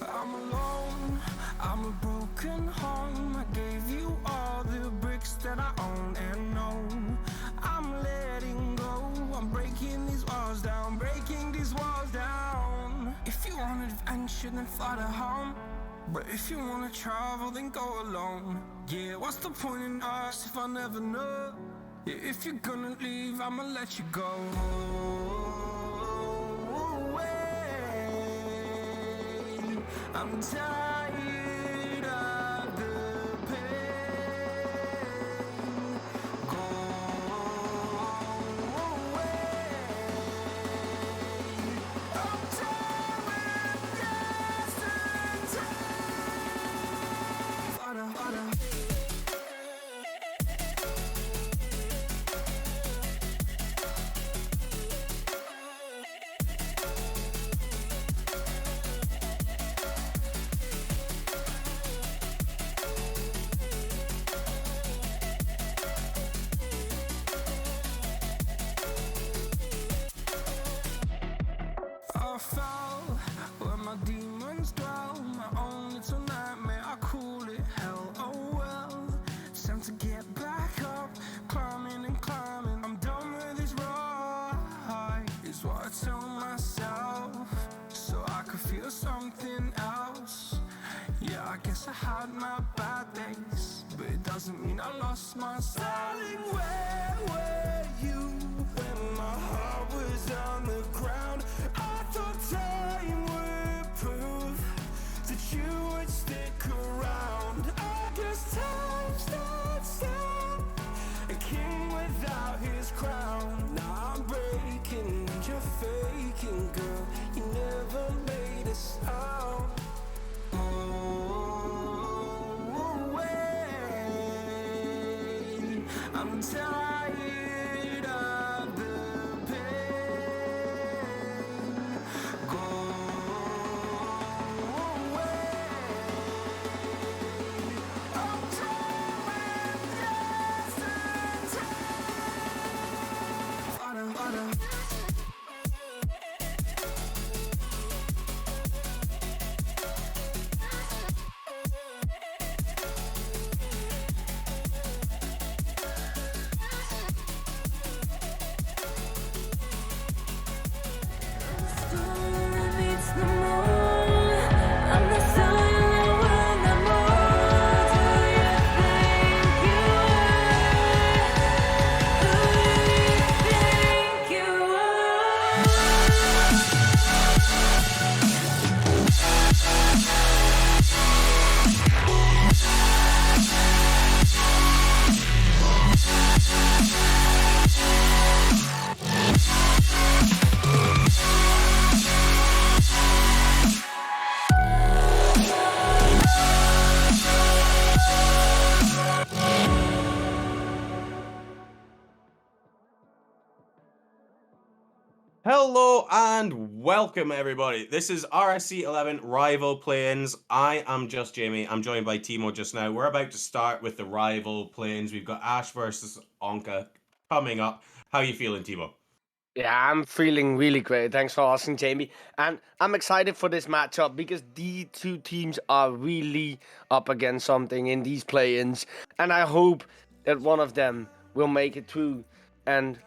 I'm alone, I'm a broken home. I gave you all the bricks that I own and know. I'm letting go, I'm breaking these walls down, breaking these walls down. If you want adventure, then fly to home. But if you wanna travel, then go alone. Yeah, what's the point in us if I never know? Yeah, if you're gonna leave, I'ma let you go. I'm tired of the pain. Go away. I'm tired with yesterday. Harder, harder. I fell where my demons dwell. My own little nightmare, I call it hell. Oh well, it's time to get back up. Climbing and climbing, I'm done with this ride, is what I tell myself, so I could feel something else. Yeah, I guess I had my bad days, but it doesn't mean I lost my style. Darling, where were you when my heart was on the ground? I thought time would prove that you would stick around. I guess time stands still, a king without his crown. Now I'm breaking and you're faking, girl. You never made a sound. I'm tired of the pain. Go away. I'm tired with yesterday. Harder, harder. Hello and welcome everybody. This is RSC11 Rival Play-ins. I am just Jamie. I'm joined by Timo just now. We're about to start with the Rival Play-ins. We've got Ash versus Onka coming up. How are you feeling, Timo? Yeah, I'm feeling really great. Thanks for asking, Jamie. And I'm excited for this matchup because these two teams are really up against something in these play-ins. And I hope that one of them will make it through. And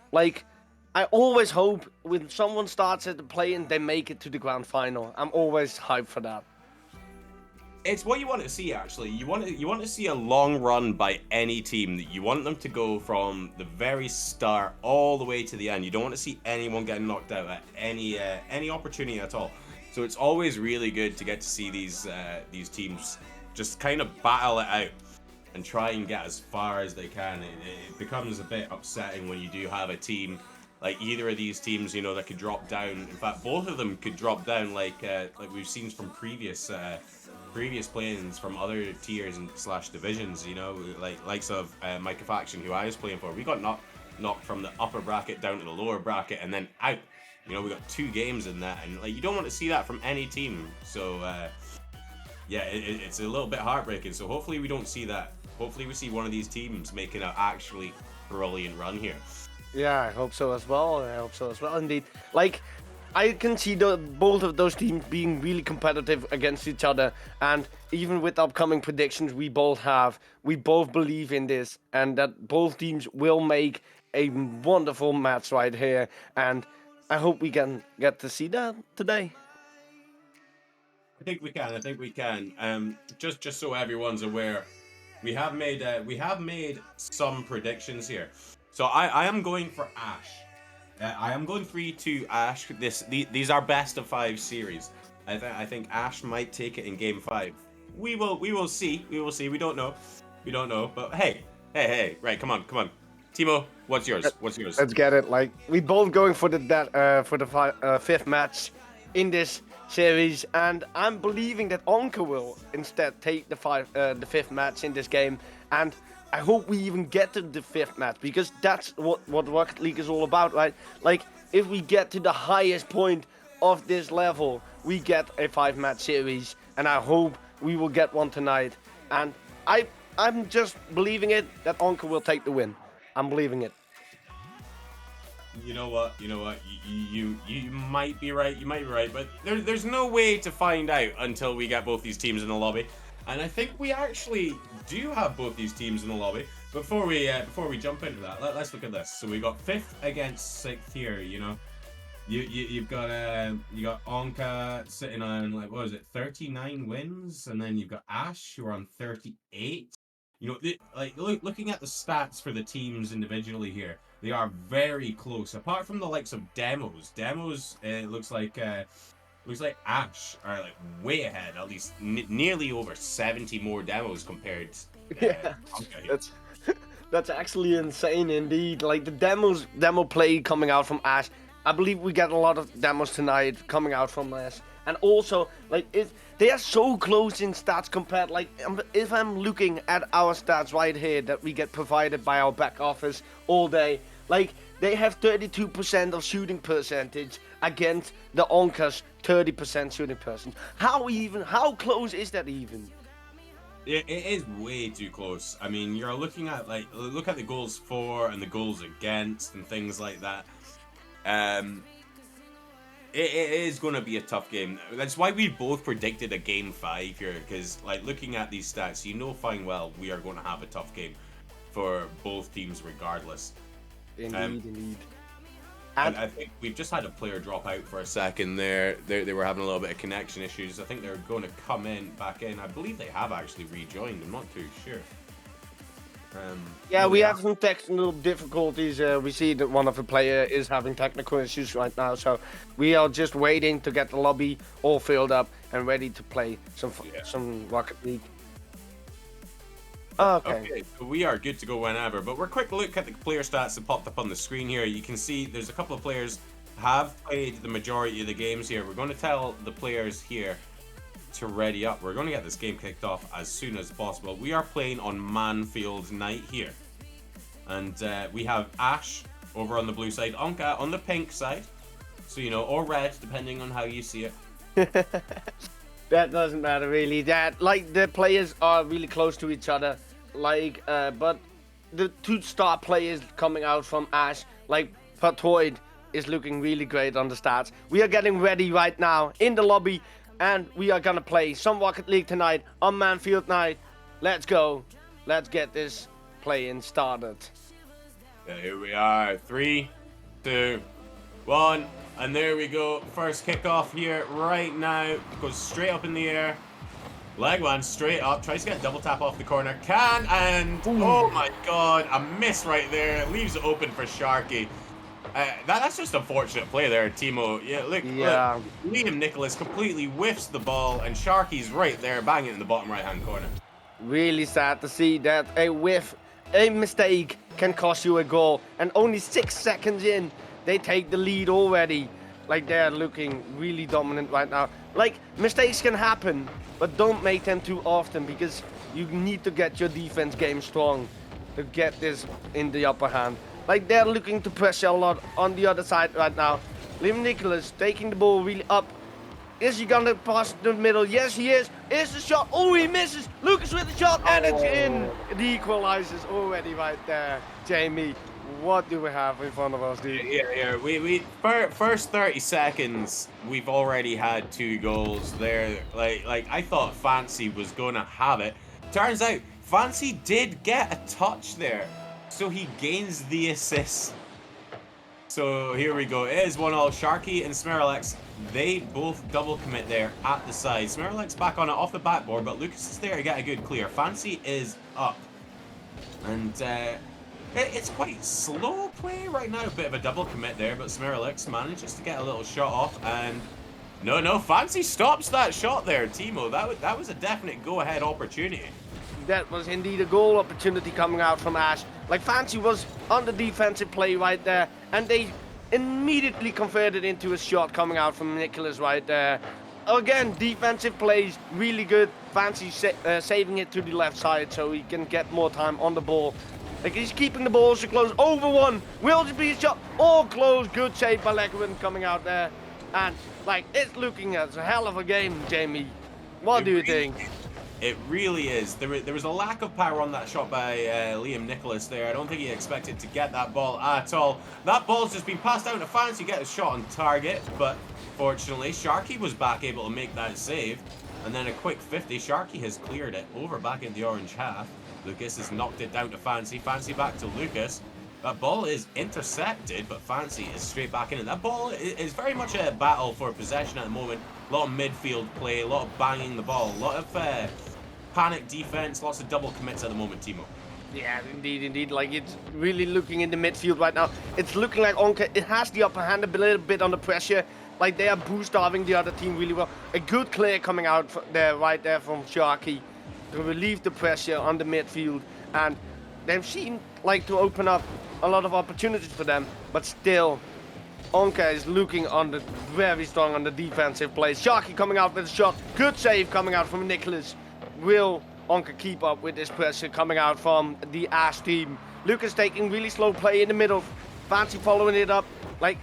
I always hope when someone starts at the play-in, they make it to the grand final. I'm always hyped for that. It's what you want to see, actually. You want to see a long run by any team. You want them to go from the very start all the way to the end. You don't want to see anyone getting knocked out at any opportunity at all. So it's always really good to get to see these teams just kind of battle it out and try and get as far as they can. It becomes a bit upsetting when you do have a team like either of these teams, you know, that could drop down. In fact, both of them could drop down, like we've seen from previous play-ins from other tiers and slash divisions. You know, likes of Micah Faction, who I was playing for. We got knocked from the upper bracket down to the lower bracket and then out. You know, we got 2 games in that, and like you don't want to see that from any team. So yeah, it's a little bit heartbreaking. So hopefully we don't see that. Hopefully we see one of these teams making an actually brilliant run here. Yeah, I hope so as well. Indeed. I can see both of those teams being really competitive against each other, and even with upcoming predictions we both believe in this, and that both teams will make a wonderful match right here, and I hope we can get to see that today. I think we can. I think we can. Just so everyone's aware, we have made some predictions here. So I am going for Ash. I am going 3-2 Ash. These are best of 5 series. I think Ash might take it in game 5. We will see. We will see. We don't know. We don't know. But hey. Right, come on. Timo, what's yours? Let's get it. Like, we both going for the fifth match in this series, and I'm believing that Onka will instead take the fifth match in this game, and I hope we even get to the fifth match, because that's what Rocket League is all about, right? Like, if we get to the highest point of this level, we get a 5-match series, and I hope we will get one tonight. And I'm just believing it that Onka will take the win. I'm believing it. You know what? You might be right. You might be right, but there's no way to find out until we get both these teams in the lobby. And I think we actually do have both these teams in the lobby. Before we jump into that, let's look at this. So we got 5th against 6th here. You know, you've got Onka sitting on, like, what is it, 39 wins, and then you've got Ash who are on 38. You know, looking at the stats for the teams individually here, they are very close. Apart from the likes of Demos, looks like Ash are like way ahead, at least nearly over 70 more demos compared. Yeah, that's actually insane indeed. Like, the demo play coming out from Ash, I believe we get a lot of demos tonight coming out from Ash. And also, like, they are so close in stats compared. Like, if I'm looking at our stats right here that we get provided by our back office all day, like, they have 32% of shooting percentage against the Onka's 30% shooting percentage. How close is that even? It is way too close. I mean, you're looking at, like, look at the goals for and the goals against and things like that. It is going to be a tough game. That's why we both predicted a game 5 here, because, like, looking at these stats, you know fine well we are going to have a tough game for both teams regardless. Indeed. And I think we've just had a player drop out for a second there. They were having a little bit of connection issues. I think they're going to come back in. I believe they have actually rejoined. I'm not too sure. We have some technical difficulties. We see that one of the players is having technical issues right now, so we are just waiting to get the lobby all filled up and ready to play some Rocket League. Okay, so we are good to go whenever, but we're quick look at the player stats that popped up on the screen here. You can see there's a couple of players have played the majority of the games here. We're going to tell the players here to ready up. We're going to get this game kicked off as soon as possible. We are playing on Manfield night here, and we have Ash over on the blue side, Onka on the pink side, so, you know, or red depending on how you see it. That doesn't matter really. That, like, the players are really close to each other, like, but the 2 star players coming out from Ash, like Patoid, is looking really great on the stats. We are getting ready right now in the lobby, and we are gonna play some Rocket League tonight on Manfield night. Let's go. Let's get this playing started. Here we are. 3, 2, 1, and there we go. First kickoff here right now. Goes straight up in the air. Leg one straight up. Tries to get a double tap off the corner. Can, and oh my god, a miss right there. Leaves it open for Sharky. That's just a fortunate play there, Timo. Yeah, look, Liam Nicholas completely whiffs the ball, and Sharky's right there, banging it in the bottom right-hand corner. Really sad to see that a mistake can cost you a goal, and only 6 seconds in, they take the lead already. Like, they're looking really dominant right now. Like, mistakes can happen, but don't make them too often, because you need to get your defense game strong to get this in the upper hand. Like, they're looking to pressure a lot on the other side right now. Liam Nicholas taking the ball really up. Is he gonna pass the middle? Yes, he is. Is the shot? Oh, he misses. Lucas with the shot, and it's in. The equalizers already right there. Jamie, What do we have in front of us, dude? Yeah. We first 30 seconds, we've already had 2 goals there. Like I thought Fancy was gonna have it. Turns out Fancy did get a touch there, so he gains the assist. So here we go. It is 1-0. Sharky and Smirlex, they both double commit there at the side. Smirlex back on it off the backboard, but Lucas is there to get a good clear. Fancy is up. And it's quite slow play right now. A bit of a double commit there, but Smirlex manages to get a little shot off. And no, Fancy stops that shot there, Timo. That was a definite go-ahead opportunity. That was indeed a goal opportunity coming out from Ash. Like, Fancy was on the defensive play right there, and they immediately converted into a shot coming out from Nicholas right there. Again, defensive plays, really good. Fancy saving it to the left side so he can get more time on the ball. Like, he's keeping the ball so close. Over one. Will it be a shot? All close. Good save by Legerman coming out there. And, like, it's looking as a hell of a game, Jamie. What do you think? It really is. There was a lack of power on that shot by Liam Nicholas there. I don't think he expected to get that ball at all. That ball's just been passed out to Fancy, get a shot on target, but fortunately Sharky was back able to make that save. And then a quick 50, Sharky has cleared it over back in the orange half. Lucas has knocked it down to Fancy. Fancy back to Lucas. That ball is intercepted, but Fancy is straight back in it. That ball is very much a battle for possession at the moment. A lot of midfield play, a lot of banging the ball, a lot of panic defense, lots of double commits at the moment, Timo. Yeah, indeed. Like, it's really looking in the midfield right now. It's looking like Onka, it has the upper hand a little bit under pressure. Like, they are boost-starving the other team really well. A good clear coming out there, right there from Sharky to relieve the pressure on the midfield. And they've seen, like, to open up a lot of opportunities for them. But still, Onka is looking very strong on the defensive plays. Sharky coming out with a shot. Good save coming out from Nicholas. Will Onka keep up with this pressure coming out from the Ash team? Lucas taking really slow play in the middle. Fancy following it up. Like,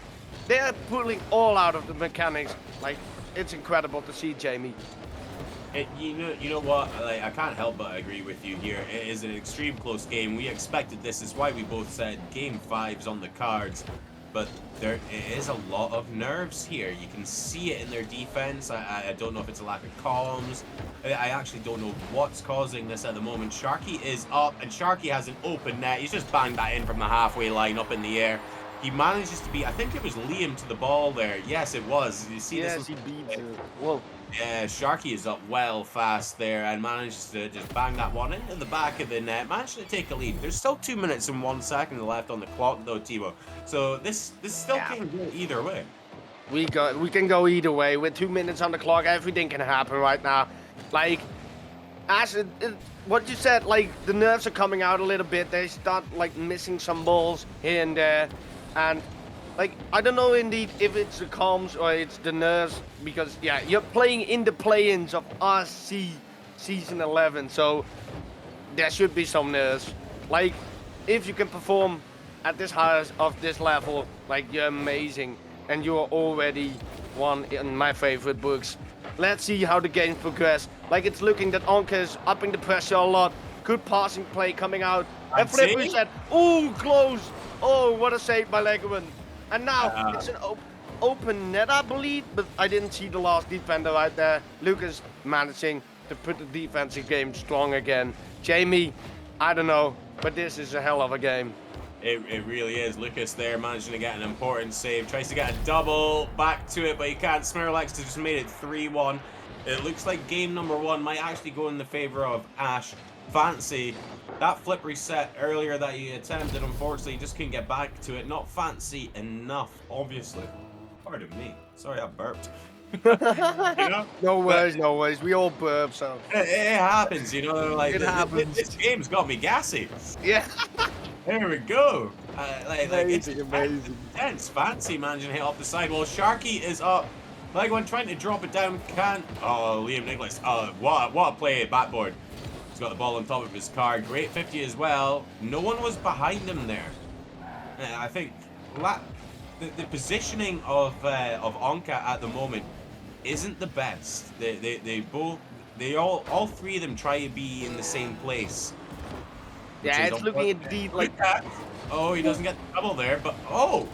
they're pulling all out of the mechanics. Like, it's incredible to see, Jamie. You know what? Like, I can't help but agree with you here. It is an extreme close game. We expected this. Is why we both said Game 5's on the cards. But it is a lot of nerves here. You can see it in their defense. I don't know if it's a lack of comms. I actually don't know what's causing this at the moment. Sharky is up, and Sharky has an open net. He's just banged that in from the halfway line up in the air. He manages to be, I think it was Liam to the ball there. Yes, it was. You see yes, this? he beats it. Whoa. Yeah, Sharky is up well fast there and manages to just bang that one into the back of the net. Managed to take a lead. There's still 2 minutes and 1 second left on the clock though, Timo. So this still can go either way. We can go either way. With 2 minutes on the clock, everything can happen right now. Like, as what you said, like, the nerves are coming out a little bit. They start, like, missing some balls here and there. And, like, I don't know indeed if it's the comms or it's the nerves, because, yeah, you're playing in the play-ins of RSC Season 11, so there should be some nerves. Like, if you can perform at this highest of this level, like, you're amazing, and you are already one in my favorite books. Let's see how the games progress. Like, it's looking that Onka is upping the pressure a lot. Good passing play coming out. And Flip reset. Oh, close. Oh, what a save by Legerman. And now it's an open net, I believe, but I didn't see the last defender right there. Lucas managing to put the defensive game strong again. Jamie, I don't know, but this is a hell of a game. It really is. Lucas there managing to get an important save. Tries to get a double back to it, but he can't. Smirlex has just made it 3-1. It looks like game number 1 might actually go in the favor of Ash. Fancy. That flip reset earlier that he attempted, unfortunately, he just couldn't get back to it. Not fancy enough, obviously. Pardon me. Sorry, I burped. You know? No worries. We all burp, so. It happens, you know? Like, it happens. This game's got me gassy. Yeah. There we go. It's amazing. Intense. Fancy managing to hit off the side. Well, Sharky is up. Like, when trying to drop it down, can't. Oh, Liam Nicholas. What a play, backboard. He's got the ball on top of his car. Great 50 as well. No one was behind him there. I think the positioning of Onka at the moment isn't the best. All three of them try to be in the same place. which Yeah, is it's looking indeed like... Oh, he doesn't get the double there, but oh,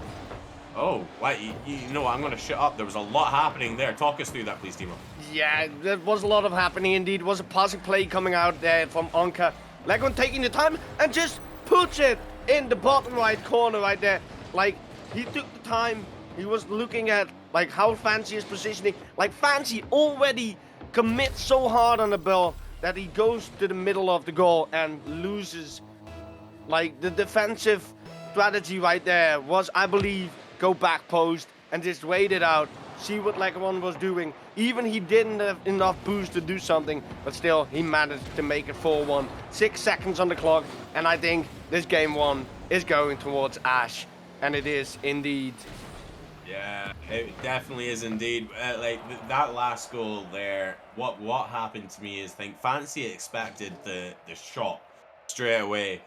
wait, you know what? I'm gonna shut up. There was a lot happening there. Talk us through that, please, Timo. Yeah, there was a lot of happening indeed. It was a passing play coming out there from Onka. Legon taking the time and just puts it in the bottom right corner right there. Like, he took the time. He was looking at, like, how Fancy is positioning. Like, Fancy already commits so hard on the ball that he goes to the middle of the goal and loses. Like, the defensive strategy right there was, I believe, go back post and just wait it out. See what Legon was doing. Even he didn't have enough boost to do something, but still, he managed to make it 4-1. 6 seconds on the clock, and I think this game 1 is going towards Ash. And it is indeed. Yeah, it definitely is indeed. Like that last goal there, what happened to me is, think Fancy expected the shot straight away,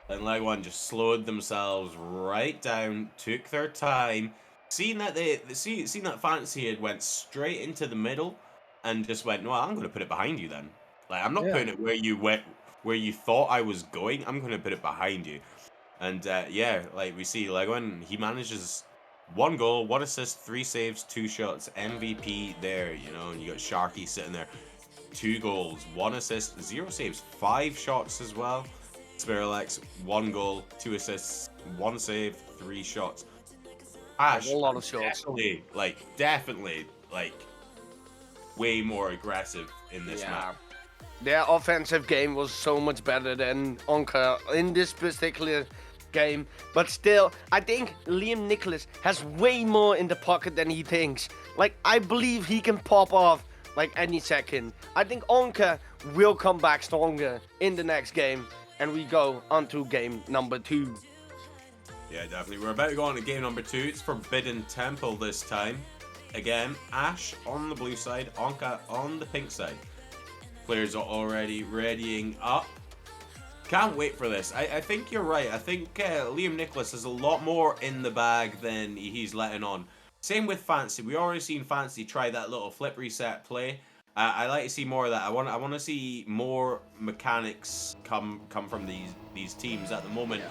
and Legon just slowed themselves right down, took their time, seeing that seeing that Fancy had went straight into the middle, and just went, no, I'm going to put it behind you then. Like, I'm not putting it where you went, where you thought I was going. I'm going to put it behind you. And yeah, like we see Legon, he manages 1 goal, 1 assist, 3 saves, 2 shots, MVP there, you know, and you got Sharky sitting there. 2 goals, 1 assist, 0 saves, 5 shots as well. Spiralex, 1 goal, 2 assists, 1 save, 3 shots. Ash, A lot of shots. Definitely, way more aggressive in this match. Their offensive game was so much better than Onka in this particular game. But still, I think Liam Nicholas has way more in the pocket than he thinks. Like, I believe he can pop off like any second. I think Onka will come back stronger in the next game. And we go on to game number 2. Yeah, definitely. We're about to go on to game number 2. It's Forbidden Temple this time. Again, Ash on the blue side, Onka on the pink side. Players are already readying up. Can't wait for this. I think you're right. I think Liam Nicholas has a lot more in the bag than he's letting on. Same with Fancy. We already seen Fancy try that little flip reset play. I like to see more of that. I want to see more mechanics come from these teams. At the moment,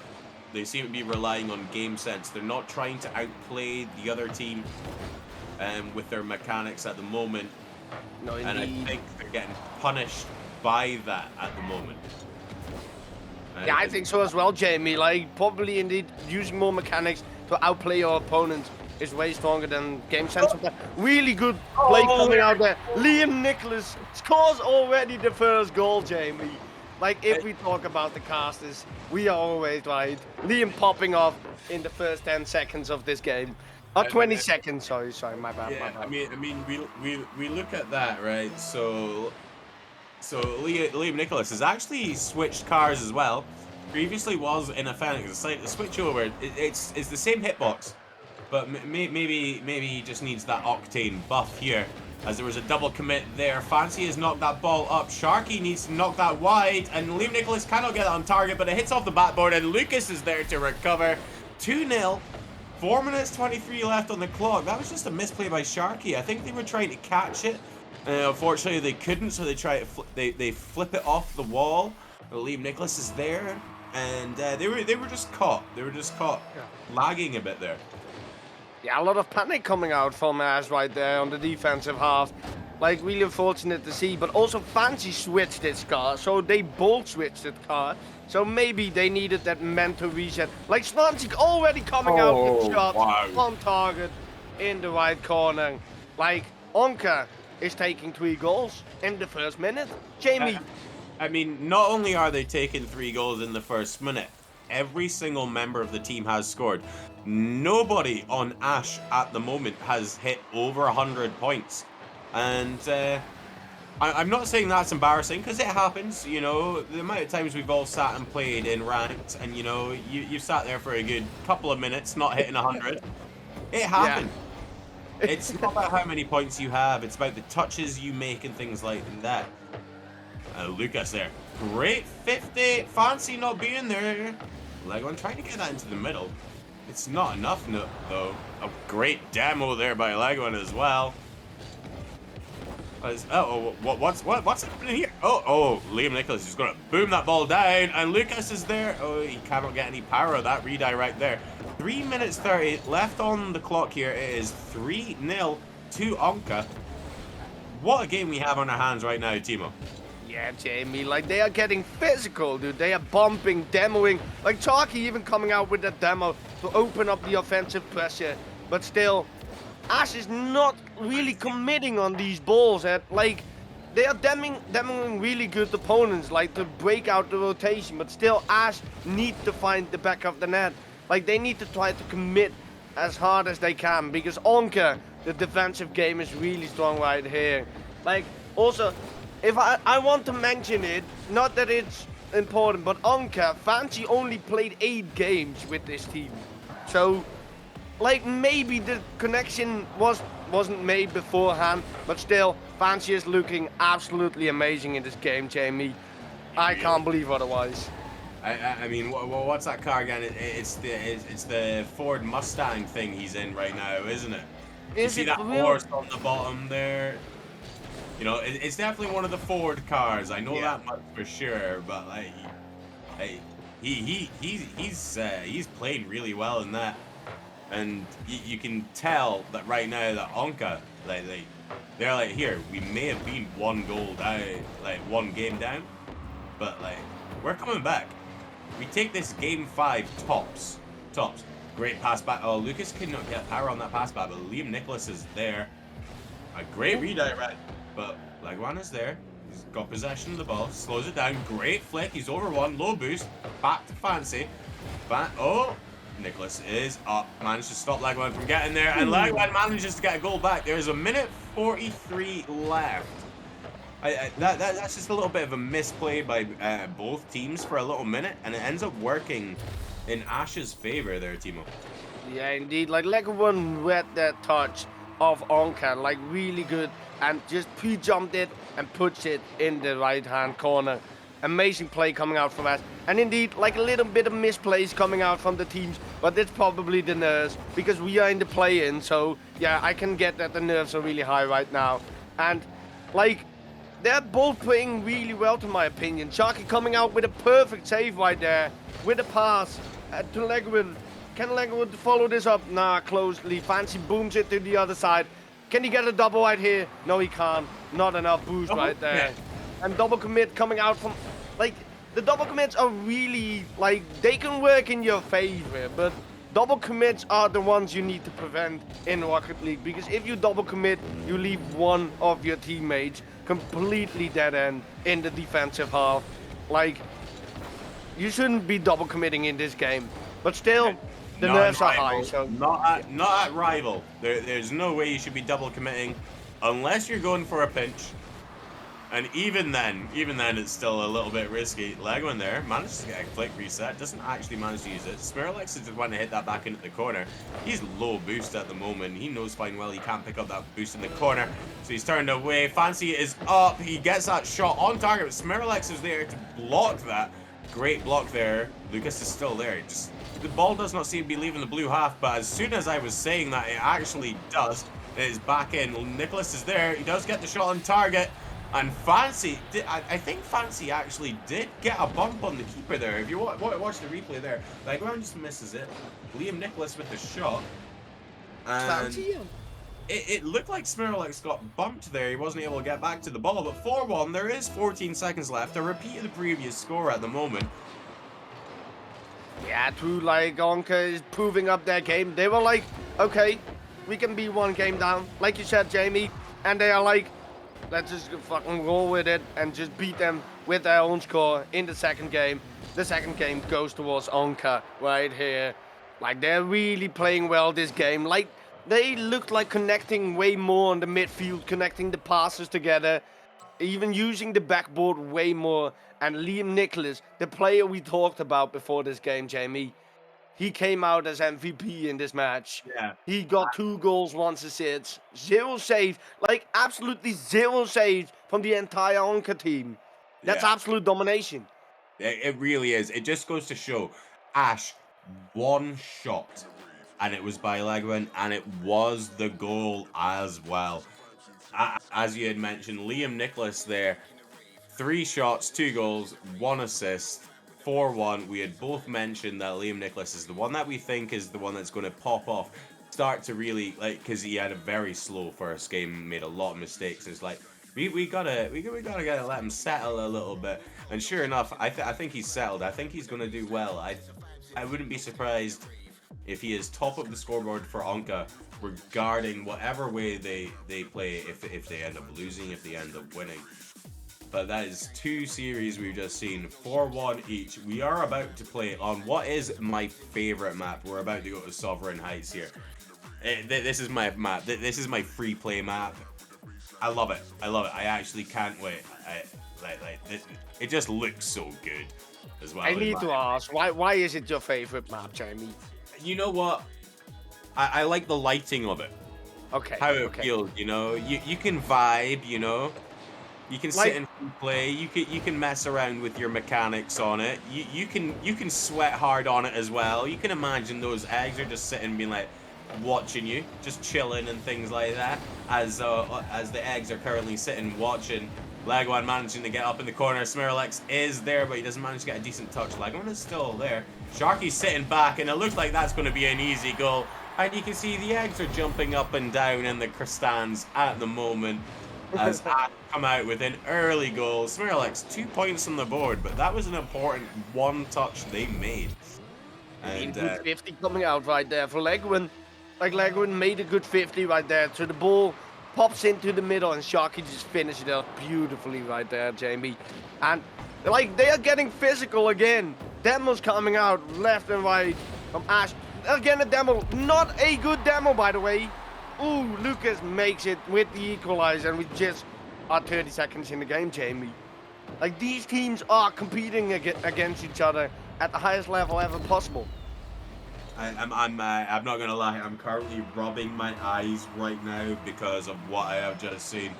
they seem to be relying on game sense. They're not trying to outplay the other team with their mechanics at the moment. No, indeed. And I think they're getting punished by that at the moment. Yeah, I think so as well, Jamie. Like, probably indeed using more mechanics to outplay your opponent is way stronger than game sense. Really good play coming out there. Liam Nicholas scores already the first goal, Jamie. Like, if we talk about the casters, we are always right. Liam popping off in the first 10 seconds of this game. Or 20 seconds, sorry, my bad. I mean, we look at that, right? So Liam Nicholas has actually switched cars as well. Previously was in a Fenix. It's like the switch over. It's the same hitbox, but maybe he just needs that octane buff here. As there was a double commit there. Fancy has knocked that ball up. Sharky needs to knock that wide, and Liam Nicholas cannot get it on target, but it hits off the backboard, and Lucas is there to recover. 2-0. 4 minutes 23 left on the clock. That was just a misplay by Sharky. I think they were trying to catch it. Unfortunately, they couldn't, so they try to they flip it off the wall. Liam Nicholas is there, and they were just caught. They were just caught lagging a bit there. Yeah, a lot of panic coming out from Ash right there on the defensive half. Like, really unfortunate to see, but also Fancy switched its car, so they both switched its car. So maybe they needed that mental reset. Like, Swansea already coming out with shots on target in the right corner. Like, Onka is taking 3 goals in the first minute. Jamie. I mean, not only are they taking 3 goals in the first minute, every single member of the team has scored. Nobody on Ash at the moment has hit over 100 points. And I'm not saying that's embarrassing, because it happens, you know. The amount of times we've all sat and played in ranked, and, you know, you've sat there for a good couple of minutes not hitting 100. It happens. Yeah. It's not about how many points you have, it's about the touches you make and things like that. Lucas there. Great 50. Fancy not being there. Legon trying to get that into the middle. It's not enough, though. A great demo there by Legon as well. What's happening here? Liam Nicholas is going to boom that ball down, and Lucas is there. Oh, he cannot get any power of that redirect there. 3 minutes 30 left on the clock here. It is 3-0 to Onka. What a game we have on our hands right now, Timo. Yeah, Jamie, like they are getting physical, dude. They are bumping, demoing. Like Chalky even coming out with that demo to open up the offensive pressure. But still, Ash is not really committing on these balls. Like, they are demoing really good opponents, like to break out the rotation. But still, Ash needs to find the back of the net. Like, they need to try to commit as hard as they can. Because Onka, the defensive game is really strong right here. Like, also, if I want to mention it, not that it's important, but Onka, Fancy only played 8 games with this team. So, like, maybe the connection wasn't made beforehand, but still, Fancy is looking absolutely amazing in this game, Jamie. I can't believe otherwise. I mean, what's that car again? It's the Ford Mustang thing he's in right now, isn't it? You see that horse on the bottom there? You know, it's definitely one of the Ford cars. I know that much for sure. But like, he's played really well in that. And you can tell that right now that Onka, they're like, here, we may have been 1 goal down, like 1 game down, but like, we're coming back. We take this game 5 tops. Great pass back. Oh, Lucas could not get power on that pass back, but Liam Nicholas is there. A great redirect, but Lagwan is there. He's got possession of the ball, slows it down. Great flick. He's over 1, low boost, back to Fancy. Nicholas is up, managed to stop Lagwan from getting there, and Lagwan manages to get a goal back. There's 1:43 left. That's just a little bit of a misplay by both teams for a little minute, and it ends up working in Ash's favor there, Timo. Yeah, indeed. Like, Lagwan read that touch of Onka, like, really good, and just pre-jumped it and puts it in the right-hand corner. Amazing play coming out from us. And indeed, like a little bit of misplays coming out from the teams, but it's probably the nerves, because we are in the play-in, so yeah, I can get that the nerves are really high right now. And like, they're both playing really well to my opinion. Sharky coming out with a perfect save right there, with a pass to Legwood. Can Legwood follow this up? Nah, closely. Fancy booms it to the other side. Can he get a double right here? No, he can't. Not enough boost right there. And double commit coming out from, like, the double commits are really, like, they can work in your favor, but double commits are the ones you need to prevent in Rocket League, because if you double commit, you leave one of your teammates completely dead end in the defensive half. Like, you shouldn't be double committing in this game, but still, the nerves are high. So not at rival. There's no way you should be double committing unless you're going for a pinch. And even then, it's still a little bit risky. Lagwan there manages to get a flick reset, doesn't actually manage to use it. Smirlex just went to hit that back into the corner. He's low boost at the moment. He knows fine well he can't pick up that boost in the corner, so he's turned away. Fancy is up. He gets that shot on target, but Smirlex is there to block that. Great block there. Lucas is still there. Just the ball does not seem to be leaving the blue half, but as soon as I was saying that, it actually does. It is back in. Nicholas is there. He does get the shot on target. And Fancy, I think Fancy actually did get a bump on the keeper there. If you watch the replay there, Lagwan just misses it. Liam Nicholas with the shot. And it looked like Smirlex got bumped there. He wasn't able to get back to the ball. But 4-1, there is 14 seconds left. A repeat of the previous score at the moment. Yeah, true, like, Onka is proving up their game. They were like, okay, we can be 1 game down, like you said, Jamie. And they are like, let's just fucking roll with it and just beat them with their own score in the second game. The second game goes towards Onka right here. Like, they're really playing well this game. Like, they looked like connecting way more on the midfield, connecting the passes together, even using the backboard way more. And Liam Nicholas, the player we talked about before this game, Jamie, he came out as MVP in this match. Yeah. He got 2 goals, 1 assist, 0 saves, like absolutely 0 saves from the entire Onka team. That's absolute domination. It really is. It just goes to show, Ash, 1 shot, and it was by Lagwan, and it was the goal as well. As you had mentioned, Liam Nicholas there, 3 shots, 2 goals, 1 assist, 4-1. We had both mentioned that Liam Nicholas is the one that we think is the one that's going to pop off, start to really, like, because he had a very slow first game, made a lot of mistakes. It's like, we gotta let him settle a little bit. And sure enough, I think he's settled. I think he's going to do well. I wouldn't be surprised if he is top of the scoreboard for Onca regarding whatever way they play, if they end up losing, if they end up winning. But that is 2 series we've just seen, 4-1 each. We are about to play on what is my favorite map. We're about to go to Sovereign Heights here. This is my map. This is my free play map. I love it. I actually can't wait. It just looks so good as well. I need to ask, why is it your favorite map, Jamie? You know what? I like the lighting of it. Okay. How it feels, you know. You can vibe, you know. You can sit and play. You can mess around with your mechanics on it. You can sweat hard on it as well. You can imagine those eggs are just sitting, being like, watching you, just chilling and things like that. As the eggs are currently sitting watching. Legwan managing to get up in the corner. Smirlex is there, but he doesn't manage to get a decent touch. Legwan is still there. Sharky's sitting back, and it looks like that's going to be an easy goal. And you can see the eggs are jumping up and down in the stands at the moment as Ash come out with an early goal. Smirlex 2 points on the board, but that was an important one touch they made. And good 50 coming out right there for Legwin. Like, Legwin made a good 50 right there. So the ball pops into the middle, and Sharky just finished it up beautifully right there, Jamie. And, like, they are getting physical again. Demos coming out left and right from Ash. Again, a demo. Not a good demo, by the way. Ooh, Lucas makes it with the equalizer, and we just are 30 seconds in the game, Jamie. Like, these teams are competing against each other at the highest level ever possible. I'm not gonna lie, I'm currently rubbing my eyes right now because of what I have just seen.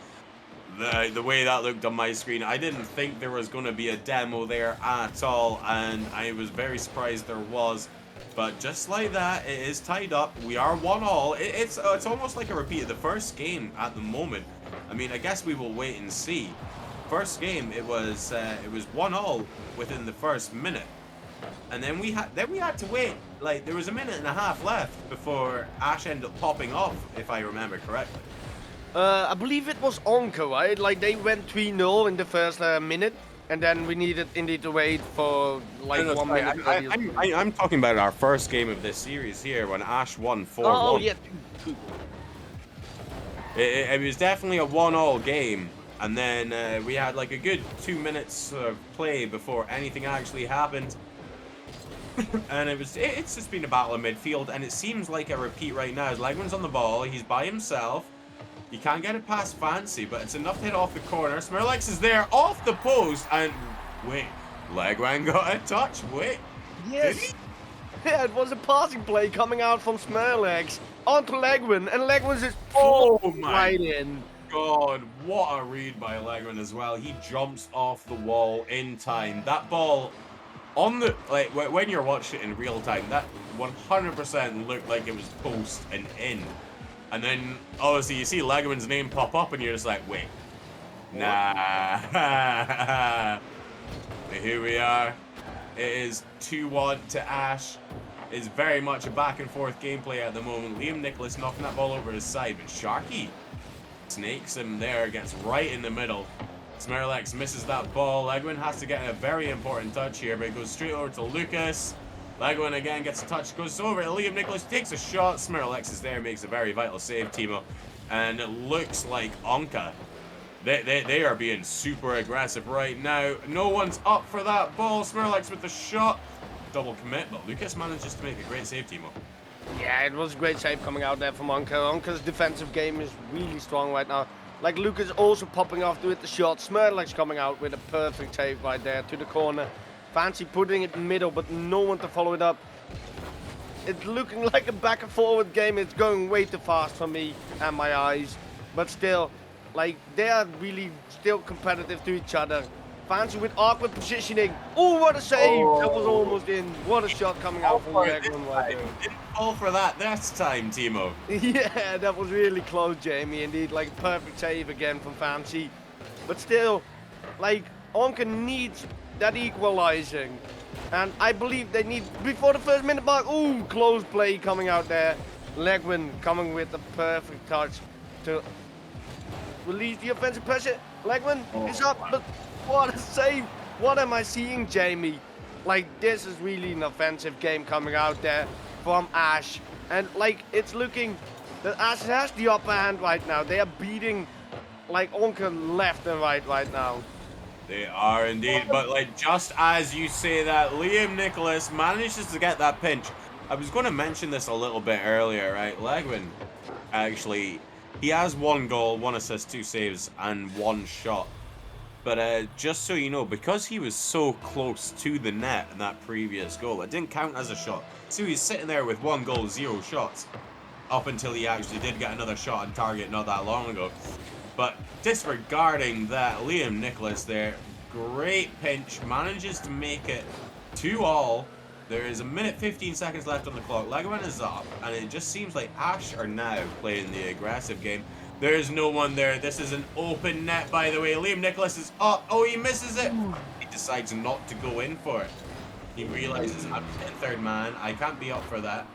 The way that looked on my screen, I didn't think there was gonna be a demo there at all, and I was very surprised there was. But just like that, it is tied up. We are 1-1. It's almost like a repeat of the first game at the moment. I mean, I guess we will wait and see. First game, it was 1-1 within the first minute. And then we had to wait. Like, there was a minute and a half left before Ash ended up popping off, if I remember correctly. I believe it was Onco, right? Like, they went 3-0 in the first minute, and then we needed indeed to wait for like 1 minute. I'm talking about our first game of this series here when Ash won 4-1. Oh, yeah. It was definitely a 1-1 game. And then we had like a good 2 minutes of play before anything actually happened. And it's just been a battle in midfield, and it seems like a repeat right now. As Legman's on the ball, he's by himself. He can't get it past Fancy, but it's enough to hit off the corner. Smirlex is there, off the post, and wait, Legwan got a touch. Wait, yes, did he? Yeah, it was a passing play coming out from Smirlex onto Legwin, and Legwin's just right in. God, what a read by Legman as well. He jumps off the wall in time. That ball on the, like, when you're watching it in real time, that 100% looked like it was post and in. And then, obviously, you see Legman's name pop up, and you're just like, wait. Nah. Here we are. It is 2-1 to Ash. It's very much a back-and-forth gameplay at the moment. Liam Nicholas knocking that ball over his side, but Sharky snakes him there, gets right in the middle. Smirlex misses that ball. Legwin has to get a very important touch here, but it goes straight over to Lucas. Legwin again gets a touch, goes over to Liam Nicholas, takes a shot. Smirlex is there, makes a very vital save, Timo. And it looks like Onca. They are being super aggressive right now. No one's up for that ball. Smirlex with the shot. Double commit, but Lucas manages to make a great save, Timo. Yeah, it was a great save coming out there from Onca. Onca's defensive game is really strong right now. Like, Lucas also popping off with the shot. Smirlex coming out with a perfect save right there to the corner. Fancy putting it in the middle, but no one to follow it up. It's looking like a back and forward game. It's going way too fast for me and my eyes. But still, like, they are really still competitive to each other. Fancy with awkward positioning. Oh, what a save! That was almost in. What a shot coming out from Legman right there. Didn't fall for that this time, Timo. Yeah, that was really close, Jamie. Indeed, like perfect save again from Fancy. But still, like Onka needs that equalizing. And I believe they need, before the first minute mark, ooh, close play coming out there. Legman coming with the perfect touch to release the offensive pressure. Legman is up, but what a save. What am I seeing, Jamie? Like, this is really an offensive game coming out there from Ash. And, like, it's looking that Ash has the upper hand right now. They are beating, like, Onka left and right now. They are indeed, but like just as you say that, Liam Nicholas manages to get that pinch. I was going to mention this a little bit earlier, right? Legman, actually, he has 1 goal, 1 assist, 2 saves, and 1 shot. But just so you know, because he was so close to the net in that previous goal, it didn't count as a shot. So he's sitting there with 1 goal, 0 shots, up until he actually did get another shot on target not that long ago. But disregarding that, Liam Nicholas there, great pinch, manages to make it 2-2. There is 1:15 left on the clock. Legman is up, and it just seems like Ash are now playing the aggressive game. There is no one there. This is an open net, by the way. Liam Nicholas is up. Oh, he misses it. He decides not to go in for it. He realizes, I'm in third man. I can't be up for that.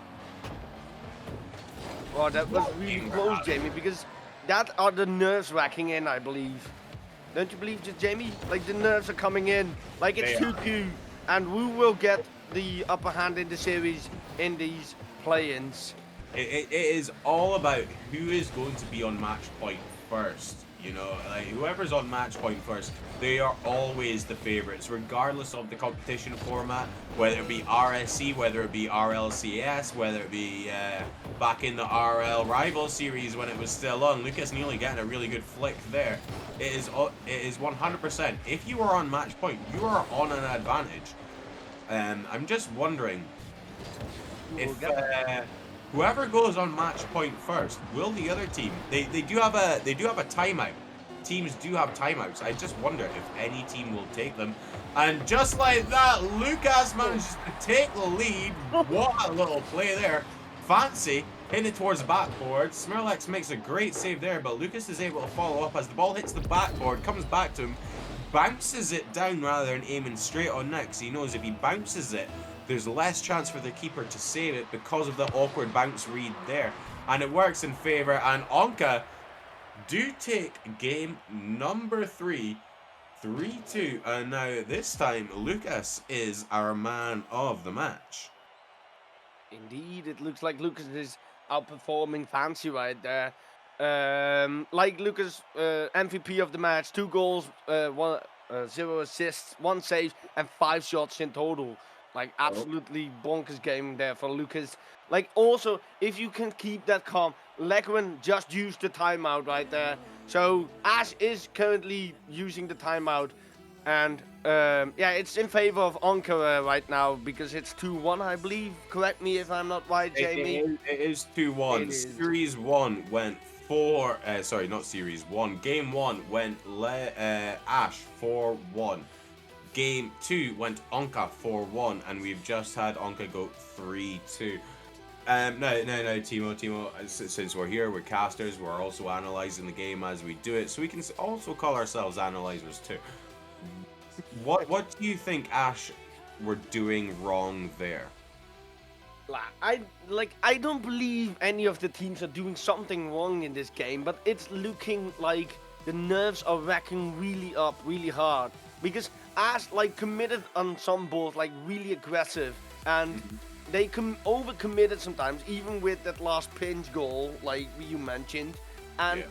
Oh, that was really close, Jamie, because that are the nerves racking in, I believe. Don't you believe, Jamie? Like, the nerves are coming in. Like, it's 2-2, and we will get the upper hand in the series in these play-ins. It is all about who is going to be on match point first. You know, like whoever's on match point first, they are always the favorites, regardless of the competition format, whether it be RSC, whether it be RLCS, whether it be back in the RL Rival Series when it was still on. Lucas Neely getting a really good flick there. It is 100%. If you are on match point, you are on an advantage. I'm just wondering if whoever goes on match point first, will the other team? They do have a timeout. Teams do have timeouts. I just wonder if any team will take them. And just like that, Lucas manages to take the lead. What a little play there. Fancy hitting it towards the backboard. Smirlex makes a great save there, but Lucas is able to follow up as the ball hits the backboard, comes back to him, bounces it down rather than aiming straight on net, because he knows if he bounces it, there's less chance for the keeper to save it because of the awkward bounce read there. And it works in favour, and Onka do take game number 3, 3-2. And now this time, Lucas is our man of the match. Indeed, it looks like Lucas is outperforming Fancy right there. Like Lucas, MVP of the match, 2 goals, 0 assists, 1 save, and 5 shots in total. Like, absolutely bonkers game there for Lucas. Like, also, if you can keep that calm, Legman just used the timeout right there. So, Ash is currently using the timeout. And, yeah, it's in favor of Onka right now because it's 2-1, I believe. Correct me if I'm not right, Jamie. It is 2-1. Series 1 went for... sorry, not Series 1. Game 1 went Ash 4-1. Game 2 went Onka 4-1, and we've just had Onka go 3-2. No, Timo, since we're here, we're casters, we're also analysing the game as we do it, so we can also call ourselves analysers too. What do you think Ash were doing wrong there? I don't believe any of the teams are doing something wrong in this game, but it's looking like the nerves are racking really hard. Because Ash, committed on some balls, really aggressive. And they overcommitted sometimes, even with that last pinch goal, like you mentioned. And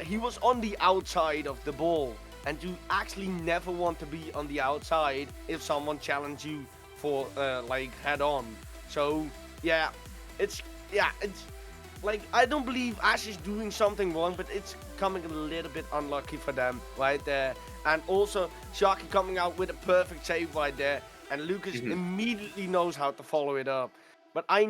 he was on the outside of the ball. And you actually never want to be on the outside if someone challenges you for, head on. So, I don't believe Ash is doing something wrong, but it's coming a little bit unlucky for them right there. And also, Sharky coming out with a perfect save right there. And Lucas immediately knows how to follow it up. But I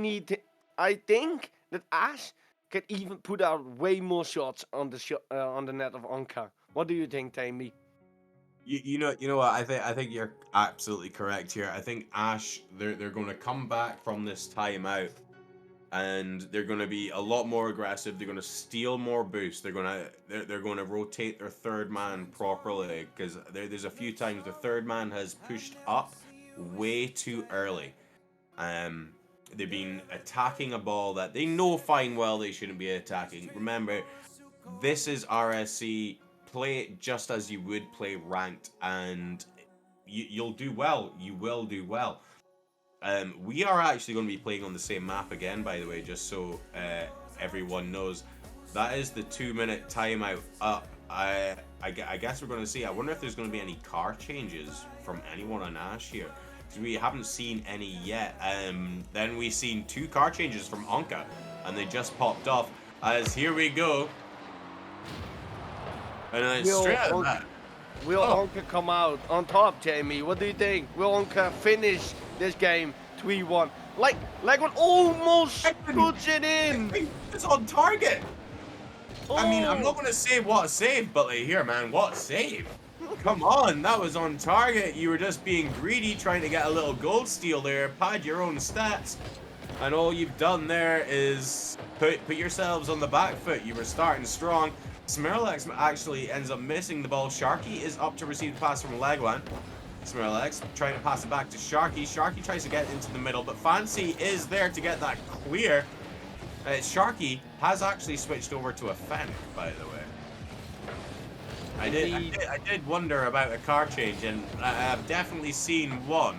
think that Ash can even put out way more shots on the net of Onka. What do you think, Tammy? You know what? I think you're absolutely correct here. I think Ash, they're going to come back from this timeout, and they're going to be a lot more aggressive. They're going to steal more boost. They're going to rotate their third man properly, because there's a few times the third man has pushed up way too early. Um, they've been attacking a ball that they know fine well they shouldn't be attacking. Remember, this is RSC. Play it just as you would play ranked, and you'll do well. You will do well. We are actually going to be playing on the same map again, by the way, just so everyone knows. That is the 2-minute timeout up. I guess we're going to see. I wonder if there's going to be any car changes from anyone on Ash here. Because we haven't seen any yet. Then we've seen 2 car changes from Onka, and they just popped off. As here we go. And then straight out of that. Will Onka come out on top, Jamie? What do you think? Will Onka finish this game 3-1? Like one almost puts it in. It's on target. I mean, I'm not going to say what a save, but like, here, man, what a save. Come on, that was on target. You were just being greedy, trying to get a little gold steal there. Pad your own stats. And all you've done there is put yourselves on the back foot. You were starting strong. Smirlex actually ends up missing the ball. Sharky is up to receive the pass from Legwan. Smirlex trying to pass it back to Sharky. Sharky tries to get into the middle, but Fancy is there to get that clear. Sharky has actually switched over to a Fennec, by the way. I did wonder about a car change, and I've definitely seen one.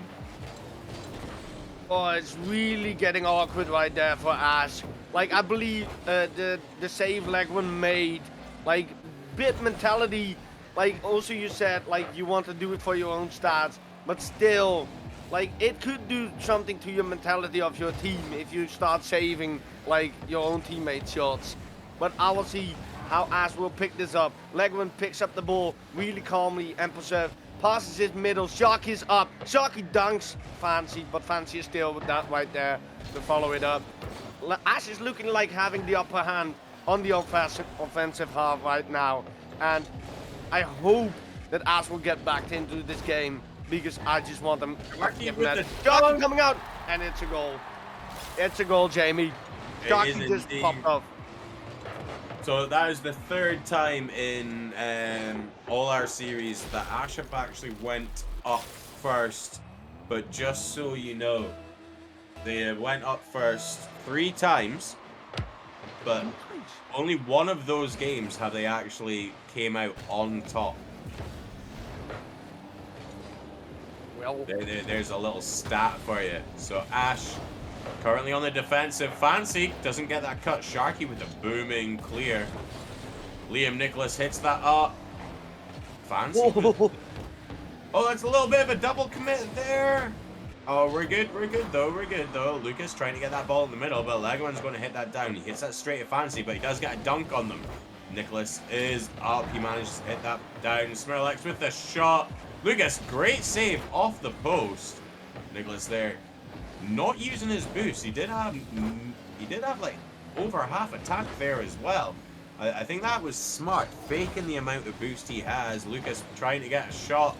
Oh, it's really getting awkward right there for Ash. Like, I believe the save Legwan made, like, bit mentality. Like, also you said, like, you want to do it for your own stats, but still, like, it could do something to your mentality of your team if you start saving, like, your own teammates' shots. But I will see how Ash will pick this up. Legwan picks up the ball really calmly and preserved. Passes his middle. Sharky's up. Sharky dunks Fancy, but Fancy is still with that right there to follow it up. Ash is looking like having the upper hand on the offensive half right now. And I hope that Ash will get back into this game, because I just want them to give that. Sharky coming out, and it's a goal. It's a goal, Jamie. Sharky just popped off. So that is the 3rd time in all our series that Ashap actually went up first. But just so you know, they went up first 3 times, but only one of those games have they actually came out on top. Well, there's a little stat for you. So Ash, currently on the defensive. Fancy doesn't get that cut. Sharky with a booming clear. Liam Nicholas hits that up. Fancy. Oh, that's a little bit of a double commit there. Oh, we're good though. Lucas trying to get that ball in the middle, but Legwan's going to hit that down. He hits that straight at Fancy, but he does get a dunk on them. Nicholas is up. He managed to hit that down. Smirlex with the shot. Lucas, great save off the post. Nicholas there, not using his boost. He did have like over half attack there as well. I think that was smart, faking the amount of boost he has. Lucas trying to get a shot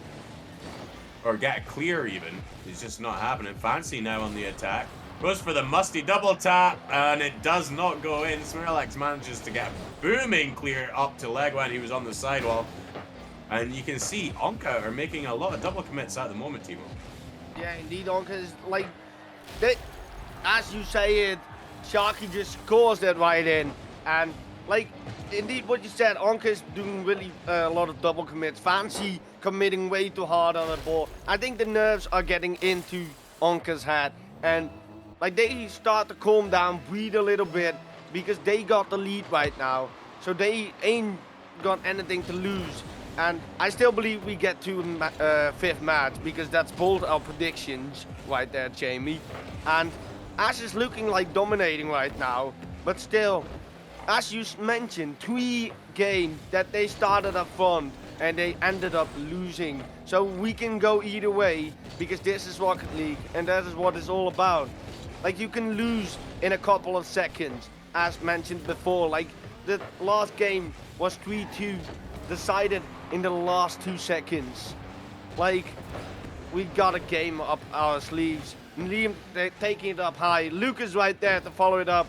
or get a clear even. It's just not happening. Fancy now on the attack. Goes for the musty double tap, and it does not go in. Smirlex manages to get a booming clear up to Legwan. He was on the sidewall. And you can see Onka are making a lot of double commits at the moment, Timo. Yeah, indeed, Onka is like, as you say it, Sharky just scores that right in. And like, indeed what you said, Onka is doing really a lot of double commits. Fancy committing way too hard on the ball. I think the nerves are getting into Onka's head. And like, they start to calm down, breathe a little bit, because they got the lead right now. So they ain't got anything to lose. And I still believe we get to 5th match, because that's both our predictions right there, Jamie. And Ash is looking like dominating right now, but still, as you mentioned, 3 games that they started up front and they ended up losing. So we can go either way, because this is Rocket League and that is what it's all about. Like, you can lose in a couple of seconds, as mentioned before. Like, the last game was 3-2 decided in the last 2 seconds. Like, we got a game up our sleeves. Liam taking it up high. Lucas right there to follow it up.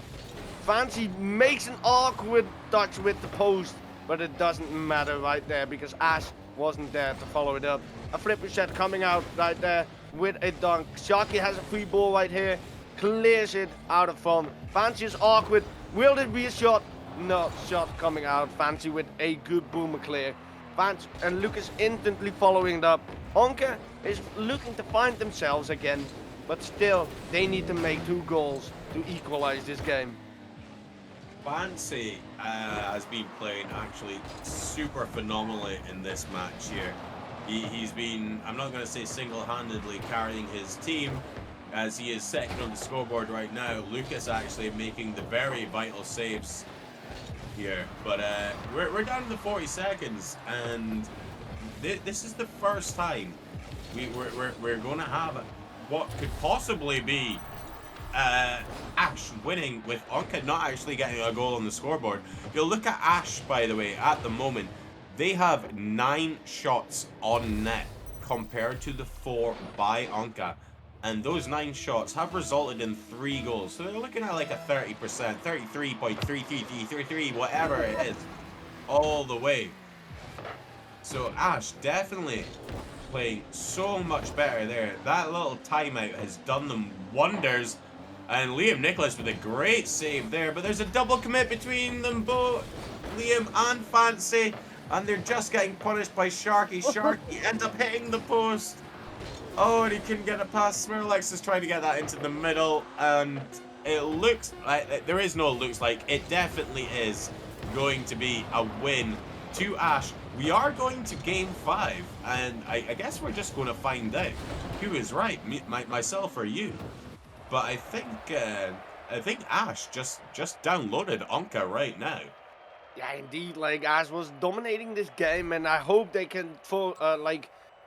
Fancy makes an awkward touch with the post, but it doesn't matter right there because Ash wasn't there to follow it up. A flip reset coming out right there with a dunk. Sharky has a free ball right here. Clears it out of front. Fancy is awkward. Will it be a shot? No, shot coming out. Fancy with a good boomer clear. Fancy and Lucas instantly following it up. Honka is looking to find themselves again, but still, they need to make 2 goals to equalize this game. Fancy has been playing actually super phenomenally in this match here. He's been, I'm not going to say single-handedly carrying his team, as he is second on the scoreboard right now. Lucas actually making the very vital saves here. But we're down to 40 seconds, and this is the first time we're going to have what could possibly be Ash winning with Onka not actually getting a goal on the scoreboard. If you look at Ash, by the way, at the moment, they have 9 shots on net compared to the 4 by Onka. And those 9 shots have resulted in 3 goals. So they're looking at like a 30%, 33.3333, whatever it is, all the way. So Ash definitely playing so much better there. That little timeout has done them wonders. And Liam Nicholas with a great save there, but there's a double commit between them both, Liam and Fancy, and they're just getting punished by Sharky. Sharky ends up hitting the post. Oh, and he couldn't get it past. Smirlex is trying to get that into the middle, and it looks like, there is no looks like, it definitely is going to be a win to Ash. We are going to game 5, and I guess we're just going to find out who is right, myself or you. But I think Ash just downloaded Onka right now. Yeah, indeed. Like, Ash was dominating this game, and I hope they can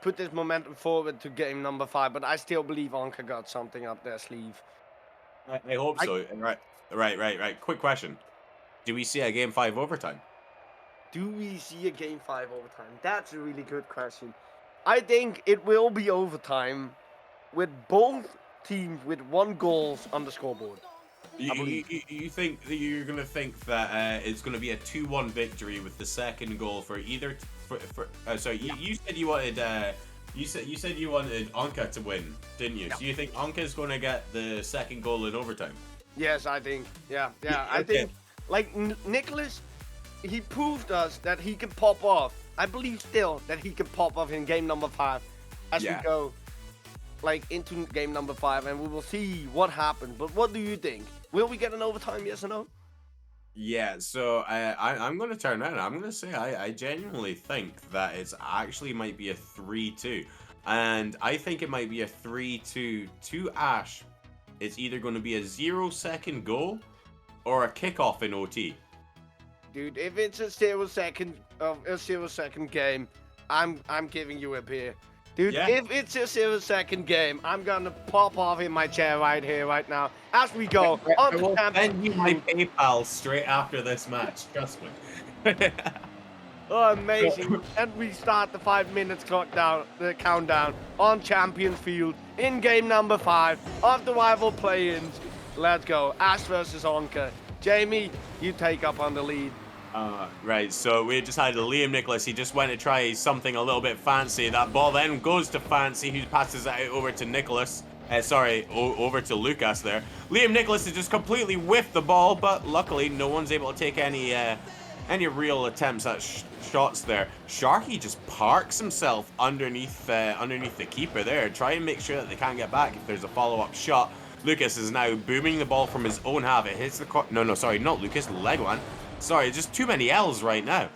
put this momentum forward to game number 5. But I still believe Onka got something up their sleeve. I hope so. Right. Quick question: do we see a game 5 overtime? Do we see a game 5 overtime? That's a really good question. I think it will be overtime with both teams with 1 goal on the scoreboard. You think that you're gonna think that it's gonna be a 2-1 victory with the second goal for either? You said you wanted you said you wanted Onka to win, didn't you? Yeah. So you think Onka's gonna get the second goal in overtime? Yes, I think. Yeah. I think like Nicholas, he proved us that he can pop off. I believe still that he can pop off in game number 5 as we go into game number 5, and we will see what happens. But what do you think? Will we get an overtime, yes or no? Yeah, so I'm going to turn around. I'm going to say I genuinely think that it's actually might be a 3-2. And I think it might be a 3-2 to Ash. It's either going to be a 0-second goal or a kickoff in OT. Dude, if it's a 0-second game, I'm giving you a beer. Dude, if it's a 0-second game, I'm gonna pop off in my chair right here, right now, as we go on to Championship. Send you my PayPal straight after this match, trust me. Oh, amazing. And we start the 5 minutes countdown on Champions Field in game number 5 of the rival play-ins. Let's go. Ash versus Onka. Jamie, you take up on the lead. Right, so we just had Liam Nicholas. He just went to try something a little bit fancy. That ball then goes to Fancy, who passes it out over to Nicholas. Over to Lucas there. Liam Nicholas has just completely whiffed the ball, but luckily no one's able to take any real attempts at shots there. Sharky just parks himself underneath the keeper there. Try and make sure that they can't get back if there's a follow-up shot. Lucas is now booming the ball from his own half. It hits the no, sorry, not Lucas, Legwan. Sorry, just too many L's right now.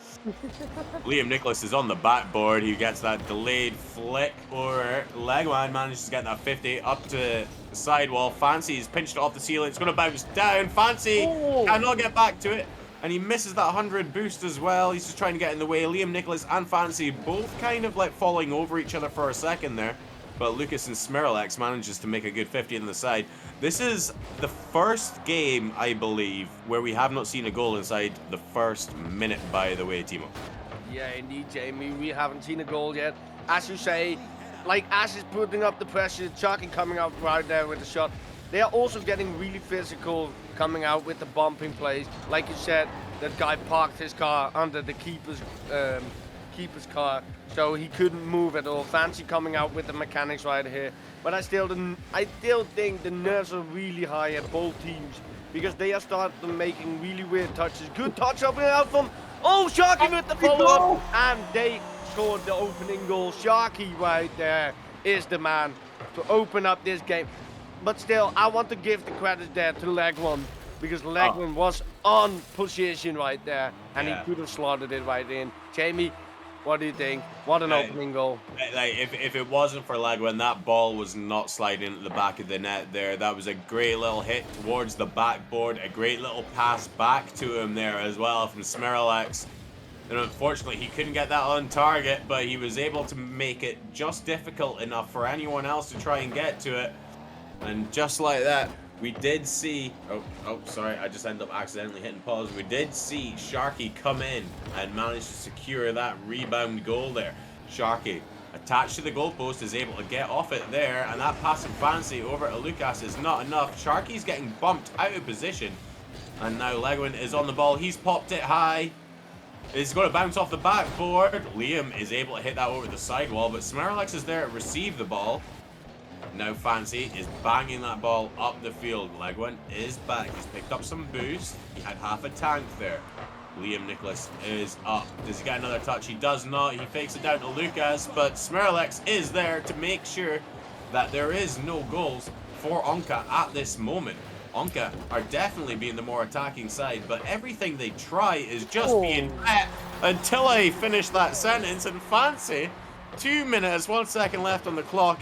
Liam Nicholas is on the backboard. He gets that delayed flick, or Legwan manages to get that 50 up to the sidewall. Fancy is pinched off the ceiling. It's going to bounce down. Fancy cannot get back to it. And he misses that 100 boost as well. He's just trying to get in the way. Liam Nicholas and Fancy both kind of like falling over each other for a second there. But Lucas and Smirlex manages to make a good 50 on the side. This is the first game, I believe, where we have not seen a goal inside the first minute, by the way, Timo. Yeah, indeed, Jamie. We haven't seen a goal yet. As you say, like Ash is putting up the pressure, Sharky coming out right there with the shot. They are also getting really physical, coming out with the bumping plays. Like you said, that guy parked his car under the keeper's car, so he couldn't move at all. Fancy coming out with the mechanics right here. But I still think the nerves are really high at both teams because they are starting making really weird touches. Good touch up and out from Sharky with the follow-up, and they scored the opening goal. Sharky right there is the man to open up this game. But still, I want to give the credit there to Legwin because Legwin was on position right there, and he could have slotted it right in. Jamie, what do you think? What an opening goal. Like, if it wasn't for Legwin, that ball was not sliding into the back of the net there. That was a great little hit towards the backboard, a great little pass back to him there as well from Smirlex. And unfortunately, he couldn't get that on target, but he was able to make it just difficult enough for anyone else to try and get to it. And just like that, we did see... Oh, sorry, I just ended up accidentally hitting pause. We did see Sharky come in and manage to secure that rebound goal there. Sharky, attached to the goalpost, is able to get off it there, and that pass and fancy over to Lucas is not enough. Sharky's getting bumped out of position, and now Legwin is on the ball. He's popped it high. It's going to bounce off the backboard. Liam is able to hit that over the sidewall, but Smirlex is there to receive the ball. Now Fancy is banging that ball up the field. Legwin is back. He's picked up some boost. He had half a tank there. Liam Nicholas is up. Does he get another touch? He does not. He fakes it down to Lucas, but Smirlex is there to make sure that there is no goals for Onka at this moment. Onka are definitely being the more attacking side, but everything they try is just being met until I finish that sentence. And Fancy, 2 minutes, 1 second left on the clock,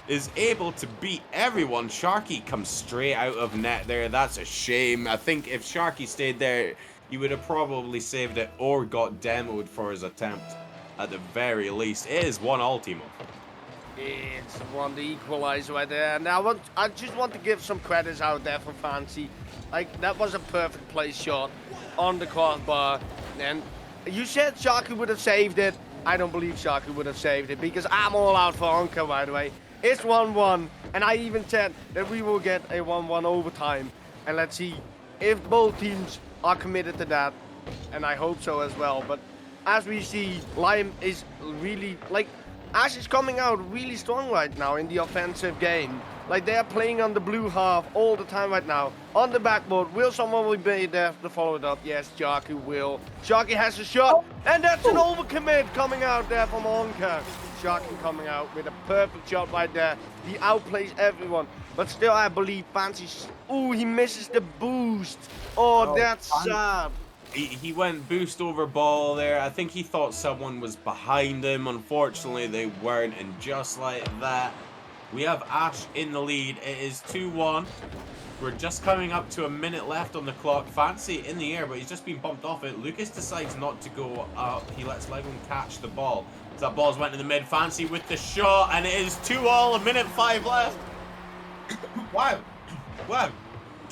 is able to beat everyone. Sharky comes straight out of net there. That's a shame. I think if Sharky stayed there, he would have probably saved it or got demoed for his attempt at the very least. It is 1-1, Timo. It's one the equalizer right there. Now I just want to give some credits out there for Fancy. Like, that was a perfect play shot on the crossbar. And you said Sharky would have saved it. I don't believe Sharky would have saved it because I'm all out for Onka, by the way. It's 1-1, and I even said that we will get a 1-1 overtime. And let's see if both teams are committed to that, and I hope so as well. But as we see, Lime is really, like, Ash is coming out really strong right now in the offensive game. Like, they are playing on the blue half all the time right now. On the backboard, will someone be there to follow it up? Yes, Sharky will. Sharky has a shot, and that's an overcommit coming out there from Onka. Sharky coming out with a perfect shot right there. He outplays everyone. But still, I believe Fancy... Ooh, he misses the boost. Oh, that's sad. He went boost over ball there. I think he thought someone was behind him. Unfortunately, they weren't. And just like that, we have Ash in the lead. It is 2-1. We're just coming up to a minute left on the clock. Fancy in the air, but he's just been bumped off it. Lucas decides not to go up. He lets Legwin catch the ball. So that ball's went in the mid. Fancy with the shot, and it is 2-2. A minute 5 left. Wow. Wow.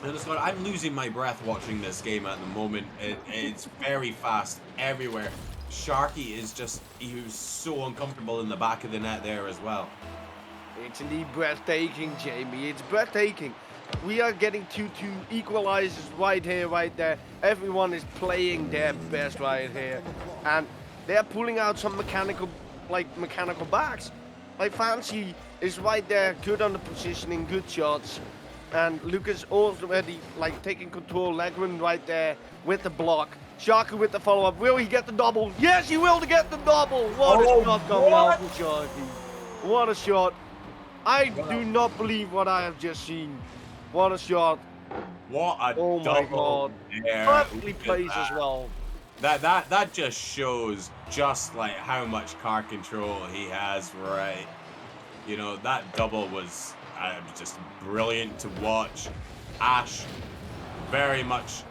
I'm losing my breath watching this game at the moment. It's very fast everywhere. Sharky is just, he was so uncomfortable in the back of the net there as well. It's indeed breathtaking, Jamie. It's breathtaking. We are getting 2-2 equalizers right here, right there. Everyone is playing their best right here. And they're pulling out some mechanical backs. Like, Fancy is right there, good on the positioning, good shots. And Lucas already, like, taking control. Legwin right there with the block. Sharky with the follow-up. Will he get the double? Yes, he will get the double. What a shot coming out from Sharky. What a shot. I do not believe what I have just seen. What a shot. What a double. Oh my God. Perfectly placed as well. That just shows just like how much car control he has, right? You know, that double was just brilliant to watch. Ash very much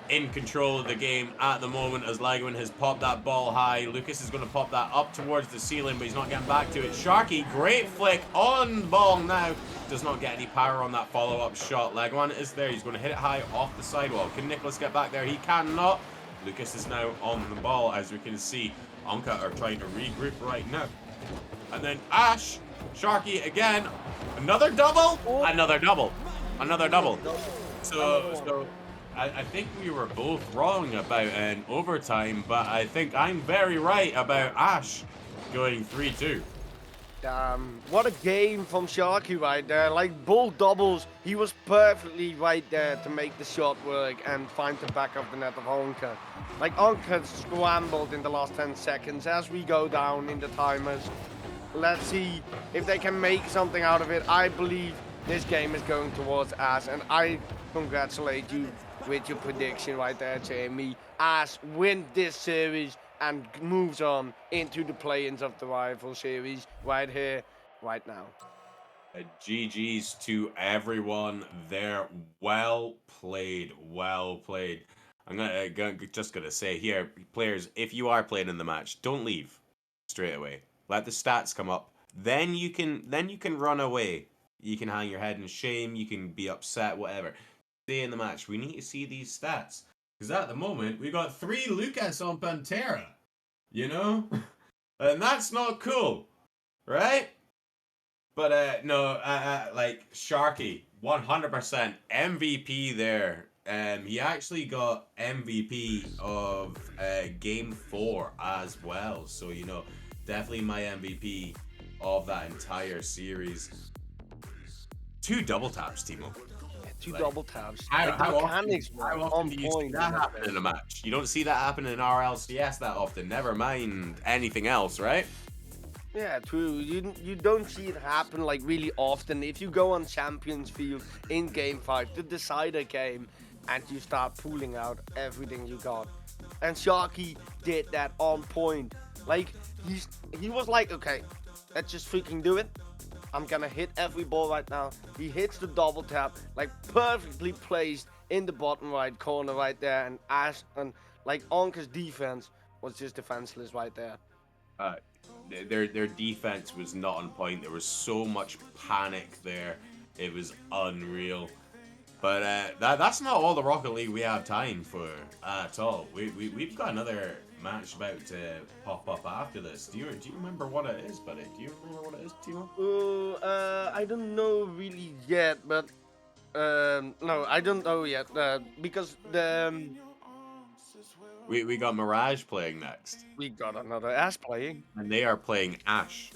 in control of the game at the moment as Legwin has popped that ball high. Lucas is going to pop that up towards the ceiling, but he's not getting back to it. Sharky, great flick on ball now. Does not get any power on that follow-up shot. Legwin is there. He's going to hit it high off the sidewall. Can Nicholas get back there? He cannot. Lucas is now on the ball, as we can see. Anka are trying to regroup right now. And then Ash, Sharky again. Another double? Oh. Another double. Another double. Another So I think we were both wrong about an overtime, but I think I'm very right about Ash going 3-2. What a game from Sharky right there. Like, both doubles, he was perfectly right there to make the shot work and find the back of the net of Anka. Like, Anka scrambled in the last 10 seconds as we go down in the timers. Let's see if they can make something out of it. I believe this game is going towards Ash, and I congratulate you with your prediction right there, Jamie. Ash win this series and moves on into the play-ins of the rival series right here, right now. GG's to everyone there. Well played, well played. I'm just gonna say here, players, if you are playing in the match, don't leave straight away. Let the stats come up. Then you can run away. You can hang your head in shame. You can be upset, whatever. Stay in the match. We need to see these stats. Because at the moment, we got 3 Lucas on Pantera. You know? And that's not cool. Right? But, no, like, Sharky, 100% MVP there. He actually got MVP of Game 4 as well. So, you know, definitely my MVP of that entire series. 2 double taps, Timo. Two double taps. How often do you see point. that happen in a match? You don't see that happen in RLCS that often. Never mind anything else, right? Yeah, true. You don't see it happen like really often. If you go on Champions Field in Game 5, the decider game, and you start pulling out everything you got. And Sharky did that on point. Like, he was like, okay, let's just freaking do it. I'm gonna hit every ball right now. He hits the double tap, like perfectly placed in the bottom right corner right there. And Ash and like Anka's defense was just defenseless right there. Their defense was not on point. There was so much panic there. It was unreal. But that's not all the Rocket League we have time for at all. We've got another match about to pop up after this. Do you remember what it is, buddy? Do you remember what it is, Timo? I don't know really yet, but no, I don't know yet because the we got Mirage playing next. we got another Ash playing. And they are playing Ash.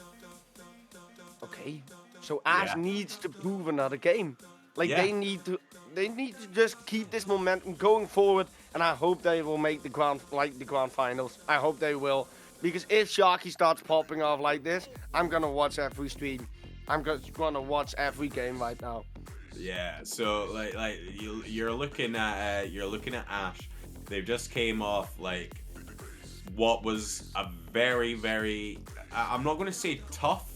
Okay, so Ash needs to prove another game. Like Yeah. they need to just keep this momentum going forward, and I hope they will make the grand finals. I hope they will, because if Sharky starts popping off like this, I'm gonna watch every stream. I'm gonna watch every game right now. Yeah, so like you're looking at Ash. They just came off like what was a very, very I'm not gonna say tough,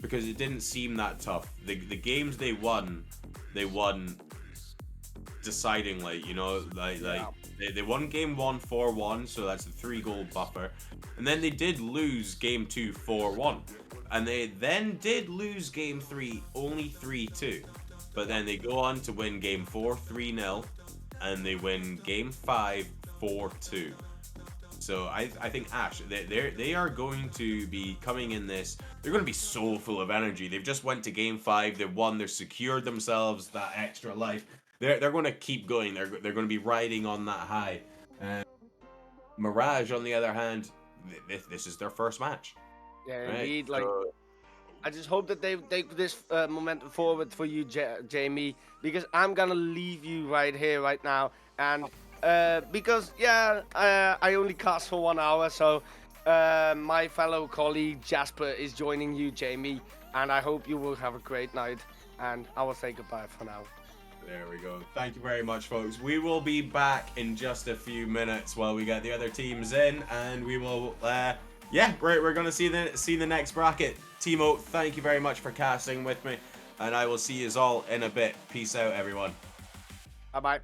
because it didn't seem that tough. The games they won decidingly, you know, they won game 1 4-1, so that's a 3-goal buffer, and then they did lose game 2 4-1, and they then did lose game 3 only 3-2, but then they go on to win game 4 3-0, and they win game 5 4-2. So I think Ash, they are going to be coming in this. They're going to be so full of energy. They've just went to game 5. They've won. They've secured themselves that extra life. They're going to keep going. They're going to be riding on that high. Mirage, on the other hand, this is their first match. Yeah, Right? indeed. Like, So, I just hope that they take this momentum forward for you, Jamie, because I'm gonna leave you right here, right now, and because I only cast for 1 hour, so my fellow colleague Jasper is joining you, Jamie, and I hope you will have a great night, and I will say goodbye for now. there we go. Thank you very much, folks. We will be back in just a few minutes while we get the other teams in, and we will we're gonna see the next bracket. Timo, thank you very much for casting with me, and I will see you all in a bit. Peace out, everyone. Bye bye.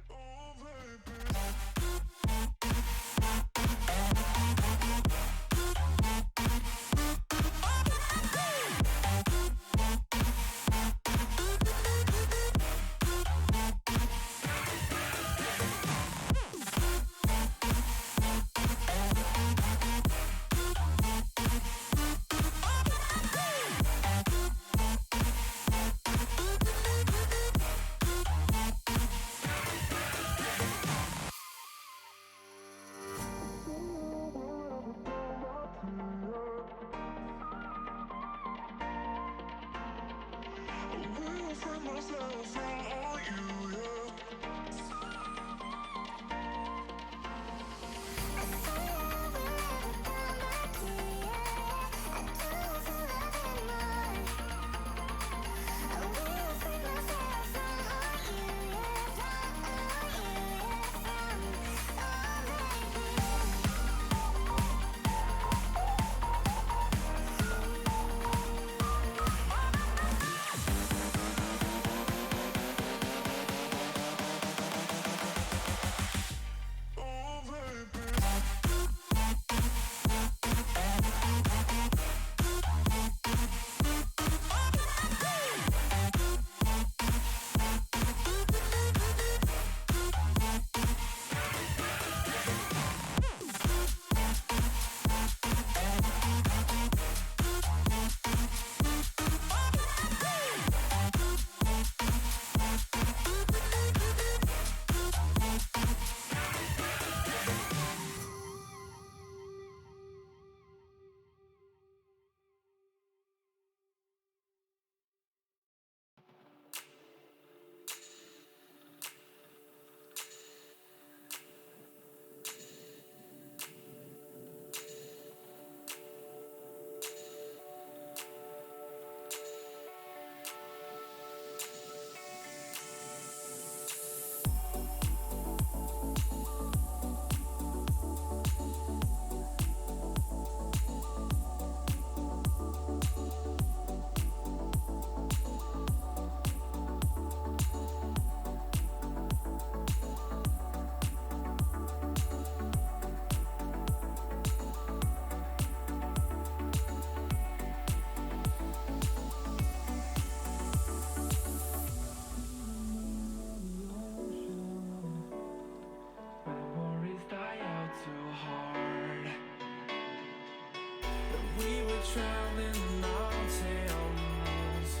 Traveling mountains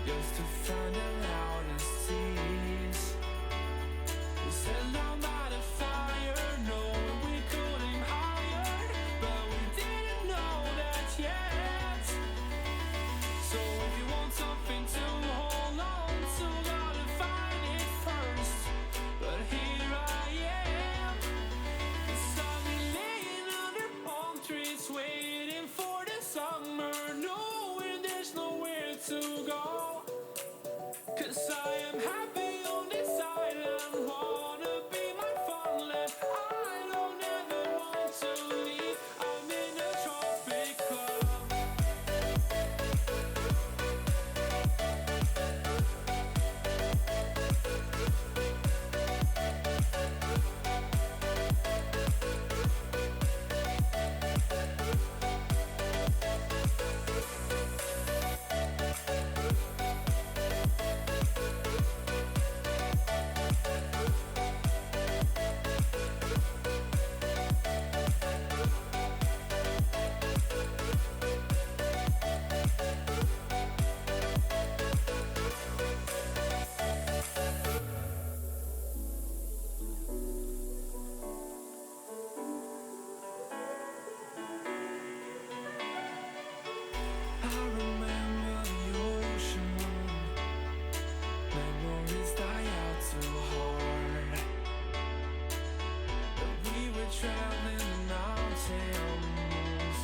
just to find the loudest seas. We set down by the fire, knowing we could aim higher, but we didn't know that yet. So if you want something to hold on to, gotta find it first. But here I am, 'cause I've been laying under palm trees waiting for the summer, knowing there's nowhere to go. 'Cause I am happy on this island, wanna be my farmland. I don't ever want to leave, I'm in a tropic club. I remember the ocean, memories die out too hard. But we were traveling the mountains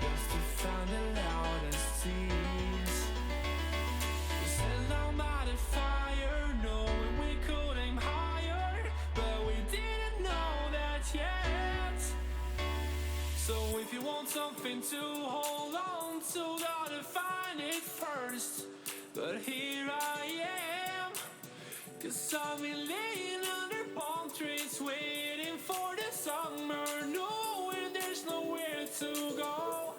just to find the loudest seas. We sat down by the fire, knowing we could aim higher, but we didn't know that yet. So if you want something to hold on to, gotta find it first. But here I am, 'cause I've been laying under palm trees waiting for the summer, knowing there's nowhere to go.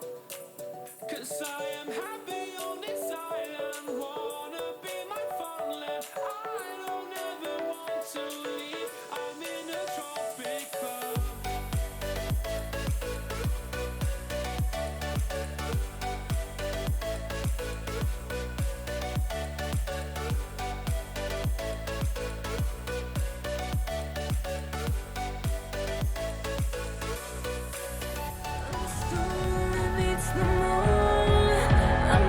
'Cause I am happy on this island, wanna be my farmland. I don't ever want to leave, I'm in a tropic club. Storm beats the moon.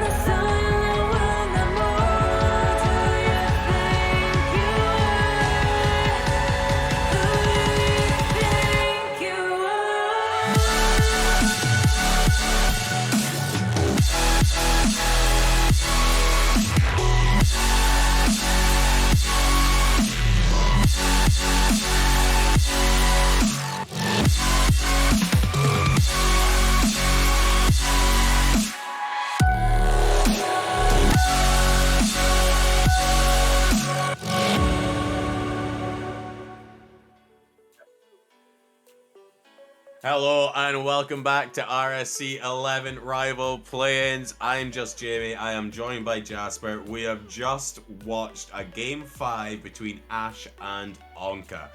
Hello and welcome back to RSC11 Rival Play-ins. I'm just Jamie. I am joined by Jasper. We have just watched a Game 5 between Ash and Onka.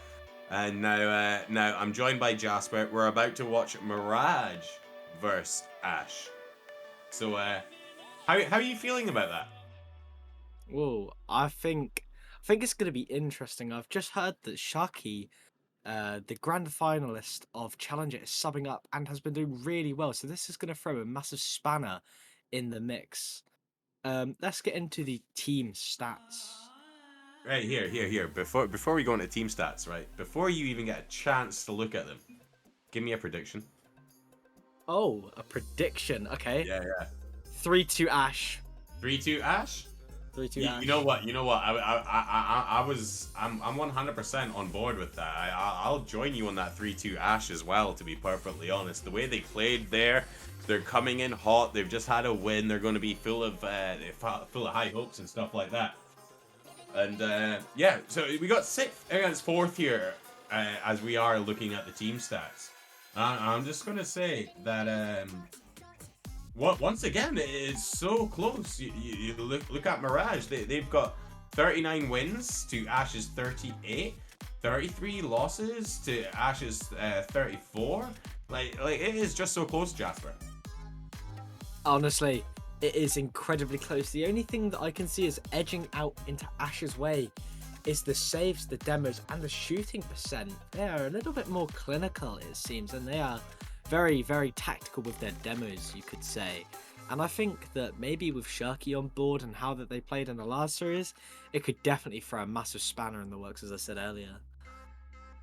And now I'm joined by Jasper. We're about to watch Mirage versus Ash. So, how are you feeling about that? Whoa, I think it's going to be interesting. I've just heard that Sharky, the grand finalist of Challenger, is subbing up and has been doing really well. So this is going to throw a massive spanner in the mix. Let's get into the team stats. Right, here. Before we go into team stats, right? Before you even get a chance to look at them, give me a prediction. Oh, a prediction. Okay. Yeah. 3-2 Ash. 3-2 Ash? 3-2 Ash. You know what? I'm 100% on board with that. I'll join you on that 3-2 Ash as well, to be perfectly honest. The way they played there, they're coming in hot. They've just had a win. They're going to be full of high hopes and stuff like that. And yeah, so we got 6th against 4th here, as we are looking at the team stats. I'm just going to say that once again, it's so close. You look at Mirage. They've got 39 wins to Ash's 38, 33 losses to Ash's 34. Like it is just so close, Jasper. Honestly, it is incredibly close. The only thing that I can see is edging out into Ash's way is the saves, the demos, and the shooting percent. They are a little bit more clinical, it seems, and they are very, very tactical with their demos, you could say. And I think that maybe with Sharky on board and how that they played in the last series, it could definitely throw a massive spanner in the works, as I said earlier.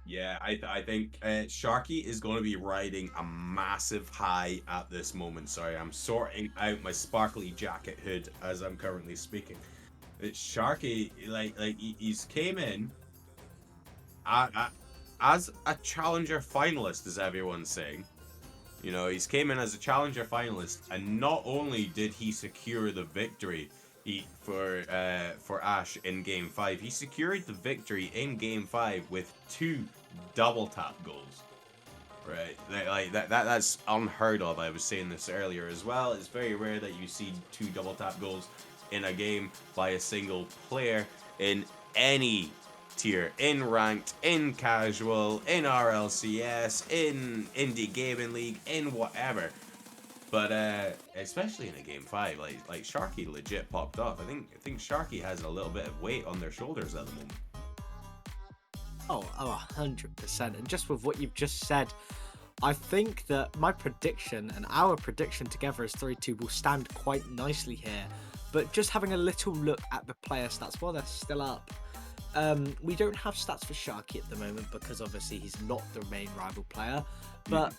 Yeah, I think Sharky is going to be riding a massive high at this moment. Sorry, I'm sorting out my sparkly jacket hood as I'm currently speaking. Sharky, he's came in as a challenger finalist, as everyone's saying. You know, he's came in as a challenger finalist, and not only did he secure the victory for Ash in Game 5, he secured the victory in Game 5 with 2 double tap goals. Right, that's unheard of. I was saying this earlier as well. It's very rare that you see 2 double tap goals in a game by a single player in any tier, in ranked, in casual, in RLCS, in indie gaming league, in whatever. But especially in a Game 5, like Sharky legit popped off. I think Sharky has a little bit of weight on their shoulders at the moment. Oh, 100%. And just with what you've just said, I think that my prediction and our prediction together as 3-2 will stand quite nicely here. But just having a little look at the player stats while they're still up, we don't have stats for Sharky at the moment because obviously he's not the main rival player. But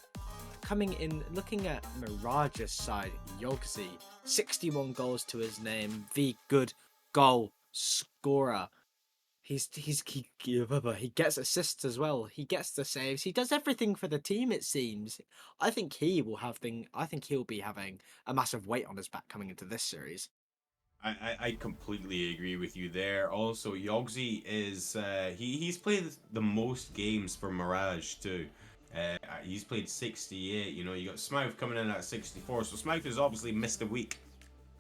coming in, looking at Mirage's side, Yogzi, 61 goals to his name, the good goal scorer. He gets assists as well. He gets the saves. He does everything for the team, it seems. I think he'll be having a massive weight on his back coming into this series. I completely agree with you there. Also, Yogzi is he's played the most games for Mirage too. He's played 68. You know, you got Smouth coming in at 64. So Smouth has obviously missed a week,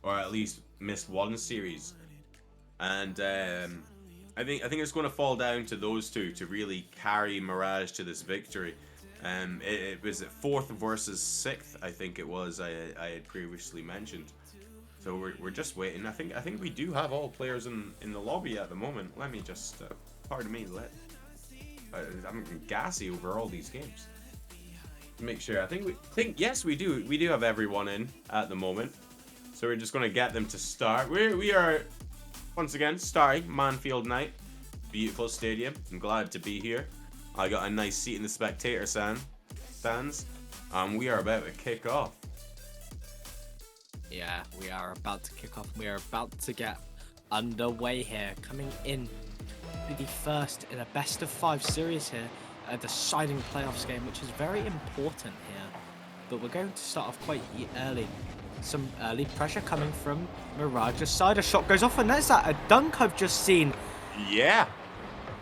or at least missed one series. And I think it's going to fall down to those two to really carry Mirage to this victory. It was at 4th versus 6th. I think it was. I had previously mentioned. So we're just waiting. I think we do have all players in the lobby at the moment. Let me just pardon me. I'm gassy over all these games. Make sure. I think yes, we do. We do have everyone in at the moment. So we're just going to get them to start. We are once again starting Manfield Night. Beautiful stadium. I'm glad to be here. I got a nice seat in the spectator stands. We are about to kick off. Yeah, we are about to kick off. We are about to get underway here. Coming in to the first in a best of 5 series here, a deciding playoffs game, which is very important here. But we're going to start off quite early. Some early pressure coming from Mirage's side. A shot goes off, and there's that. A dunk I've just seen. Yeah.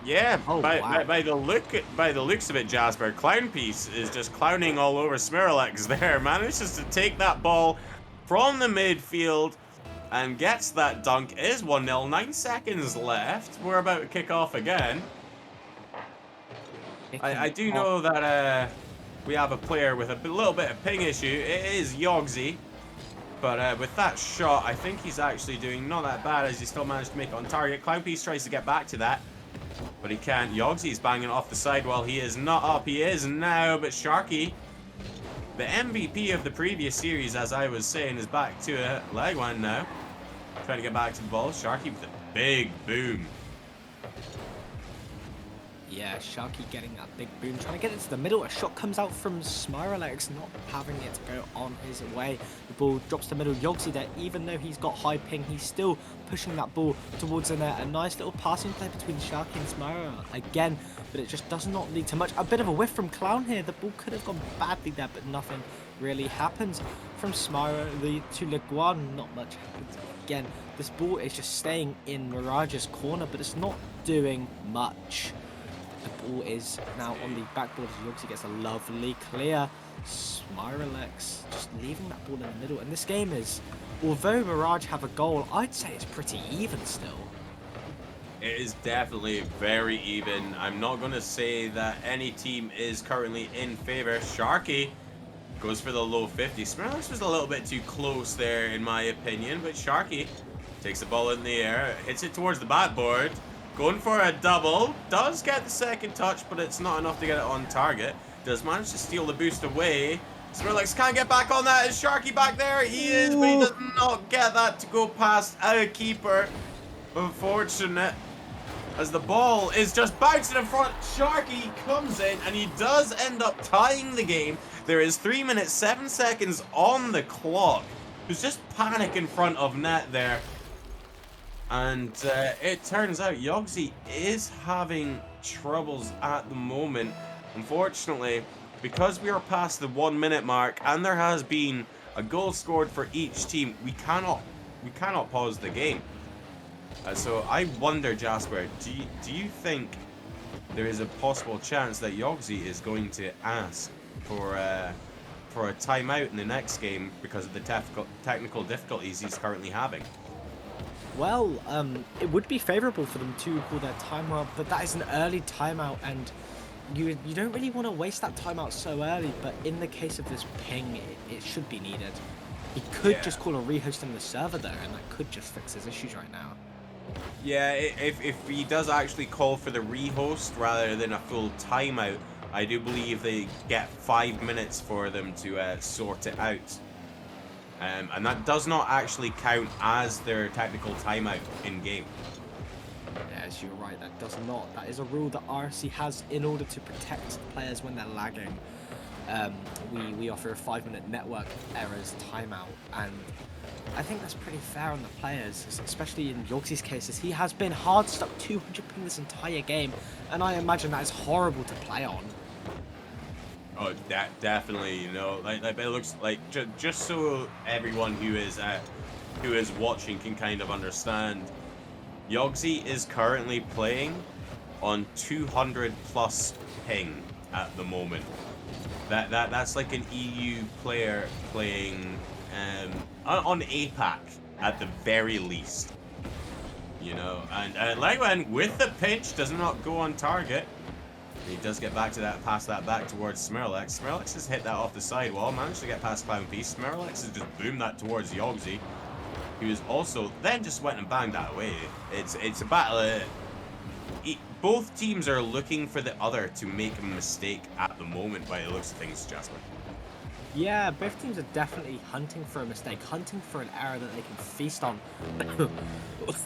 Yeah, Oh, wow. by the looks of it, Jasper, Clown Piece is just clowning all over Smirlex there. Manages to take that ball from the midfield and gets that dunk. It is 1-0, 9 seconds left. We're about to kick off again. I do know that we have a player with a little bit of ping issue. It is Yogsy. But with that shot, I think he's actually doing not that bad as he still managed to make it on target. Clownpiece tries to get back to that, but he can't. Yogsy's banging it off the side while he is not up. He is now, but Sharky, the MVP of the previous series, as I was saying, is back to it. Legwan now, trying to get back to the ball. Sharky with a big boom. Yeah, Sharky getting that big boom, trying to get it to the middle. A shot comes out from Smirlex, not having it to go on his way. The ball drops to the middle. Yogsy there, even though he's got high ping, he's still pushing that ball towards the net. A nice little passing play between Sharky and Smirlex again, but it just does not lead to much. A bit of a whiff from Clown here. The ball could have gone badly there, but nothing really happens. From Smira to Leguan, not much happens. Again, this ball is just staying in Mirage's corner, but it's not doing much. The ball is now on the backboard as Yogsy gets a lovely clear. Smirlex just leaving that ball in the middle. And this game is, although Mirage have a goal, I'd say it's pretty even still. It is definitely very even. I'm not going to say that any team is currently in favor. Sharky goes for the low 50. Smirlex was a little bit too close there, in my opinion. But Sharky takes the ball in the air, hits it towards the backboard. Going for a double. Does get the second touch, but it's not enough to get it on target. Does manage to steal the boost away. Smirlex can't get back on that. Is Sharky back there? He is, but he does not get that to go past our keeper. Unfortunate. As the ball is just bouncing in front. Sharky comes in and he does end up tying the game. There is 3 minutes, 7 seconds on the clock. There's just panic in front of net there. And it turns out Yogsy is having troubles at the moment. Unfortunately, because we are past the 1 minute mark and there has been a goal scored for each team, we cannot pause the game. So I wonder, Jasper, do you think there is a possible chance that Yogsy is going to ask for a timeout in the next game because of the technical difficulties he's currently having? Well, it would be favourable for them to call their timeout, but that is an early timeout, and you don't really want to waste that timeout so early, but in the case of this ping, it should be needed. He could just call a rehost in the server though, and that could just fix his issues right now. Yeah, if he does actually call for the rehost rather than a full timeout, I do believe they get 5 minutes for them to sort it out. And that does not actually count as their technical timeout in-game. Yes, you're right, that does not. That is a rule that RSC has in order to protect players when they're lagging. We offer a 5-minute network errors timeout, and I think that's pretty fair on the players, especially in Yogsy's case, as he has been hard stuck 200 ping this entire game, and I imagine that is horrible to play on. Oh, definitely. You know, like it looks like just so everyone who is watching can kind of understand. Yogsy is currently playing on 200 plus ping at the moment. That's like an EU player playing on APAC at the very least. You know, and Legwan with the pinch does not go on target. He does get back to that, pass that back towards Smirlex. Smirlex has hit that off the sidewall, managed to get past Clown Piece. Smirlex has just boomed that towards Yogsy, who is also then just went and banged that away. It's a battle. Both teams are looking for the other to make a mistake at the moment by the looks of things, Jasper. Yeah, both teams are definitely hunting for a mistake, hunting for an error that they can feast on.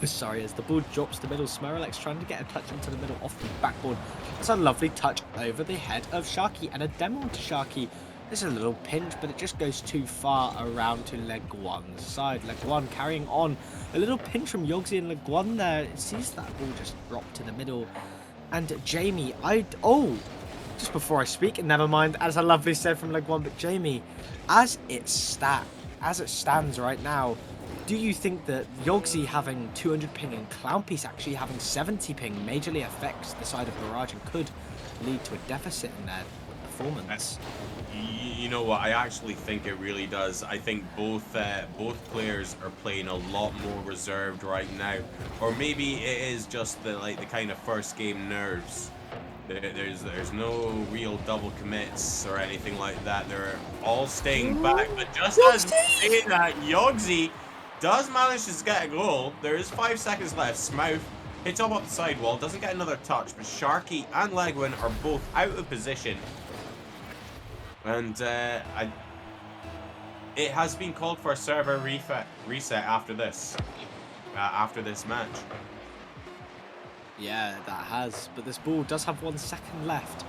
Sorry, as the ball drops to the middle, Smirlex trying to get a touch into the middle off the backboard. It's a lovely touch over the head of Sharky and a demo onto Sharky. This is a little pinch, but it just goes too far around to Leguan's side. Leguan carrying on. A little pinch from Yogsy and Leguan there. It sees that ball just drop to the middle. And Jamie, just before I speak, never mind, as a lovely save from Leguan, but Jamie, as it stands right now, do you think that Yogzi having 200 ping and Clownpiece actually having 70 ping majorly affects the side of Mirage and could lead to a deficit in their performance? You know what? I actually think it really does. I think both players are playing a lot more reserved right now, or maybe it is just the kind of first game nerves. There's no real double commits or anything like that. They're all staying back. But just as we say that, Yogzi does manage to get a goal. There is 5 seconds left. Smouth hits up the sidewall, doesn't get another touch, but Sharky and Legwin are both out of position. And it has been called for a server reset after this match. Yeah, that has. But this ball does have 1 second left.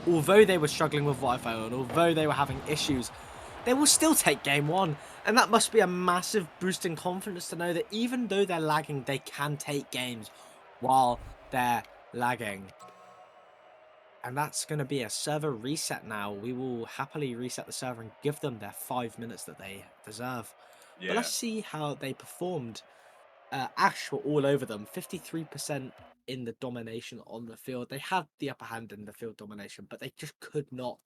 Although they were struggling with Wi-Fi and although they were having issues, they will still take game 1. And that must be a massive boost in confidence to know that even though they're lagging, they can take games while they're lagging. And that's going to be a server reset now. We will happily reset the server and give them their 5 minutes that they deserve. Yeah. But let's see how they performed. Ash were all over them. 53% in the domination on the field. They had the upper hand in the field domination, but they just could not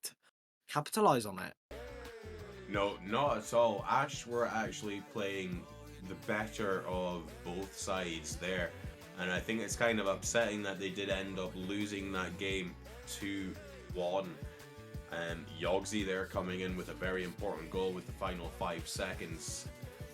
capitalize on it. No, not at all. Ash were actually playing the better of both sides there. And I think it's kind of upsetting that they did end up losing that game 2-1. Yogzi there coming in with a very important goal with the final 5 seconds.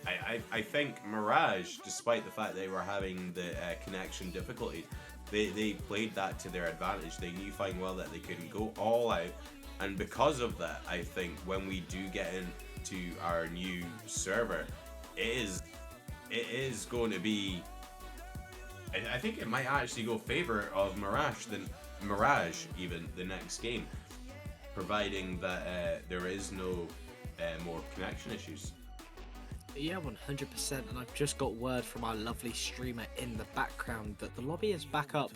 I think Mirage, despite the fact they were having the connection difficulty, they played that to their advantage. They knew fine well that they couldn't go all out. And because of that, I think when we do get into our new server, it is going to be... I think it might actually go favor of Mirage even the next game, providing that there is no more connection issues. Yeah, 100%. And I've just got word from our lovely streamer in the background that the lobby is back up.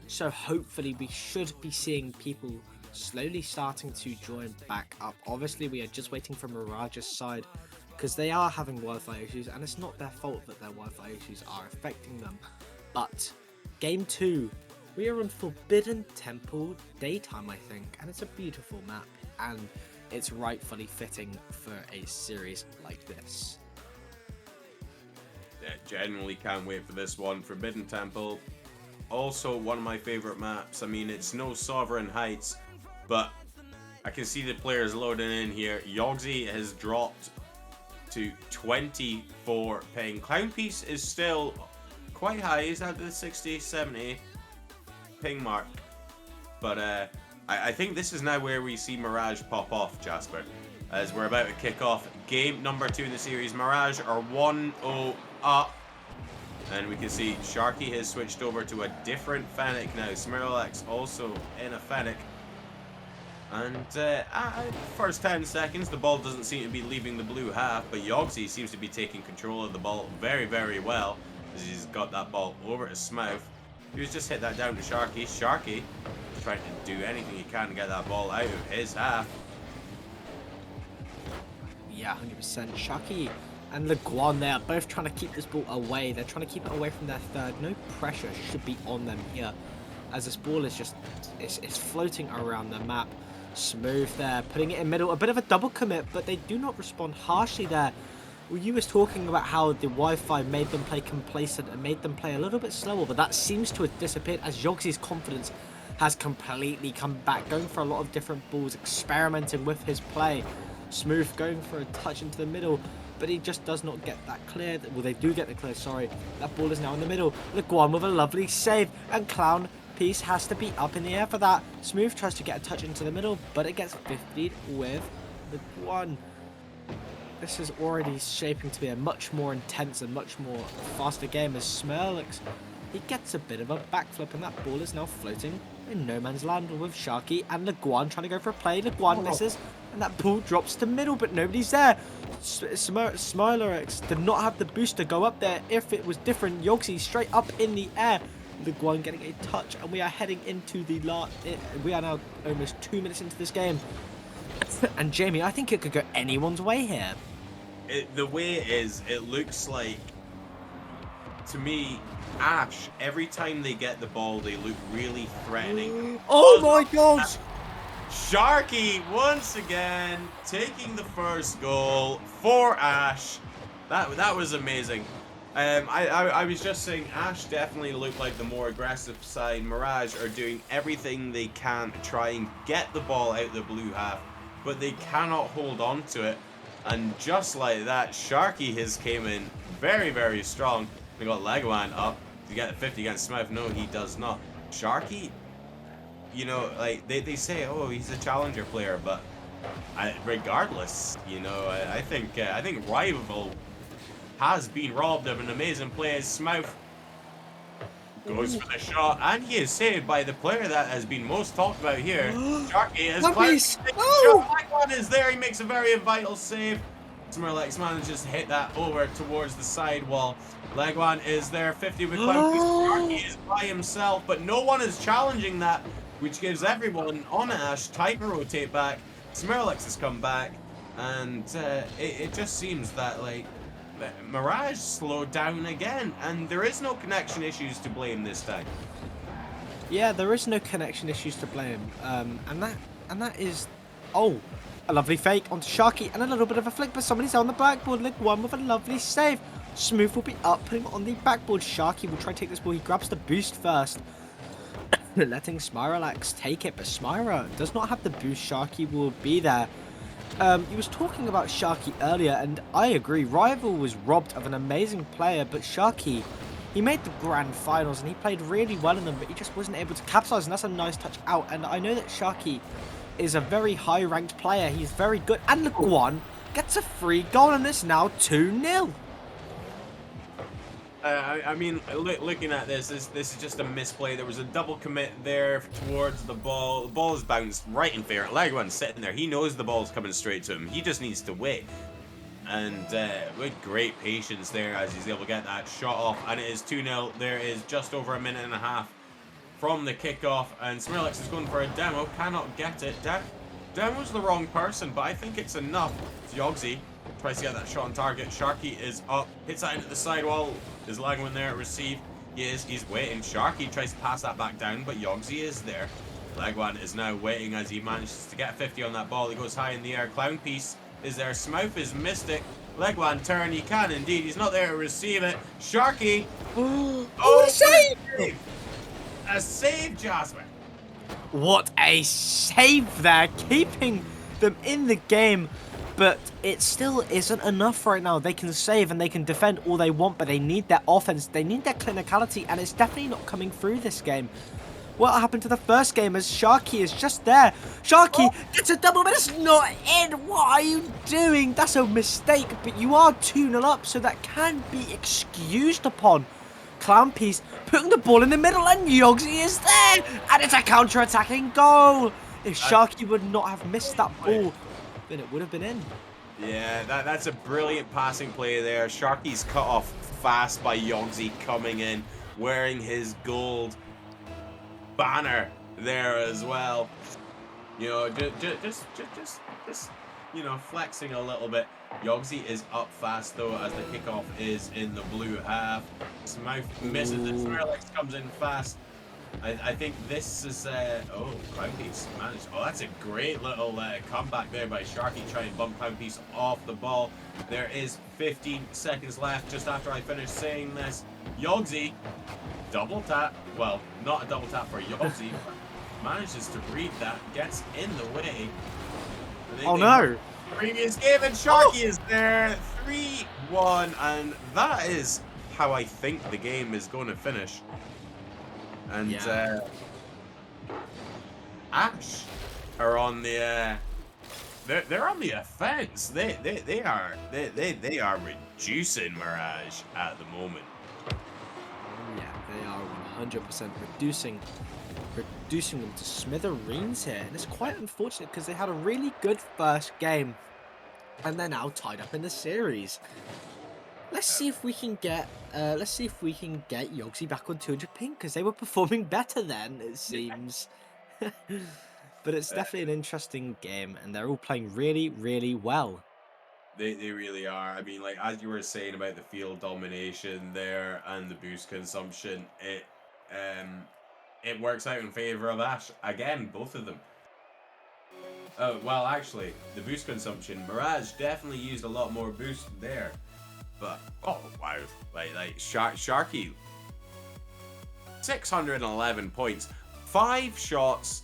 So hopefully we should be seeing people slowly starting to join back up. Obviously, we are just waiting for Mirage's side because they are having Wi-Fi issues, and it's not their fault that their Wi-Fi issues are affecting them. But game 2, we are on Forbidden Temple daytime, I think, and it's a beautiful map, and it's rightfully fitting for a series like this. Yeah, genuinely can't wait for this one. Forbidden Temple, also one of my favorite maps. I mean, it's no Sovereign Heights, but I can see the players loading in here. Yogzi has dropped to 24 ping. Clownpiece is still quite high. He's at the 60, 70 ping mark. But I think this is now where we see Mirage pop off, Jasper, as we're about to kick off game number 2 in the series. Mirage are 1-0 up. And we can see Sharky has switched over to a different Fennec now. Smirlex also in a Fennec. And first 10 seconds, the ball doesn't seem to be leaving the blue half, but Yogzi seems to be taking control of the ball very, very well, as he's got that ball over to Smouth. He's just hit that down to Sharky. Sharky trying to do anything he can to get that ball out of his half. Yeah, 100%. Sharky and Leguan, they are both trying to keep this ball away. They're trying to keep it away from their third. No pressure should be on them here, as this ball is just it's floating around the map. Smooth there, putting it in middle. A bit of a double commit, but they do not respond harshly there. Well, you was talking about how the Wi-Fi made them play complacent and made them play a little bit slower, but that seems to have disappeared as Yogzi's confidence has completely come back, going for a lot of different balls, experimenting with his play. Smooth going for a touch into the middle, but he just does not get that clear. Well, they do get the clear, sorry. That ball is now in the middle. Leguan with a lovely save, and Clownpiece has to be up in the air for that. Smooth tries to get a touch into the middle, but it gets 50'd with Leguan. This is already shaping to be a much more intense and much more faster game as Smirlex, he gets a bit of a backflip, and that ball is now floating in no man's land with Sharky and Leguan trying to go for a play. Leguan misses, and that ball drops to middle, but nobody's there. Smirlex did not have the boost to go up there. If it was different, Yogzi straight up in the air. Leguan getting a touch, and we are heading into the last. We are now almost 2 minutes into this game. And Jamie, I think it could go anyone's way here. the way it is, it looks like, to me, Ash, every time they get the ball, they look really threatening. Oh my god! Sharky once again taking the first goal for Ash. That was amazing. I was just saying Ash definitely looked like the more aggressive side. Mirage are doing everything they can to try and get the ball out the blue half, but they cannot hold on to it. And just like that, Sharky has came in very, very strong. They got Leguan up to get the 50 against Smith. No, he does not. Sharky, you know, like they say, oh, he's a challenger player, but regardless, you know, I think Rival has been robbed of an amazing play. Smouth goes for the shot, and he is saved by the player that has been most talked about here. Sharky is Puppies! Leguan is there. He makes a very vital save. Smirlex manages to hit that over towards the side wall. Leguan is there, 50 with Clown. Sharky is by himself, but no one is challenging that, which gives everyone on Ash time to rotate back. Smirlex has come back, and it just seems that, like, Mirage slowed down again, and there is no connection issues to blame this time. Yeah, there is no connection issues to blame. And that is, oh, a lovely fake onto Sharky and a little bit of a flick, but somebody's on the backboard. Leguan with a lovely save. Smooth will be up, putting on the backboard. Sharky will try to take this ball. He grabs the boost first, letting Smyrelax take it, but Smyra does not have the boost. Sharky will be there. He was talking about Sharky earlier, and I agree. Rival was robbed of an amazing player, but Sharky, he made the grand finals and he played really well in them, but he just wasn't able to capitalize, and that's a nice touch out. And I know that Sharky is a very high-ranked player. He's very good, and Leguan gets a free goal, and it's now 2-0. I mean, looking at this is just a misplay. There was a double commit there towards the ball. The ball is bounced right in fair. Leguan's sitting there. He knows the ball's coming straight to him. He just needs to wait. And with great patience there as he's able to get that shot off. And it is 2-0. There is just over a minute and a half from the kickoff. And Smirlex is going for a demo. Cannot get it. Demo's the wrong person, but I think it's enough. It's Yogsy. Tries to get that shot on target. Sharky is up. Hits that into the sidewall. Is Leguan there? Receive. He's waiting. Sharky tries to pass that back down, but Yogsy is there. Leguan is now waiting as he manages to get 50 on that ball. He goes high in the air. Clown piece is there. Smouth is mystic. Leguan turn. He can indeed. He's not there to receive it. Sharky. Oh, what a save! A save, Jasper. What a save there, keeping them in the game. But it still isn't enough right now. They can save and they can defend all they want, but they need their offense. They need their clinicality, and it's definitely not coming through this game. What happened to the first game as Sharky is just there? Sharky gets a double, but it's not in. What are you doing? That's a mistake, but you are 2-0 up, so that can be excused upon. Clown piece putting the ball in the middle, and Yogsy is there, and it's a counter-attacking goal. If Sharky would not have missed that ball, then it would have been in. Yeah, that's a brilliant passing play there. Sharky's cut off fast by Yogsy coming in, wearing his gold banner there as well. You know, just you know, flexing a little bit. Yogsy is up fast though as the kickoff is in the blue half. Smouth misses it. Smirlex comes in fast. I think this is oh, Clownpiece managed. Oh, that's a great little comeback there by Sharky trying to bump Clownpiece off the ball. There is 15 seconds left just after I finish saying this. Yogsy, double tap. Well, not a double tap for Yogsy, but manages to read that, gets in the way. Oh no! Previous game, and Sharky is there. 3-1, and that is how I think the game is going to finish. And Ash are on the they're on the offense. They are reducing Mirage at the moment. Yeah, they are 100% reducing them to smithereens here, and it's quite unfortunate because they had a really good first game, and they're now tied up in the series. Let's see if we can get Yogsy back on 200 ping, because they were performing better then, it seems. But it's definitely an interesting game, and they're all playing really, really well. They really are. I mean, like, as you were saying about the field domination there and the boost consumption, it works out in favor of Ash. Again, both of them. Well, actually, the boost consumption, Mirage definitely used a lot more boost there. But, oh, wow. Like Sharky, 611 points, 5 shots,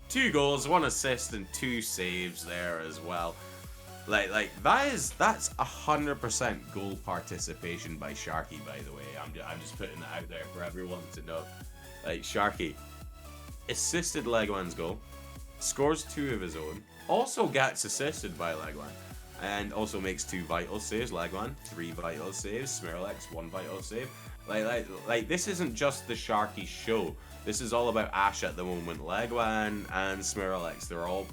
2 goals, 1 assist, and 2 saves there as well. Like that's 100% goal participation by Sharky, by the way. I'm just putting it out there for everyone to know. Like, Sharky assisted Leguan's goal, scores 2 of his own, also gets assisted by Leguan, and also makes 2 vital saves. Leguan 3 vital saves, Smirlex 1 vital save. Like this isn't just the Sharky show. This is all about Ash at the moment. Leguan and Smirlex, they're all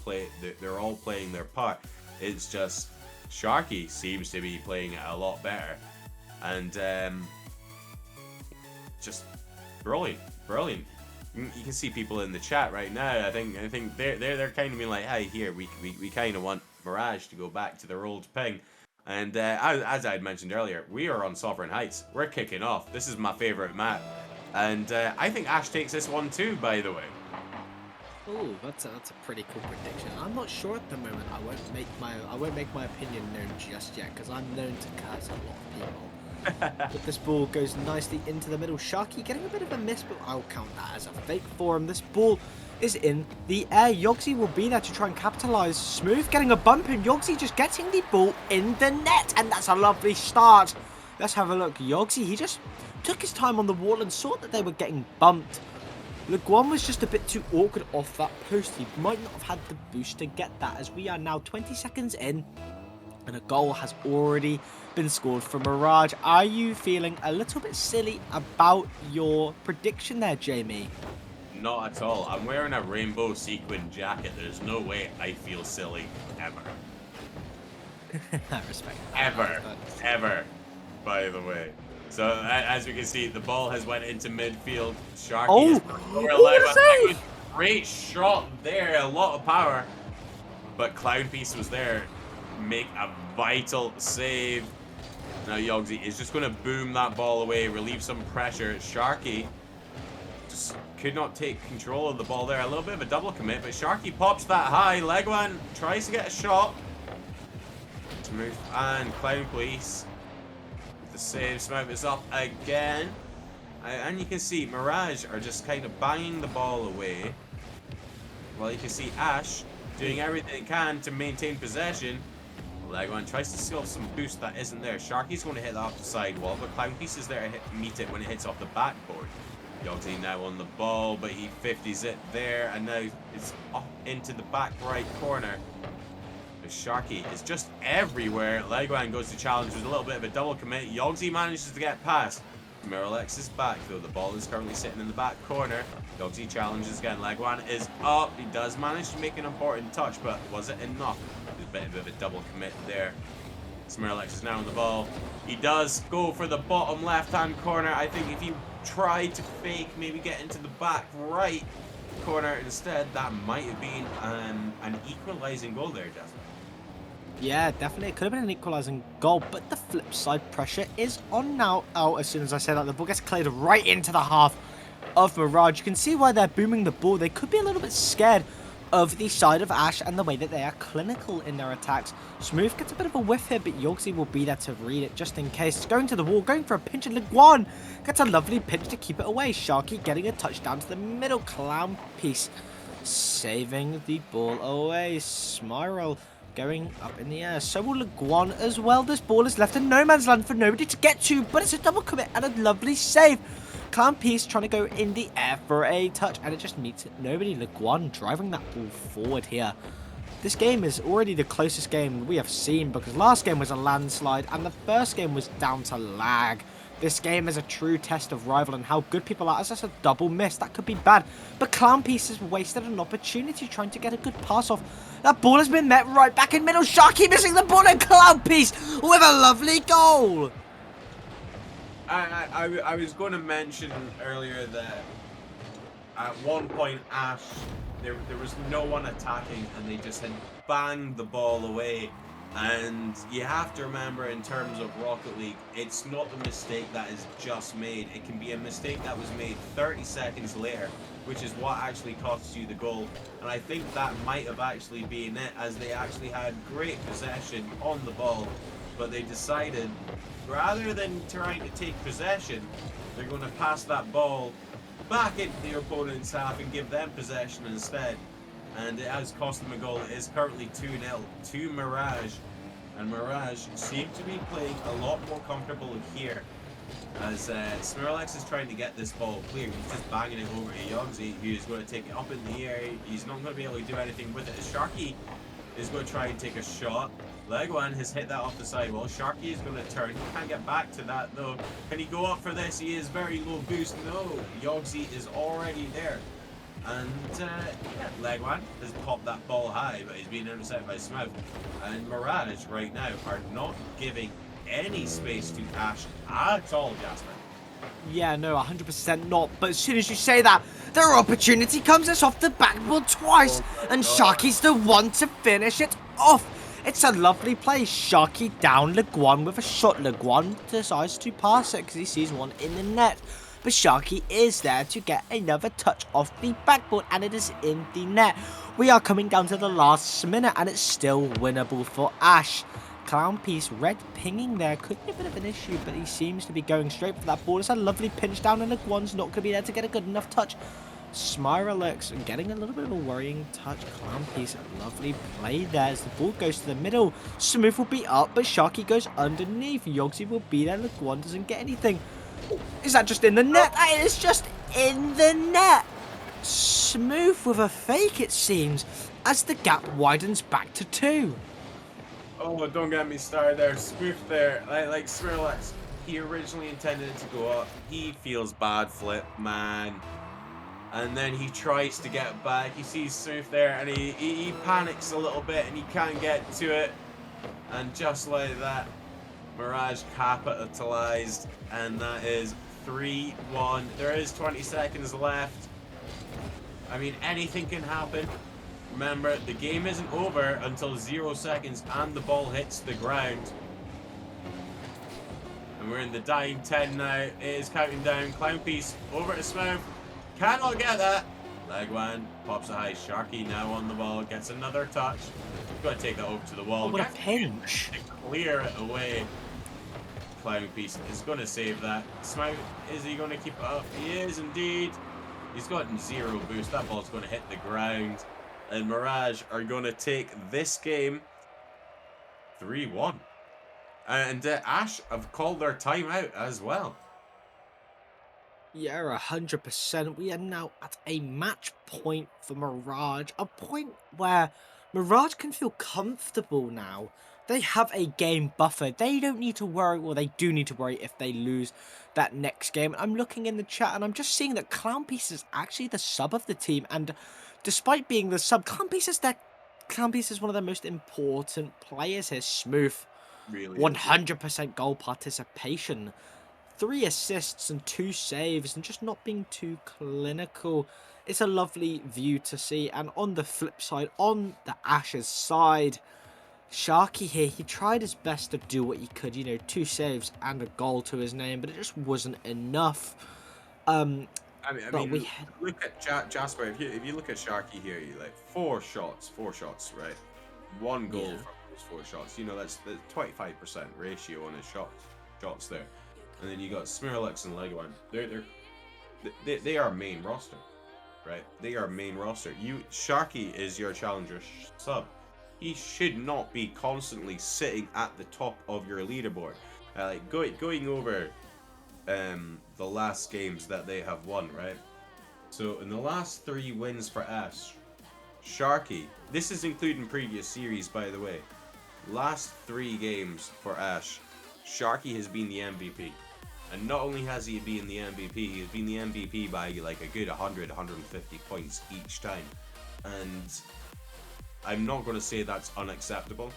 playing their part. It's just Sharky seems to be playing it a lot better, and just brilliant. You can see people in the chat right now. I think they're kind of being like, "Hey, here we kind of want Mirage to go back to their old ping." And as I had mentioned earlier, we are on Sovereign Heights. We're kicking off. This is my favorite map, and I think Ash takes this one too. By the way. Oh, that's a pretty cool prediction. I'm not sure at the moment. I won't make my opinion known just yet because I'm known to curse a lot of people. But this ball goes nicely into the middle. Sharky getting a bit of a miss, but I'll count that as a fake for him. This ball is in the air. Yogsy will be there to try and capitalize. Smooth getting a bump, and Yogsy just getting the ball in the net, and that's a lovely start. Let's have a look. Yogsy, he just took his time on the wall and saw that they were getting bumped. Leguan was just a bit too awkward off that post. He might not have had the boost to get that, as we are now 20 seconds in and a goal has already been scored for Mirage. Are you feeling a little bit silly about your prediction there, Jamie? Not at all. I'm wearing a rainbow sequin jacket. There's no way I feel silly ever. I respect that. Ever, by the way. So, as we can see, the ball has went into midfield. Sharky is great shot there, a lot of power. But Clown Piece was there, make a vital save. Now Yogsy is just going to boom that ball away, relieve some pressure. Sharky just could not take control of the ball there. A little bit of a double commit, but Sharky pops that high. Leguan tries to get a shot. Smooth and Clown Piece. The save, Smooth is up again. And you can see Mirage are just kind of banging the ball away. Well, you can see Ash doing everything it can to maintain possession. Leguan tries to steal some boost that isn't there. Sharky's going to hit that off the sidewall, but Clown Piece is there to meet it when it hits off the backboard. Yogsy now on the ball, but he 50s it there, and now it's up into the back right corner. Sharky is just everywhere. Leguan goes to challenge with a little bit of a double commit. Yogsy manages to get past. Miralex is back though. The ball is currently sitting in the back corner. Yogsy challenges again. Leguan is up. He does manage to make an important touch, but was it enough? There's a bit of a double commit there. Smirlex is now on the ball. He does go for the bottom left-hand corner. I think if he tried to fake, maybe get into the back right corner instead, that might have been an equalizing goal there, Jasmine. Yeah, definitely. It could have been an equalising goal, but the flip side pressure is on now. Oh, as soon as I say that, the ball gets cleared right into the half of Mirage. You can see why they're booming the ball. They could be a little bit scared of the side of Ash and the way that they are clinical in their attacks. Smooth gets a bit of a whiff here, but Yogsy will be there to read it just in case. It's going to the wall, going for a pinch, and Leguan gets a lovely pinch to keep it away. Sharky getting a touchdown to the middle. Clown Piece saving the ball away. Spiral going up in the air. So will Leguan as well. This ball is left in no man's land for nobody to get to, but it's a double commit and a lovely save. Clown Piece trying to go in the air for a touch, and it just meets it. Nobody. Leguan driving that ball forward here. This game is already the closest game we have seen, because last game was a landslide and the first game was down to lag. This game is a true test of rival and how good people are. As that's a double miss, that could be bad. But Clown Piece has wasted an opportunity trying to get a good pass off. That ball has been met right back in middle. Sharky missing the ball, and Clown Piece with a lovely goal. I was going to mention earlier that at one point Ash, there was no one attacking and they just had banged the ball away. And you have to remember, in terms of Rocket League, it's not the mistake that is just made. It can be a mistake that was made 30 seconds later, which is what actually costs you the goal. And I think that might have actually been it, as they actually had great possession on the ball, but they decided, rather than trying to take possession, they're going to pass that ball back into the opponent's half and give them possession instead. And it has cost them a goal. It is currently 2-0 to Mirage. And Mirage seem to be playing a lot more comfortable here, as Smirlex is trying to get this ball clear. He's just banging it over to Yogsy, who is going to take it up in the air. He's not going to be able to do anything with it. Sharky is going to try and take a shot. Leguan has hit that off the sidewall. Sharky is going to turn. He can't get back to that though. Can he go up for this? He is very low boost. No, Yogsy is already there. And yeah, Leguan has popped that ball high, but he's being intercepted by Smith. And Mirage right now are not giving any space to Ash at all, Jasper. Yeah, no, 100% not. But as soon as you say that, their opportunity comes us off the backboard twice. And Sharky's the one to finish it off. It's a lovely play. Sharky down Leguan with a shot. Leguan decides to pass it because he sees one in the net. But Sharky is there to get another touch off the backboard, and it is in the net. We are coming down to the last minute, and it's still winnable for Ash. Clown piece, red pinging there, could be a bit of an issue, but he seems to be going straight for that ball. It's a lovely pinch down, and Leguan's not going to be there to get a good enough touch. Smirlex getting a little bit of a worrying touch. Clown piece, lovely play there as the ball goes to the middle. Smooth will be up, but Sharky goes underneath. Yogsy will be there. Leguan doesn't get anything. Is that just in the net? That is just in the net. Smooth with a fake, it seems, as the gap widens back to 2. Oh, don't get me started there. Smooth there. Like Smirlex, he originally intended it to go up. He feels bad flip, man. And then he tries to get back. He sees Smooth there, and he panics a little bit, and he can't get to it. And just like that, Mirage capitalized, and that is 3-1. There is 20 seconds left. I mean, anything can happen. Remember, the game isn't over until 0 seconds and the ball hits the ground. And we're in the dying 10 now. It is counting down. Clown piece over to Smooth. Cannot get that. Leguan pops a high. Sharky now on the ball. Gets another touch. Got to take that over to the wall. Oh, what a pinch. Clear it away. Clown piece is going to save that. Smooth, is he going to keep it up? He is indeed. He's gotten 0 boost. That ball's going to hit the ground. And Mirage are going to take this game 3-1. And Ash have called their timeout as well. Yeah, 100%. We are now at a match point for Mirage. A point where Mirage can feel comfortable now. They have a game buffer. They don't need to worry, well, they do need to worry if they lose that next game. I'm looking in the chat and I'm just seeing that Clownpiece is actually the sub of the team. And despite being the sub, Clownpiece is one of the most important players here. Smooth. Really 100% goal participation. 3 assists and 2 saves and just not being too clinical. It's a lovely view to see. And on the flip side, on the Ashes side, Sharky here, he tried his best to do what he could. You know, 2 saves and a goal to his name, but it just wasn't enough. I mean, look at Jasper. If you look at Sharky here, you like 4 shots, right? 1 goal from those 4 shots. You know, that's the 25% ratio on his shots there. And then you got Smirlex and Leguan. They are main roster, right? They are main roster. Sharky is your challenger sub. He should not be constantly sitting at the top of your leaderboard. Like going over the last games that they have won, right? So in the last 3 wins for Ash, Sharky, this is including previous series by the way, last 3 games for Ash, Sharky has been the MVP. And not only has he been the MVP, he has been the MVP by like a good 100, 150 points each time. And I'm not going to say that's unacceptable,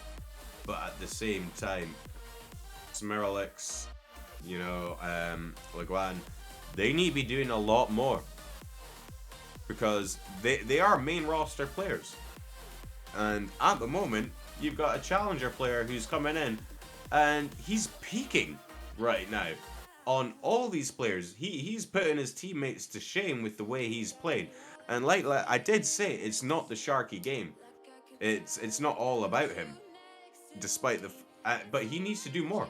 but at the same time, Smirlex, you know, Leguan, they need to be doing a lot more. Because they are main roster players. And at the moment, you've got a challenger player who's coming in, and he's peaking right now on all these players. He's putting his teammates to shame with the way he's played. And like I did say, it's not the Sharky game. It's not all about him, despite the. But he needs to do more.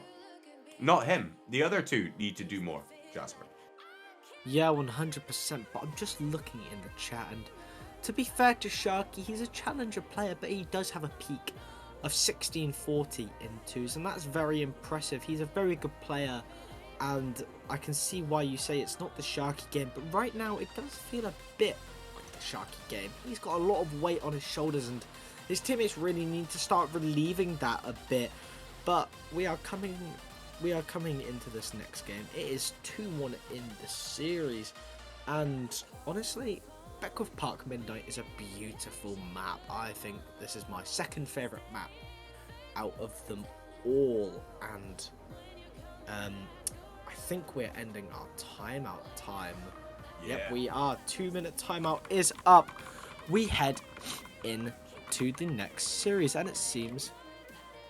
Not him. The other two need to do more. Jasper. Yeah, 100%. But I'm just looking in the chat, and to be fair to Sharky, he's a challenger player, but he does have a peak of 1640 in twos, and that's very impressive. He's a very good player, and I can see why you say it's not the Sharky game, but right now it does feel a bit like the Sharky game. He's got a lot of weight on his shoulders, and his teammates really need to start relieving that a bit. But we are coming into this next game. It is 2-1 in the series, and honestly, Beckwith Park Midnight is a beautiful map. I think this is my second favourite map out of them all, and I think we're ending our timeout time. Yeah. Yep, we are. 2-minute timeout is up. We head into the next series, and it seems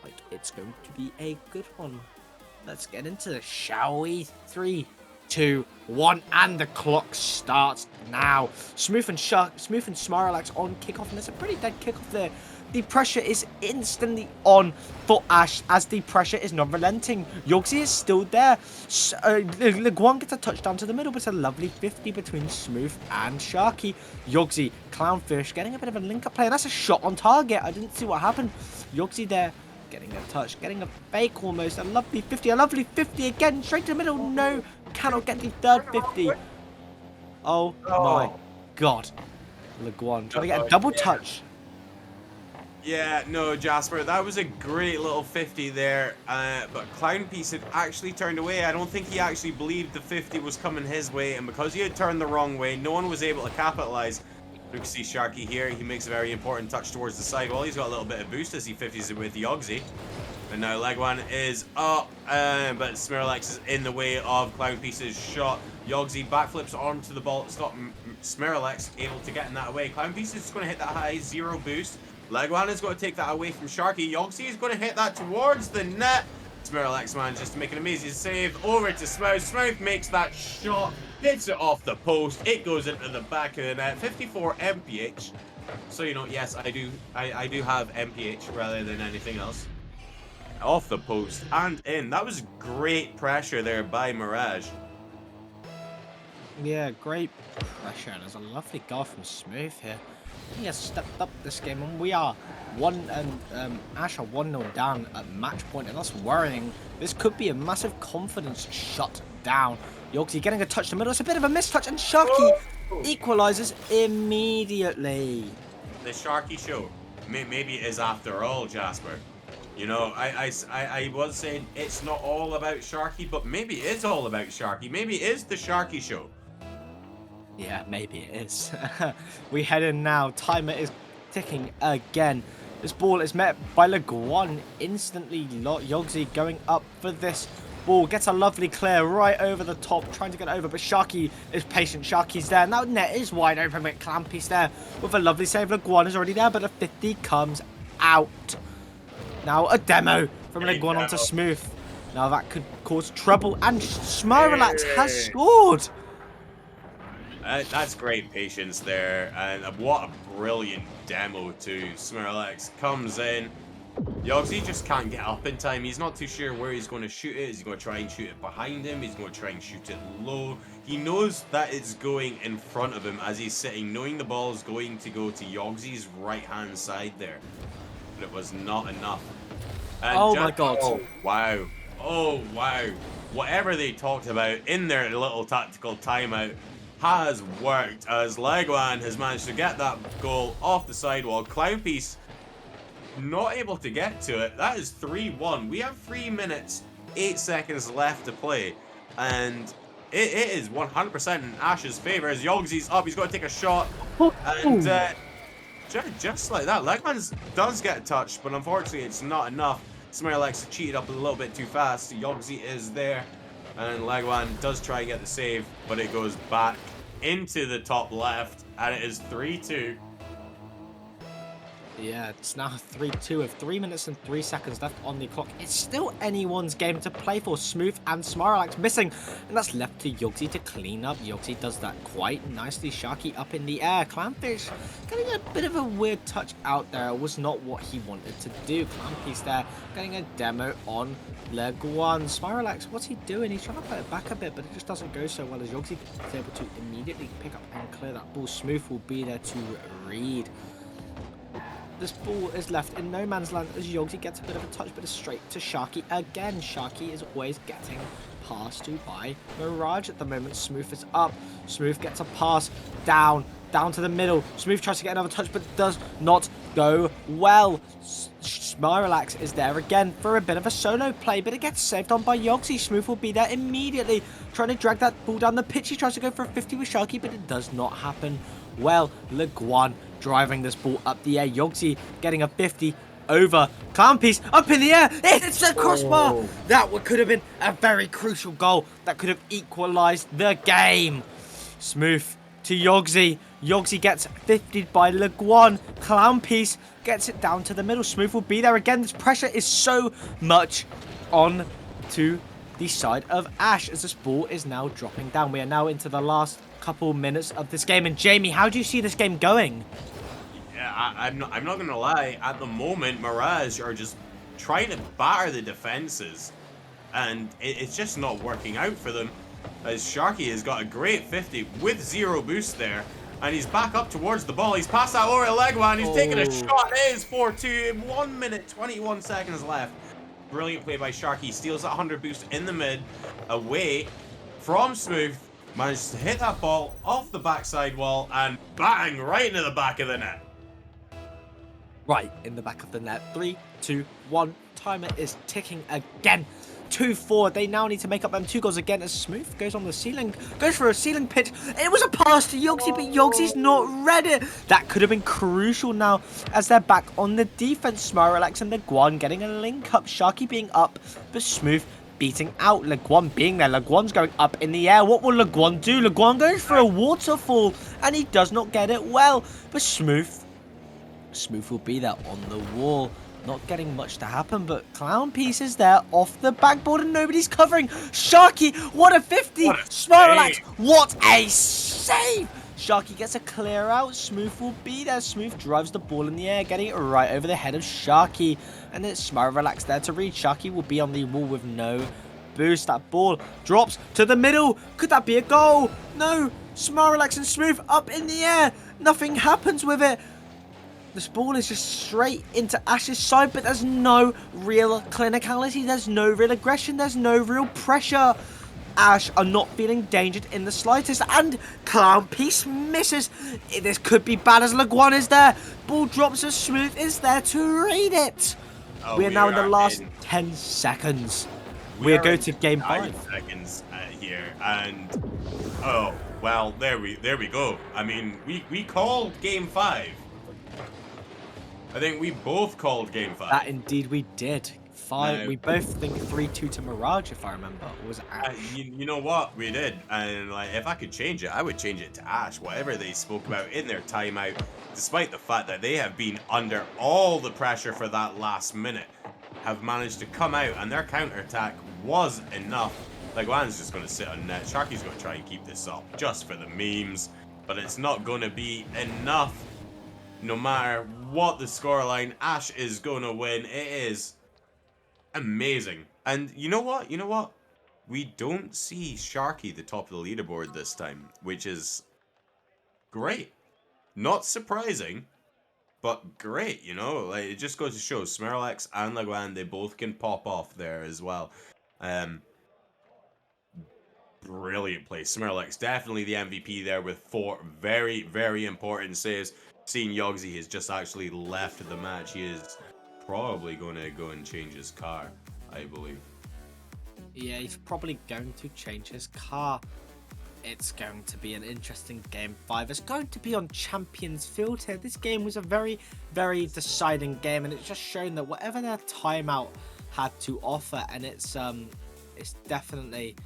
like it's going to be a good one. Let's get into this, shall we? 3, 2, 1, and the clock starts now. Smooth and Smirellax on kickoff, and it's a pretty dead kickoff there. The pressure is instantly on for Ash, as the pressure is not relenting. Yogsy is still there. Leguan gets a touchdown to the middle, but it's a lovely 50 between Smooth and Sharky. Yogsy, Clownfish, getting a bit of a link-up play. That's a shot on target. I didn't see what happened. Yogsy there, getting a touch, getting a fake almost. A lovely 50 again, straight to the middle. No, cannot get the third 50. Oh my god. Leguan trying to get a double touch. Yeah, no, Jasper, that was a great little 50 there, but Clownpiece had actually turned away. I don't think he actually believed the 50 was coming his way, and because he had turned the wrong way, no one was able to capitalize. You can see Sharky here. He makes a very important touch towards the sidewall. He's got a little bit of boost as he 50s it with Yogsy. And now Leguan is up, but Smirlax is in the way of Clownpiece's shot. Yogsy backflips onto the ball to stop Smirlax, able to get in that away. Clownpiece is going to hit that high, 0 boost. Leguan is going to take that away from Sharky. Yogsy is going to hit that towards the net. Smirlax manages to make an amazing save over to Smouth. Smouth makes that shot, hits it off the post. It goes into the back of the net. 54 MPH. So, you know, yes, I do have MPH rather than anything else. Off the post and in. That was great pressure there by Mirage. Yeah, great pressure. There's a lovely goal from Smooth here. He has stepped up this game, and we are Ash are 1-0 down at match point, and that's worrying. This could be a massive confidence shut down. Yogsy getting a touch in the middle. It's a bit of a mistouch, and Sharky equalizes immediately. The Sharky show. Maybe it is after all, Jasper. You know, I was saying it's not all about Sharky, but maybe it is all about Sharky. Maybe it is the Sharky show. Yeah, maybe it is. We head in now. Timer is ticking again. This ball is met by Leguan instantly. Yogsy going up for this ball. Gets a lovely clear right over the top, trying to get over, but Sharky is patient. Sharky's there. Now net is wide open with Clownpiece there with a lovely save. Leguan is already there, but a 50 comes out. Now a demo from Leguan onto Smooth. Now that could cause trouble, and Smirlax has scored. That's great patience there, and what a brilliant demo too. Smirlax comes in. Yogsy just can't get up in time. He's not too sure where he's going to shoot it. Is he going to try and shoot it behind him? He's going to try and shoot it low. He knows that it's going in front of him as he's sitting, knowing the ball is going to go to Yogsy's right-hand side there. But it was not enough. And oh my god. Oh, wow. Oh, wow. Whatever they talked about in their little tactical timeout has worked, as Leguan has managed to get that goal off the sidewall. Clownpiece not able to get to it. That is 3-1. We have 3 minutes, 8 seconds left to play, and it is 100% in Ash's favour as Yogsy's up. He's got to take a shot, and just like that, Leguan does get a touch, but unfortunately it's not enough. Smirlax cheated up a little bit too fast. Yogsy is there, and Leguan does try and get the save, but it goes back into the top left, and it is 3-2. Yeah, it's now 3-2 with 3 minutes and 3 seconds left on the clock. It's still anyone's game to play for. Smooth and Smilax missing, and that's left to Yogsy to clean up. Yogsy does that quite nicely. Sharky up in the air. Clownfish getting a bit of a weird touch out there. It was not what he wanted to do. Clownfish there getting a demo on Leguan. Smilax, what's he doing? He's trying to play it back a bit, but it just doesn't go so well as Yogsy is able to immediately pick up and clear that ball. Smooth will be there to read. This ball is left in no man's land as Yogsy gets a bit of a touch, but it's straight to Sharky again. Sharky is always getting passed to by Mirage at the moment. Smooth is up. Smooth gets a pass down to the middle. Smooth tries to get another touch, but does not go well. Smilax is there again for a bit of a solo play, but it gets saved on by Yogsy. Smooth will be there immediately, trying to drag that ball down the pitch. He tries to go for a 50 with Sharky, but it does not happen. Well, Leguan driving this ball up the air. Yogsy getting a 50 over. Clownpiece up in the air. It's a crossbar. Oh. That could have been a very crucial goal that could have equalized the game. Smooth to Yogsy. Yogsy gets 50'd by Leguan. Clownpiece gets it down to the middle. Smooth will be there again. This pressure is so much on to the side of Ash as this ball is now dropping down. We are now into the last couple minutes of this game. And Jamie, how do you see this game going? Yeah, I'm not gonna lie. At the moment, Mirage are just trying to batter the defenses, and it's just not working out for them. As Sharky has got a great 50 with 0 boost there, and he's back up towards the ball. He's passed that over to Leguan. He's taking a shot. It is 4-2. 1 minute 21 seconds left. Brilliant play by Sharky. Steals that 100 boost in the mid, away from Smooth. Manages to hit that ball off the backside wall and bang, right into the back of the net. Right in the back of the net. 3, 2, 1. Timer is ticking again. 2-4. They now need to make up them 2 goals again as Smooth goes on the ceiling. Goes for a ceiling pitch. It was a pass to Yogsy, but Yogsy's not read it. That could have been crucial now as they're back on the defense. Smilax and Leguan getting a link up. Sharky being up, but Smooth beating out. Leguan being there. Leguan's going up in the air. What will Leguan do? Leguan goes for a waterfall, and he does not get it well. But Smooth will be there on the wall. Not getting much to happen, but Clownpiece is there off the backboard and nobody's covering. Sharky, what a 50! Smilax, what a save! Sharky gets a clear out. Smooth will be there. Smooth drives the ball in the air, getting it right over the head of Sharky. And it's Smilax there to read. Sharky will be on the wall with no boost. That ball drops to the middle. Could that be a goal? No. Smilax and Smooth up in the air. Nothing happens with it. This ball is just straight into Ash's side, but there's no real clinicality. There's no real aggression. There's no real pressure. Ash are not feeling endangered in the slightest, and Clownpiece misses. This could be bad as Leguan is there. Ball drops as Smooth is there to read it. We are now in the last 10 seconds. We are going to game 5. Seconds here, and oh well, there we go. I mean, we called game 5. I think we both called game 5. That indeed we did. 5. No. We both think 3-2 to Mirage, if I remember. Or was it Ash? You know what? We did. And like, if I could change it, I would change it to Ash. Whatever they spoke about in their timeout, despite the fact that they have been under all the pressure for that last minute, have managed to come out, and their counter-attack was enough. Like, Leguan's just going to sit on net. Sharky's going to try and keep this up just for the memes, but it's not going to be enough. No matter what the scoreline, Ash is going to win. It is amazing. And you know what? We don't see Sharky the top of the leaderboard this time, which is great. Not surprising, but great, you know? Like, it just goes to show Smilax and Leguan, they both can pop off there as well. Brilliant play. Smilax definitely the MVP there with 4 very, very important saves. Seeing Yogsy has just actually left the match. He is probably going to go and change his car, I believe. Yeah, he's probably going to change his car. It's going to be an interesting game 5. It's going to be on Champions Field here. This game was a very, very deciding game, and it's just shown that whatever their timeout had to offer, and it's definitely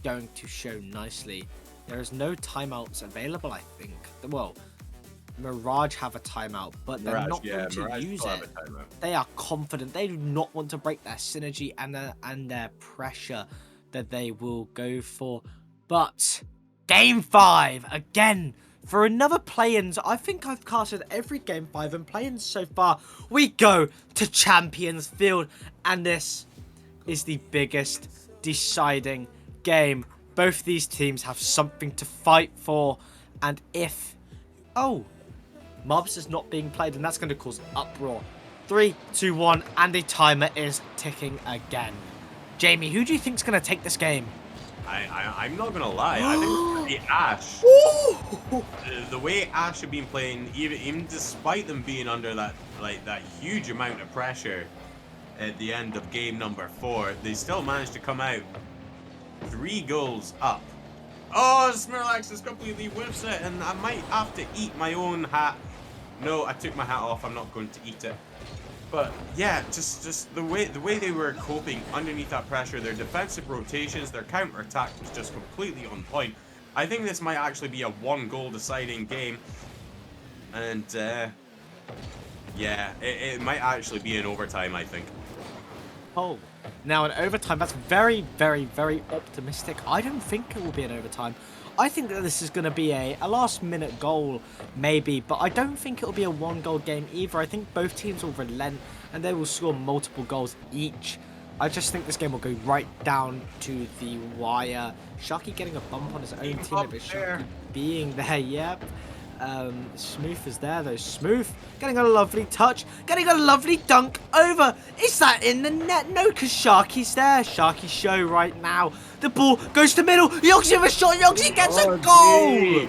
going to show nicely. There is no timeouts available, I think. Well, Mirage have a timeout, but they're Mirage, not yeah, going to Mirage use still have it. a timeout. They are confident. They do not want to break their synergy and their pressure that they will go for. But Game 5, again, for another play-ins. I think I've casted every Game 5 and play-ins so far. We go to Champions Field, and this is the biggest deciding game. Both these teams have something to fight for, and if... Oh, Mobs is not being played, and that's going to cause uproar. 3, 2, 1, and the timer is ticking again. Jamie, who do you think is going to take this game? I'm not gonna lie. I think it's gonna be Ash. The way Ash have been playing, even despite them being under that huge amount of pressure at the end of game number 4, they still managed to come out 3 goals up. Oh, Smirlax has completely whiffs it, and I might have to eat my own hat. No, I took my hat off. I'm not going to eat it. But yeah, just the way they were coping underneath that pressure, their defensive rotations, their counter attack was just completely on point. I think this might actually be a 1-goal deciding game, and yeah, it might actually be in overtime, I think. Oh, now in overtime, that's very, very, very optimistic. I don't think it will be an overtime. I think that this is going to be a last-minute goal, maybe, but I don't think it will be a 1-goal game either. I think both teams will relent, and they will score multiple goals each. I just think this game will go right down to the wire. Sharky getting a bump on his own teammate, but Sharky being there, yep. Smooth is there though. Smooth getting a lovely touch, getting a lovely dunk over. Is that in the net? No, because Sharky's there. Sharky show right now. The ball goes to middle. Yogsy with a shot. Yogsy gets a goal.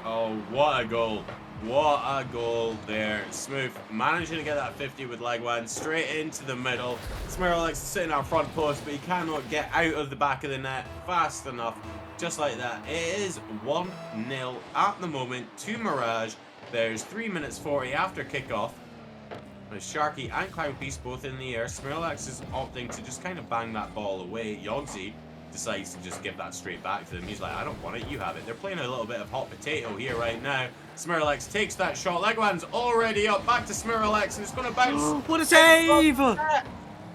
Oh, what a goal. What a goal there. Smooth managing to get that 50 with leg one straight into the middle. Smirlax is sitting on front post, but he cannot get out of the back of the net fast enough. Just like that. It is 1-0 at the moment to Mirage. There's 3 minutes 40 after kickoff. With Sharky and Cloudpiece both in the air. Smirlax is opting to just kind of bang that ball away. Yogsy decides to just give that straight back to them. He's like, I don't want it, you have it. They're playing a little bit of hot potato here right now. Smirlax takes that shot. Legwan's already up. Back to Smirlax, and it's going to bounce. What a save!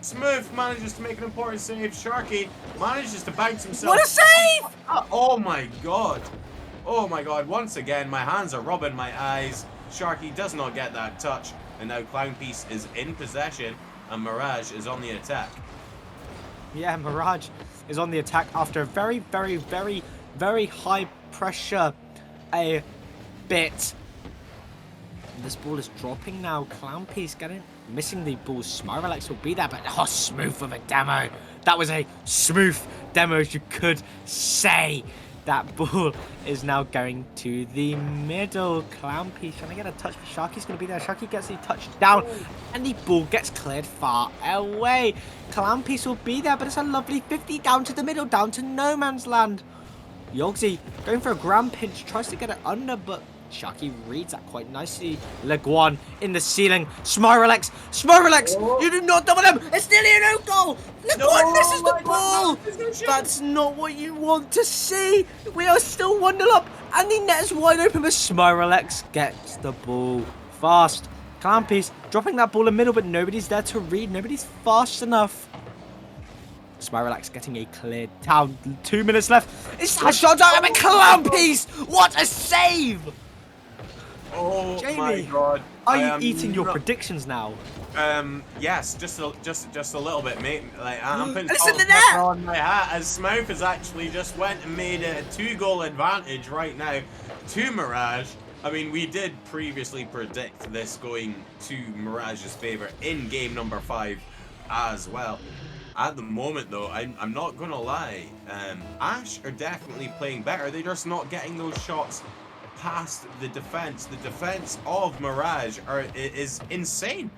Smooth manages to make an important save. Sharky manages to bounce himself. What a save! Oh my god. Oh my god. Once again, my hands are rubbing my eyes. Sharky does not get that touch. And now Clownpiece is in possession. And Mirage is on the attack. Yeah, Mirage is on the attack after a very, very, very, very high pressure. A bit. This ball is dropping now. Clownpiece missing the ball. Smirlax will be there, but oh, Smooth with a demo. That was a smooth demo, as you could say. That ball is now going to the middle. Clownpiece trying to get a touch, but Sharky's going to be there. Sharky gets the touch down, and the ball gets cleared far away. Clownpiece will be there, but it's a lovely 50 down to the middle, down to no man's land. Yogsy going for a ground pinch, tries to get it under, but Sharky reads that quite nicely. Leguan in the ceiling. Smirlax! Smirlax! You do not double him! It's nearly an own goal! Leguan misses the ball! That's not what you want to see! We are still 1-0 up, and the net is wide open, but Smirlax gets the ball fast. Clownpiece dropping that ball in the middle, but nobody's there to read. Nobody's fast enough. Smirlax getting a clear down. 2 minutes left. It's a shot out of a Clownpiece! What a save! Oh Jamie, my god. Are you eating your predictions now? Yes, just a little bit, mate. Like I'm putting Listen to salt that! on my hat as Smouth has actually just went and made a 2-goal advantage right now to Mirage. I mean, we did previously predict this going to Mirage's favor in game number 5 as well. At the moment, though, I'm not gonna lie. Ash are definitely playing better. They're just not getting those shots past the defense. The defense of Mirage is insane.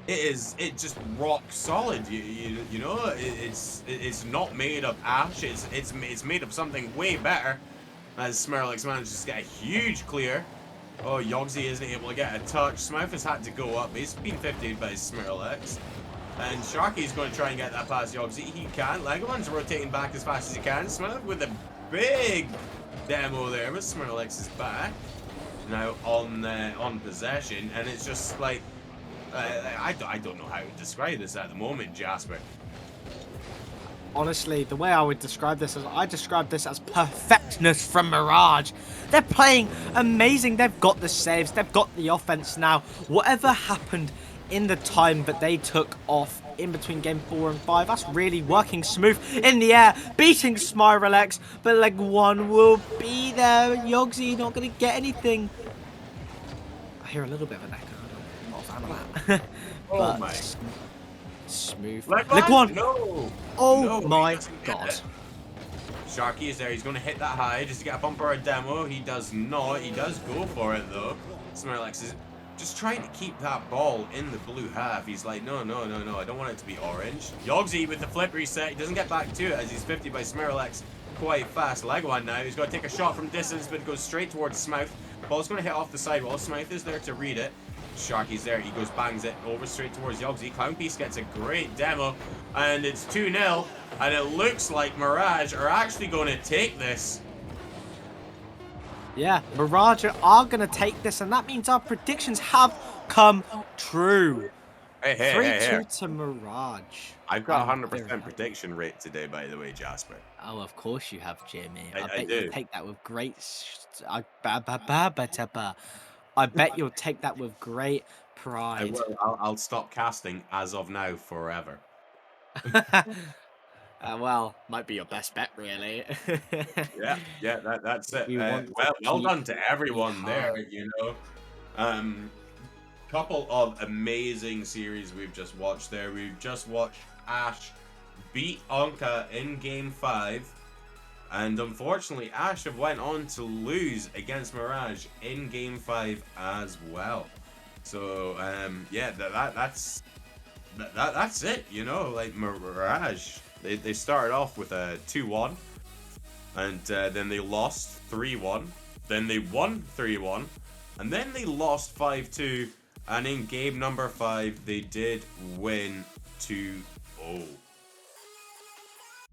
It's just rock solid. You know, it's not made of Ash. It's made of something way better. As Smirlax manages to get a huge clear. Oh, Yogsy isn't able to get a touch. Smouth has had to go up. He's been 50'd by Smirlax. And Sharky's going to try and get that past Yogsy. He can. Legoman's rotating back as fast as he can. Smith with a big demo there, but Smirlax is back. now on possession, and it's just like I don't know how to describe this at the moment, Jasper. Honestly, the way I would describe this is I describe this as perfectness from Mirage. They're playing amazing. They've got the saves. They've got the offense now. Whatever happened in the time that they took off in between game 4 and 5, that's really working smooth in the air, beating Smyrelex, but Leg 1 will be there. Yogsy not going to get anything. I hear a little bit of an echo. I'm not a fan of that. Oh my. Smooth. Leg Leg 1! No! Oh No, my god. Sharky is there. He's going to hit that high just to get a bumper or a demo. He does not. He does go for it, though. Smyrelex is just trying to keep that ball in the blue half. He's like, no. I don't want it to be orange. Yogsy with the flip reset. He doesn't get back to it as he's 50 by Smyrelex quite fast. Leg 1 now. He's got to take a shot from distance, but it goes straight towards Smouth. Ball's going to hit off the sidewall. Smouth is there to read it. Sharky's there. He goes, bangs it over straight towards Yogsy. Clown Piece gets a great demo, and it's 2-0. And it looks like Mirage are actually going to take this. Yeah, Mirage are going to take this, and that means our predictions have come true. Hey, 3-2 to Mirage. I've got 100% prediction rate today, by the way, Jasper. Oh, of course you have, Jimmy. I bet do. you'll take that with great... I bet you'll take that with great pride. I will. I'll stop casting as of now forever. Well, might be your best bet, really. yeah, that's it. Well done to everyone there, you know. Couple of amazing series we've just watched there. We've just watched Ash beat Onka in Game 5. And unfortunately, Ash have went on to lose against Mirage in Game 5 as well. So, yeah, that's it, you know, like Mirage. They started off with a 2-1, and then they lost 3-1, then they won 3-1, and then they lost 5-2, and in game number 5, they did win 2-0.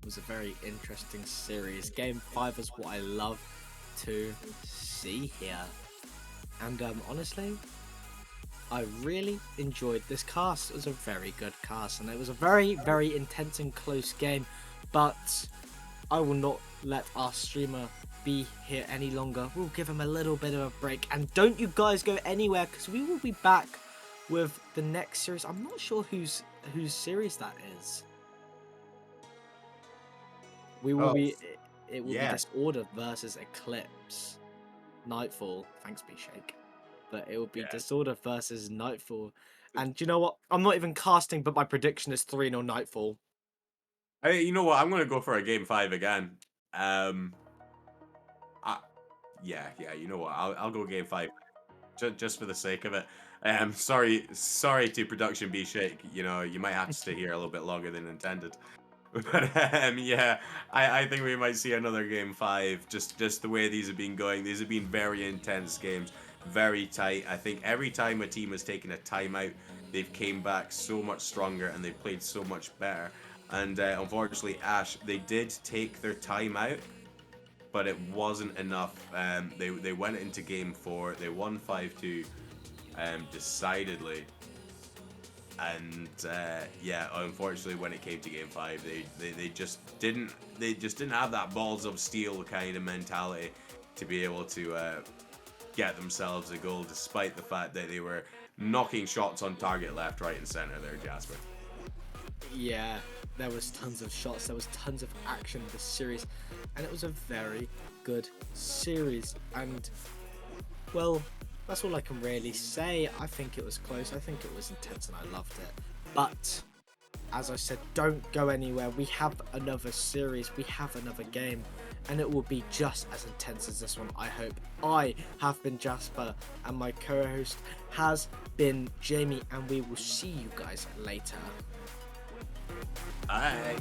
It was a very interesting series. Game 5 is what I love to see here. And honestly, I really enjoyed this cast. It was a very good cast, and it was a very, very intense and close game. But I will not let our streamer be here any longer. We'll give him a little bit of a break. And don't you guys go anywhere, because we will be back with the next series. I'm not sure whose series that is. We will be... It will be Disorder versus Eclipse. Nightfall. Thanks, B-Shake. But it will be Disorder versus Nightfall. And do you know what? I'm not even casting, but my prediction is 3-0 Nightfall. Hey, you know what? I'm going to go for a Game 5 again. Yeah, you know what? I'll go Game 5. Just for the sake of it. Sorry to Production B-Shake. You know, you might have to stay here a little bit longer than intended. But yeah, I think we might see another Game 5. Just the way these have been going. These have been very intense games. Very tight. I think every time a team has taken a timeout, they've came back so much stronger and they've played so much better. And unfortunately, Ash, they did take their timeout, but it wasn't enough. They went into Game 4. They won 5-2 decidedly. And yeah, unfortunately, when it came to Game 5, they just didn't have that balls of steel kind of mentality to be able to get themselves a goal, despite the fact that they were knocking shots on target left, right, and center there, Jasper. Yeah, there was tons of shots, there was tons of action in this series, and it was a very good series. And well, that's all I can really say. I think it was close, I think it was intense, and I loved it. But as I said, don't go anywhere. We have another series, we have another game, and it will be just as intense as this one, I hope. I have been Jasper, and my co-host has been Jamie, and we will see you guys later. Bye.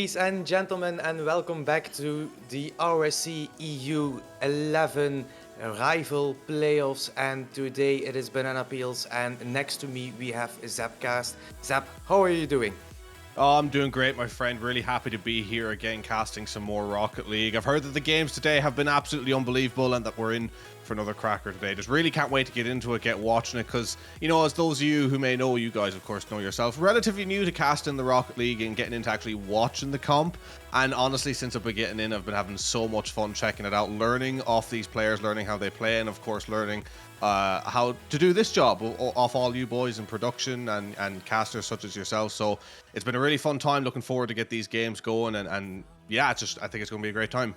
ladies and gentlemen, and welcome back to the RSC EU 11 rival playoffs. And today it is Banana Peels, and next to me we have Zapcast. Zap, how are you doing? Oh, I'm doing great, my friend. Really happy to be here again, casting some more Rocket League. I've heard that the games today have been absolutely unbelievable and that we're in for another cracker today. Just really can't wait to get into it, get watching it, because, you know, as those of you who may know, you guys, of course, know yourself, relatively new to casting the Rocket League and getting into actually watching the comp. And honestly, since I've been getting in, I've been having so much fun checking it out, learning off these players, learning how they play, and of course, learning how to do this job off all you boys in production and casters such as yourself. So it's been a really fun time. Looking forward to get these games going, and yeah, I think it's going to be a great time.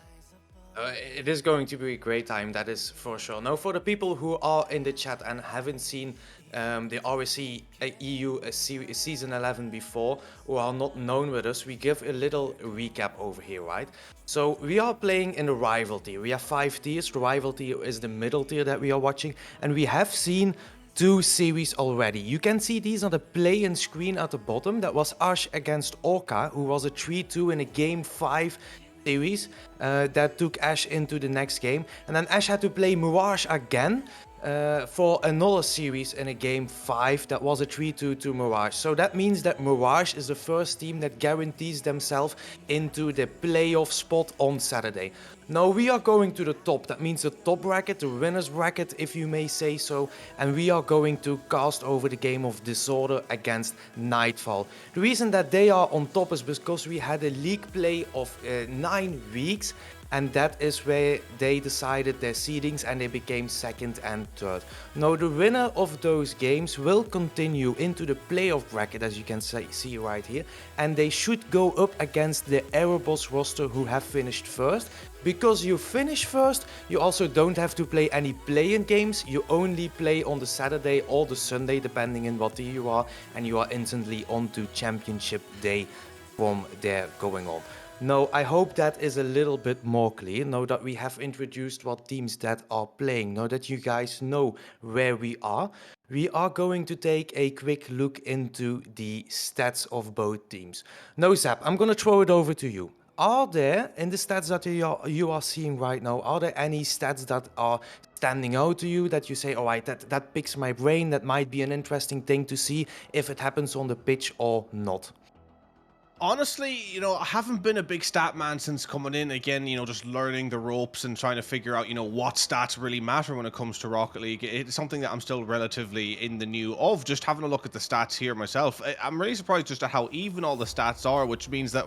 It is going to be a great time, that is for sure. Now, for the people who are in the chat and haven't seen the RSC EU Season 11 before, who are not known with us, we give a little recap over here, right? So we are playing in the rival tier. We have 5 tiers. The rival tier is the middle tier that we are watching, and we have seen 2 series already. You can see these on the play-in screen at the bottom. That was Ash against Orca, who was a 3-2 in a game 5 series that took Ash into the next game, and then Ash had to play Mirage again for another series in a game 5 that was a 3-2 to Mirage. So that means that Mirage is the first team that guarantees themselves into the playoff spot on Saturday. Now we are going to the top. That means the top bracket, the winners bracket, if you may say so, and we are going to cast over the game of Disorder against Nightfall. The reason that they are on top is because we had a league play of 9 weeks, and that is where they decided their seedings and they became 2nd and 3rd. Now the winner of those games will continue into the playoff bracket, as you can see right here, and they should go up against the Erebos roster who have finished first. Because you finish first, you also don't have to play any play-in games. You only play on the Saturday or the Sunday, depending on what tier you are, and you are instantly on to Championship Day from there going on. Now, I hope that is a little bit more clear, now that we have introduced what teams that are playing, now that you guys know where we are going to take a quick look into the stats of both teams. Now, Zap, I'm gonna throw it over to you. Are there, in the stats that you are seeing right now, are there any stats that are standing out to you that you say, all right, that picks my brain, that might be an interesting thing to see if it happens on the pitch or not? Honestly, you know, I haven't been a big stat man since coming in. Again, you know, just learning the ropes and trying to figure out, you know, what stats really matter when it comes to Rocket League. It's something that I'm still relatively in the new of, just having a look at the stats here myself. I'm really surprised just at how even all the stats are, which means that,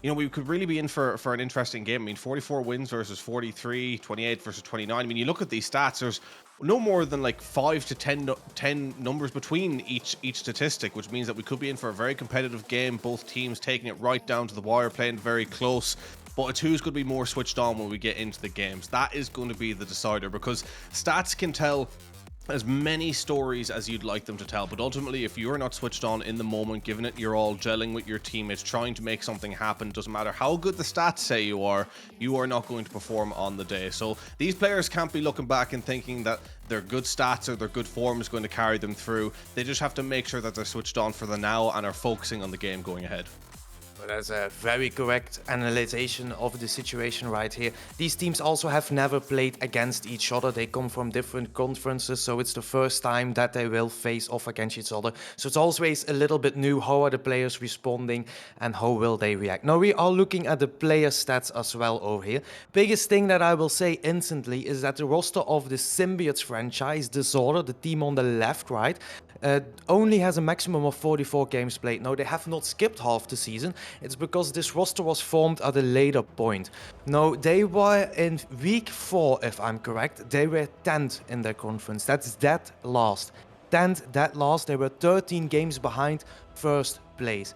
you know, we could really be in for an interesting game. I mean, 44 wins versus 43, 28 versus 29. I mean, you look at these stats, there's no more than like 5 to 10 numbers between each statistic, which means that we could be in for a very competitive game. Both teams taking it right down to the wire, playing very close. But it's who's going to be more switched on when we get into the games. That is going to be the decider, because stats can tell as many stories as you'd like them to tell, but ultimately if you're not switched on in the moment, giving it your all, gelling with your teammates, trying to make something happen, doesn't matter how good the stats say you are not going to perform on the day. So these players can't be looking back and thinking that their good stats or their good form is going to carry them through. They just have to make sure that they're switched on for the now and are focusing on the game going ahead. Well, that's a very correct analyzation of the situation right here. These teams also have never played against each other. They come from different conferences, so it's the first time that they will face off against each other. So it's always a little bit new. How are the players responding and how will they react? Now we are looking at the player stats as well over here. Biggest thing that I will say instantly is that the roster of the Symbiotes franchise, Disorder, the team on the left, right, only has a maximum of 44 games played. Now, they have not skipped half the season. It's because this roster was formed at a later point. Now, they were in week 4, if I'm correct. They were 10th in their conference. That's dead last. 10th, dead last. They were 13 games behind first place.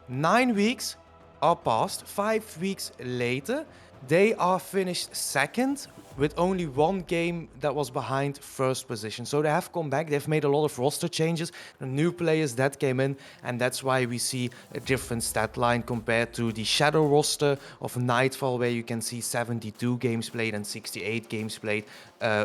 9 weeks are passed. 5 weeks later, they are finished 2nd with only one game that was behind first position. So they have come back, they've made a lot of roster changes, new players that came in, and that's why we see a different stat line compared to the shadow roster of Nightfall, where you can see 72 games played and 68 games played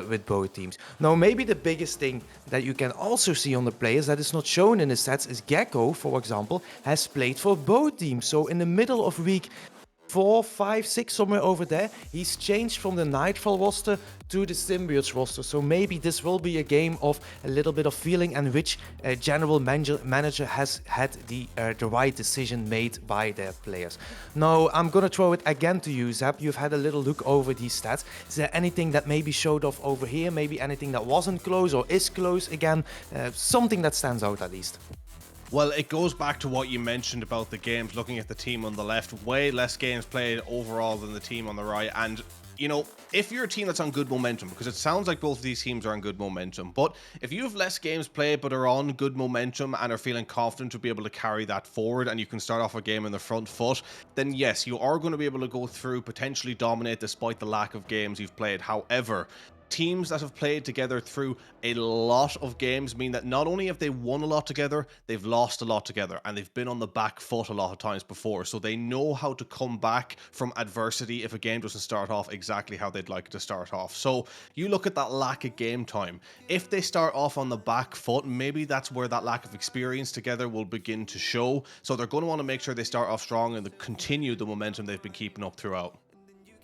with both teams. Now, maybe the biggest thing that you can also see on the players that is not shown in the stats is Gecko, for example, has played for both teams. So in the middle of week 4, 5, 6, somewhere over there, he's changed from the Nightfall roster to the Symbiotes roster. So maybe this will be a game of a little bit of feeling and which general manager has had the right decision made by their players. Now, I'm gonna throw it again to you, Zap. You've had a little look over these stats. Is there anything that maybe showed off over here? Maybe anything that wasn't close or is close again? Something that stands out at least. Well, it goes back to what you mentioned about the games, looking at the team on the left, way less games played overall than the team on the right. And, you know, if you're a team that's on good momentum, because it sounds like both of these teams are on good momentum, but if you have less games played but are on good momentum and are feeling confident to be able to carry that forward and you can start off a game in the front foot, then yes, you are going to be able to go through, potentially dominate despite the lack of games you've played. However, teams that have played together through a lot of games mean that not only have they won a lot together, they've lost a lot together, and they've been on the back foot a lot of times before. So they know how to come back from adversity if a game doesn't start off exactly how they'd like it to start off. So you look at that lack of game time. If they start off on the back foot, maybe that's where that lack of experience together will begin to show. So they're going to want to make sure they start off strong and continue the momentum they've been keeping up throughout.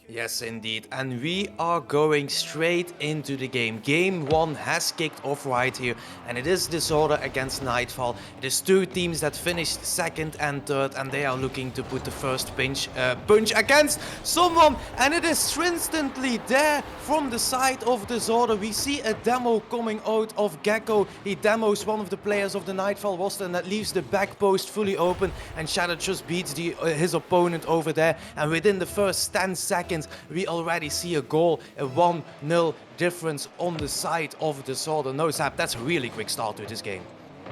Yes, indeed. And we are going straight into the game. Game 1 has kicked off right here, and it is Disorder against Nightfall. It is two teams that finished second and third, and they are looking to put the first punch against someone, and it is instantly there from the side of Disorder. We see a demo coming out of Gecko. He demos one of the players of the Nightfall roster, and that leaves the back post fully open, and Shadow just beats his opponent over there, and within the first 10 seconds we already see a goal, a 1-0 difference on the side of Disorder. No, Zap, that's a really quick start to this game.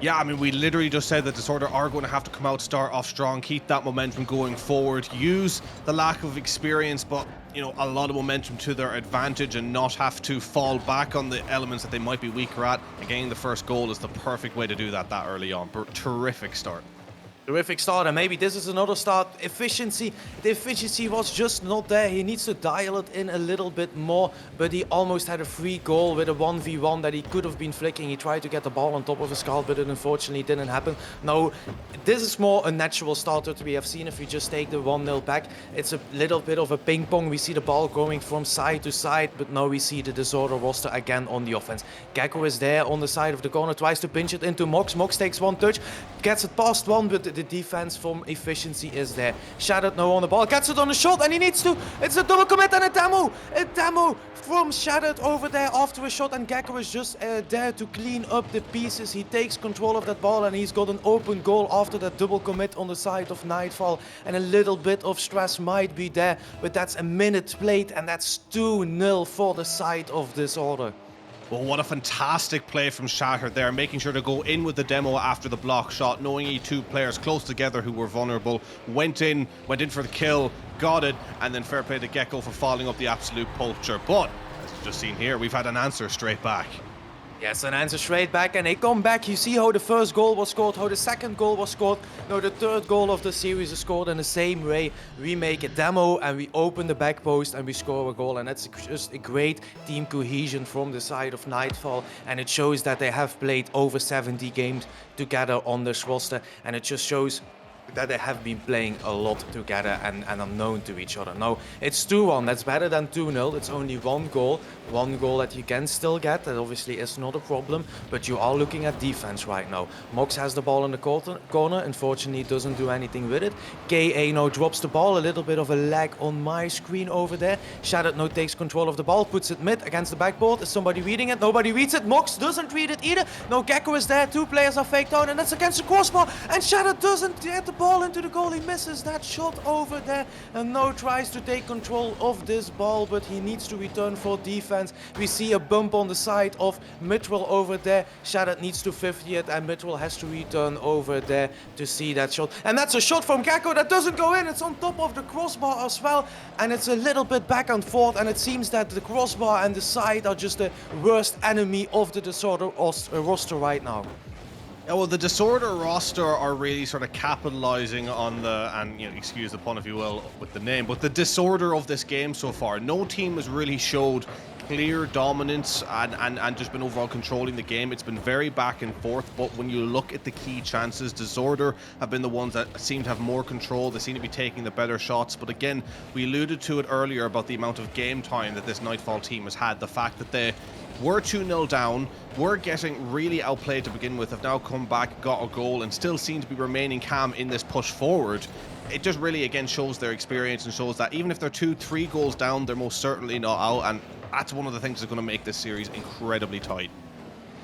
Yeah, I mean, we literally just said that Disorder are going to have to come out, start off strong, keep that momentum going forward, use the lack of experience, but, you know, a lot of momentum to their advantage and not have to fall back on the elements that they might be weaker at. And getting the first goal is the perfect way to do that early on. Terrific start. Terrific start, and maybe this is another start. Efficiency, the efficiency was just not there. He needs to dial it in a little bit more, but he almost had a free goal with a 1v1 that he could have been flicking. He tried to get the ball on top of his skull, but it unfortunately didn't happen. No, this is more a natural start that we have seen. If we just take the 1-0 back, it's a little bit of a ping pong. We see the ball going from side to side, but now we see the Disorder roster again on the offense. Gecko is there on the side of the corner, tries to pinch it into Mox. Mox takes one touch, gets it past one, but the defense from Efficiency is there. Shadow now on the ball, gets it on the shot, and he needs to. It's a double commit and a demo. A demo from Shadow over there after a shot, and Gecko is just there to clean up the pieces. He takes control of that ball, and he's got an open goal after that double commit on the side of Nightfall. And a little bit of stress might be there, but that's a minute played, and that's 2-0 for the side of Disorder. Well, what a fantastic play from Shatter there, making sure to go in with the demo after the block shot, knowing he two players close together who were vulnerable, went in for the kill, got it, and then fair play to Gecko for following up the absolute poacher. But, as you've just seen here, we've had an answer straight back. Yes, an answer straight back, and they come back. You see how the first goal was scored, how the second goal was scored. Now the third goal of the series is scored in the same way. We make a demo and we open the back post and we score a goal, and that's just a great team cohesion from the side of Nightfall, and it shows that they have played over 70 games together on this roster, and it just shows that they have been playing a lot together and are known to each other. Now, it's 2-1, that's better than 2-0, it's only one goal that you can still get, that obviously is not a problem, but you are looking at defense right now. Mox has the ball in the corner, unfortunately doesn't do anything with it. KA now drops the ball, a little bit of a lag on my screen over there. Shadow now takes control of the ball, puts it mid against the backboard. Is somebody reading it? Nobody reads it. Mox doesn't read it either. No, Gecko is there, two players are faked out, and that's against the crossbar, and Shadow doesn't get the ball into the goal. He misses that shot over there. And No tries to take control of this ball, but he needs to return for defense. We see a bump on the side of Mitchell over there. Shadat needs to 50 it, and Mitchell has to return over there to see that shot. And that's a shot from Gecko that doesn't go in. It's on top of the crossbar as well. And it's a little bit back and forth. And it seems that the crossbar and the side are just the worst enemy of the Disorder roster right now. Yeah, well, the Disorder roster are really sort of capitalizing on the, and you know, excuse the pun if you will, with the name, but the disorder of this game so far. No team has really showed clear dominance and just been overall controlling the game. It's been very back and forth, but when you look at the key chances, Disorder have been the ones that seem to have more control. They seem to be taking the better shots, but again, we alluded to it earlier about the amount of game time that this Nightfall team has had. The fact that they were 2-0 down, were getting really outplayed to begin with, have now come back, got a goal, and still seem to be remaining calm in this push forward. It just really, again, shows their experience and shows that even if they're 2-3 goals down, they're most certainly not out, and that's one of the things that's going to make this series incredibly tight.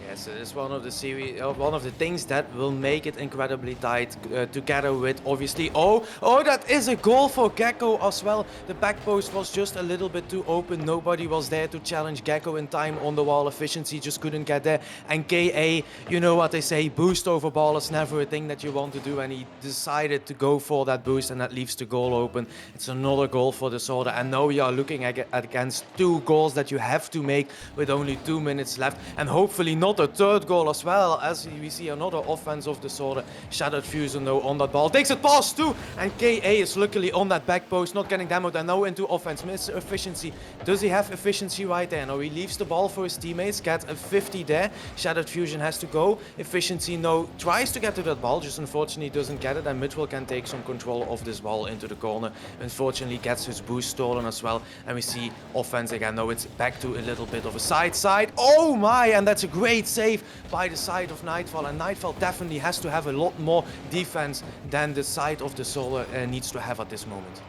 Yes, it is one of the things that will make it incredibly tight, together with obviously that is a goal for Gecko as well. The back post was just a little bit too open. Nobody was there to challenge Gecko in time on the wall. Efficiency just couldn't get there. And KA, you know what they say, boost over ball is never a thing that you want to do, and he decided to go for that boost, and that leaves the goal open. It's another goal for Disorder, and now we are looking at against 2 goals that you have to make with only 2 minutes left, and hopefully not a third goal as well, as we see another offense of Disorder. Shattered Fusion though on that ball, takes it past 2, and KA is luckily on that back post, not getting demoed, and now into offense. Miss efficiency. Does he have efficiency right there? No, he leaves the ball for his teammates, gets a 50 there. Shattered Fusion has to go. Efficiency, no, tries to get to that ball, just unfortunately doesn't get it, and Mitchell can take some control of this ball into the corner. Unfortunately gets his boost stolen as well, and we see offense again. No, it's back to a little bit of a side. Oh my, and that's a great save by the side of Nightfall, and Nightfall definitely has to have a lot more defense than the side of Disorder needs to have at this moment.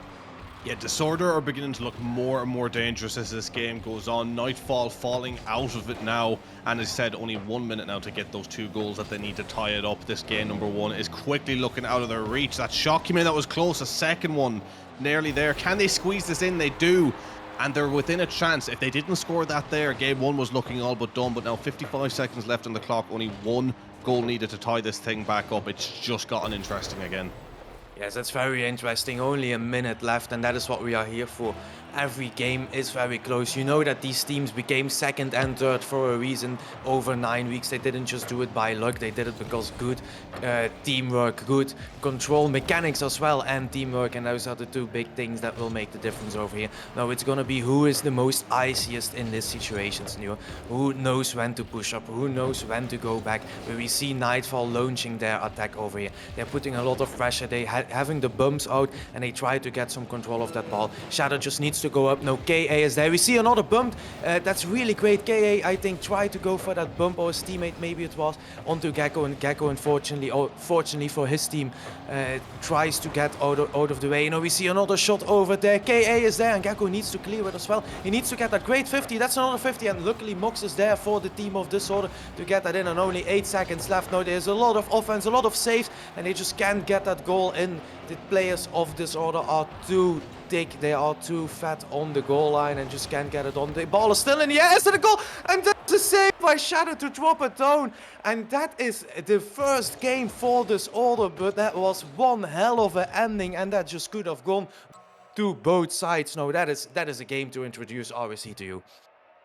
Yeah, Disorder are beginning to look more and more dangerous as this game goes on. Nightfall falling out of it now, and as I said, only 1 minute now to get those 2 goals that they need to tie it up. This game, number 1, is quickly looking out of their reach. That shot came in, that was close. A second one, nearly there. Can they squeeze this in? They do. And they're within a chance. If they didn't score that there, game 1 was looking all but done. But now 55 seconds left on the clock. Only 1 goal needed to tie this thing back up. It's just gotten interesting again. Yes, that's very interesting. Only a minute left, and that is what we are here for. Every game is very close. You know that these teams became second and third for a reason over 9 weeks. They didn't just do it by luck. They did it because good teamwork, good control mechanics as well, and teamwork. And those are the 2 big things that will make the difference over here. Now it's gonna be who is the most iciest in this situation, New. Who knows when to push up? Who knows when to go back? Where we see Nightfall launching their attack over here. They're putting a lot of pressure. They having the bumps out, and they try to get some control of that ball. Shadow just needs to go up. No, KA is there. We see another bump. That's really great. KA, I think, tried to go for that bump, or his teammate maybe it was, onto Gecko, and Gecko, unfortunately, or fortunately for his team, tries to get out of the way. You know, we see another shot over there. KA is there, and Gecko needs to clear it as well. He needs to get that great 50. That's another 50, and luckily Mox is there for the team of Disorder to get that in, and only 8 seconds left. Now there's a lot of offense, a lot of saves, and they just can't get that goal in. The players of Disorder are too thick, they are too fat on the goal line and just can't get it on. The ball is still in the air, is it a goal? And that's a save by Shadow to drop it down. And that is the first game for Disorder, but that was one hell of an ending, and that just could have gone to both sides. No, that is a game to introduce RSC to you.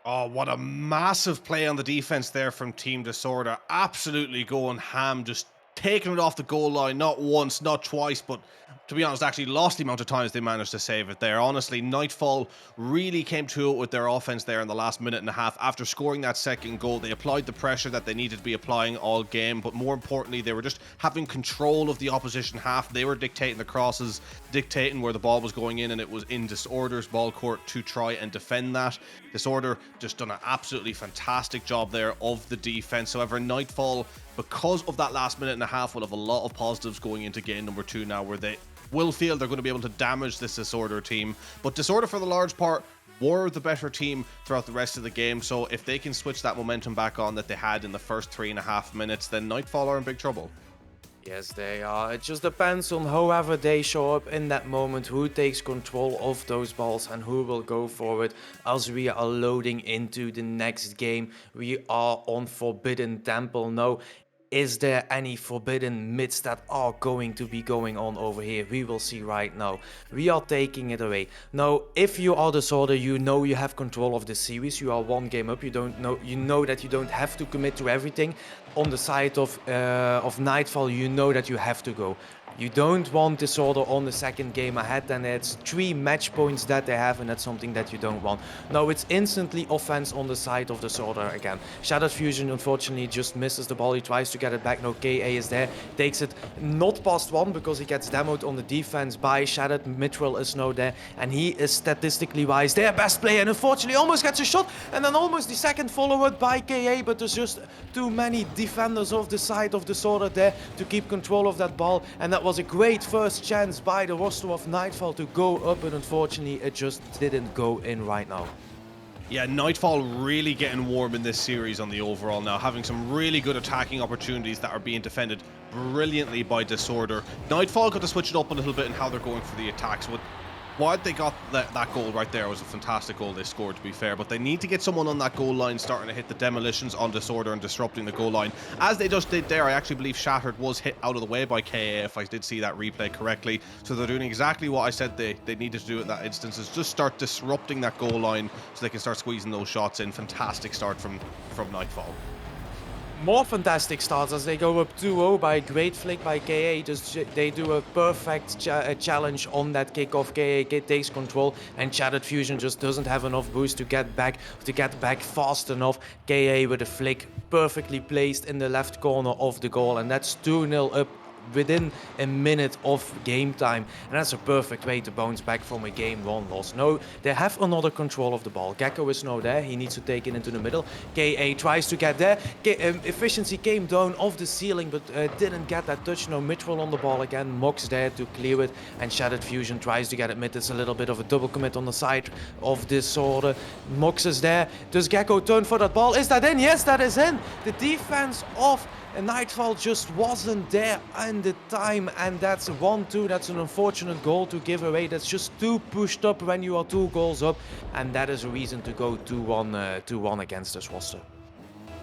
Oh, what a massive play on the defense there from Team Disorder. Absolutely going ham, just taking it off the goal line, not once, not twice, but to be honest, actually lost the amount of times they managed to save it there. Honestly, Nightfall really came to it with their offense there in the last minute and a half. After scoring that second goal, they applied the pressure that they needed to be applying all game, but more importantly, they were just having control of the opposition half. They were dictating the crosses, dictating where the ball was going in, and it was in Disorder's ball court to try and defend that. Disorder just done an absolutely fantastic job there of the defense. However, Nightfall, because of that last minute and a half, will have a lot of positives going into game number 2 now, where they will feel they're going to be able to damage this Disorder team. But Disorder, for the large part, were the better team throughout the rest of the game. So if they can switch that momentum back on that they had in the first 3.5 minutes, then Nightfall are in big trouble. Yes, they are. It just depends on however they show up in that moment, who takes control of those balls and who will go for it as we are loading into the next game. We are on Forbidden Temple now. Is there any forbidden myths that are going to be going on over here? We will see right now. We are taking it away. Now, if you are Disorder, you know you have control of the series. You are one game up. You know that you don't have to commit to everything. On the side of Nightfall, you know that you have to go. You don't want Disorder on the second game ahead, and it's 3 match points that they have, and that's something that you don't want. No, it's instantly offense on the side of Disorder again. Shattered Fusion unfortunately just misses the ball. He tries to get it back. No, KA is there. Takes it not past 1 because he gets demoed on the defense by Shattered. Mithril is now there, and he is statistically wise their best player, and unfortunately almost gets a shot, and then almost the second followed by KA, but there's just too many defenders of the side of Disorder there to keep control of that ball, and that was a great first chance by the roster of Nightfall to go up, but unfortunately it just didn't go in right now. Yeah, Nightfall really getting warm in this series on the overall now, having some really good attacking opportunities that are being defended brilliantly by Disorder. Nightfall got to switch it up a little bit in how they're going for the attacks. Why they got that goal right there was a fantastic goal they scored, to be fair, but they need to get someone on that goal line starting to hit the demolitions on Disorder and disrupting the goal line. As they just did there, I actually believe Shattered was hit out of the way by KA, if I did see that replay correctly. So they're doing exactly what I said they needed to do in that instance, is just start disrupting that goal line so they can start squeezing those shots in. Fantastic start from Nightfall. More fantastic starts as they go up 2-0 by a great flick by KA. They do a perfect challenge on that kickoff. KA takes control, and Shattered Fusion just doesn't have enough boost to get back fast enough. KA with a flick perfectly placed in the left corner of the goal, and that's 2-0 up within a minute of game time, and that's a perfect way to bounce back from a game 1 loss. No, they have another control of the ball. Gecko is now there. He needs to take it into the middle. KA tries to get there. Efficiency came down off the ceiling, but didn't get that touch. No, Mithril on the ball again. Mox there to clear it, and Shattered Fusion tries to get it mid. It's a little bit of a double commit on the side of Disorder. Mox is there. Does Gecko turn for that ball? Is that in? Yes, that is in. The defense of Nightfall just wasn't there in the time, and that's 1-2. That's an unfortunate goal to give away. That's just too pushed up when you are 2 goals up, and that is a reason to go 2-1 against this roster.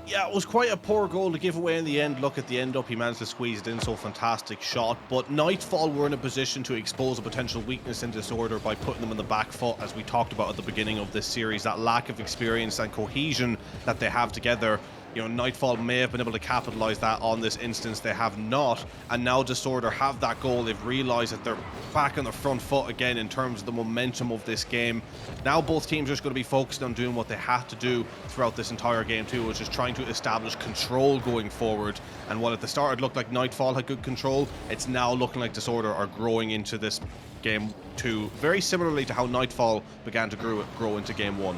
Yeah, it was quite a poor goal to give away in the end. Look at the end up, he managed to squeeze it in, so fantastic shot. But Nightfall were in a position to expose a potential weakness in Disorder by putting them on the back foot, as we talked about at the beginning of this series. That lack of experience and cohesion that they have together. You know, Nightfall may have been able to capitalize that on this instance. They have not, and now Disorder have that goal. They've realized that they're back on the front foot again in terms of the momentum of this game. Now both teams are just going to be focused on doing what they have to do throughout this entire game too, which is trying to establish control going forward. And while at the start it looked like Nightfall had good control, it's now looking like Disorder are growing into this game 2, very similarly to how Nightfall began to grow into game 1.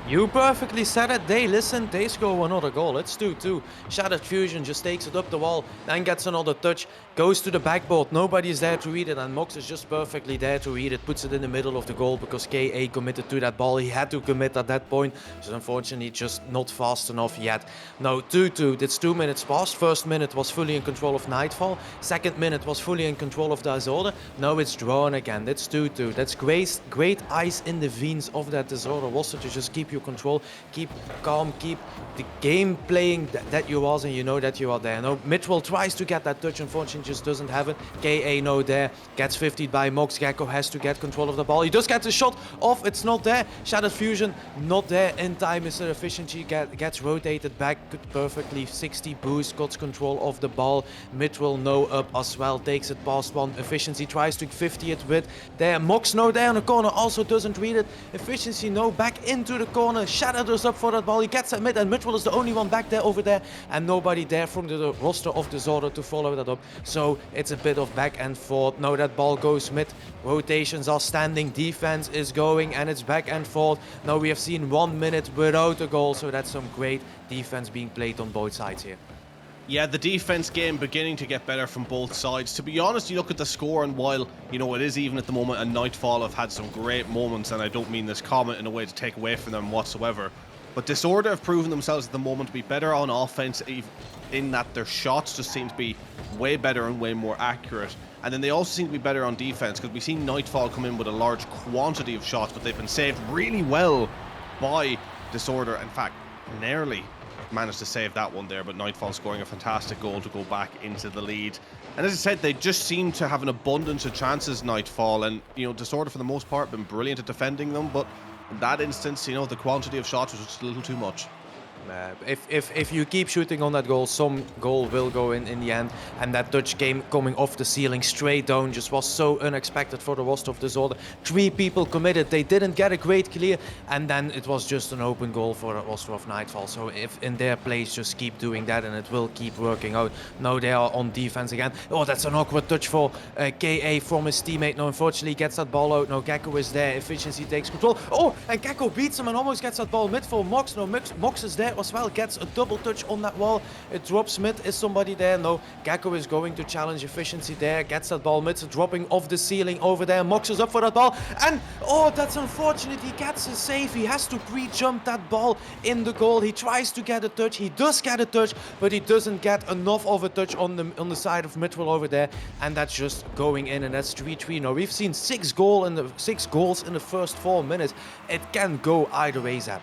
You perfectly said it. They listened. They score another goal. It's 2-2. Shattered Fusion just takes it up the wall, then gets another touch, goes to the backboard. Nobody is there to read it, and Mox is just perfectly there to read it. Puts it in the middle of the goal because KA committed to that ball. He had to commit at that point. So unfortunately, just not fast enough yet. No, 2-2. That's 2 minutes past. First minute was fully in control of Nightfall. Second minute was fully in control of Disorder. Now it's drawn again. That's 2-2. That's great ice in the veins of that Disorder roster to just keep your control, keep calm, keep the game playing that you was, and you know that you are there. Now Mithril tries to get that touch, unfortunately just doesn't have it. KA no there, gets 50'd by Mox. Gecko has to get control of the ball. He does get the shot off, it's not there. Shattered Fusion not there in time. Mr. Efficiency gets rotated back perfectly. 60 boost, got control of the ball. Mithril no up as well, takes it past 1. Efficiency tries to 50 it with there. Mox no there in the corner, also doesn't read it. Efficiency no back into the corner. Shattered is up for that ball. He gets that mid, and Mithril is the only one back there over there, and nobody there from the roster of Disorder to follow that up. So it's a bit of back and forth. Now that ball goes mid. Rotations are standing. Defense is going, and it's back and forth. Now we have seen 1 minute without a goal, so that's some great defense being played on both sides here. Yeah, the defense game beginning to get better from both sides. To be honest, you look at the score, and while, you know, it is even at the moment, and Nightfall have had some great moments, and I don't mean this comment in a way to take away from them whatsoever, But Disorder have proven themselves at the moment to be better on offense, in that their shots just seem to be way better and way more accurate. And then they also seem to be better on defense, because we've seen Nightfall come in with a large quantity of shots, but they've been saved really well by Disorder. In fact, narrowly managed to save that one there, but Nightfall scoring a fantastic goal to go back into the lead. And as I said, they just seem to have an abundance of chances, Nightfall, and Disorder for the most part been brilliant at defending them, but in that instance, the quantity of shots was just a little too much. If you keep shooting on that goal, some goal will go in the end. And that Dutch game coming off the ceiling straight down just was so unexpected for the roster of Disorder. 3 people committed, they didn't get a great clear, and then it was just an open goal for the roster of Nightfall. So if in their place, just keep doing that and it will keep working out. Now they are on defense again. Oh, that's an awkward touch for KA from his teammate. No, unfortunately gets that ball out. No, Gecko is there, efficiency takes control. Oh, and Gecko beats him and almost gets that ball mid for Mox. No, Mox is there as well, gets a double touch on that wall. It drops mid. Is somebody there? No, Gecko is going to challenge efficiency there, gets that ball mid, dropping off the ceiling over there. Mox is up for that ball, and oh, that's unfortunate. He gets a save. He has to pre-jump that ball in the goal. He tries to get a touch. He does get a touch, but he doesn't get enough of a touch on the side of midfield over there, and that's just going in, and that's 3-3. Now we've seen 6 goals in the first 4 minutes. It can go either way, Zap.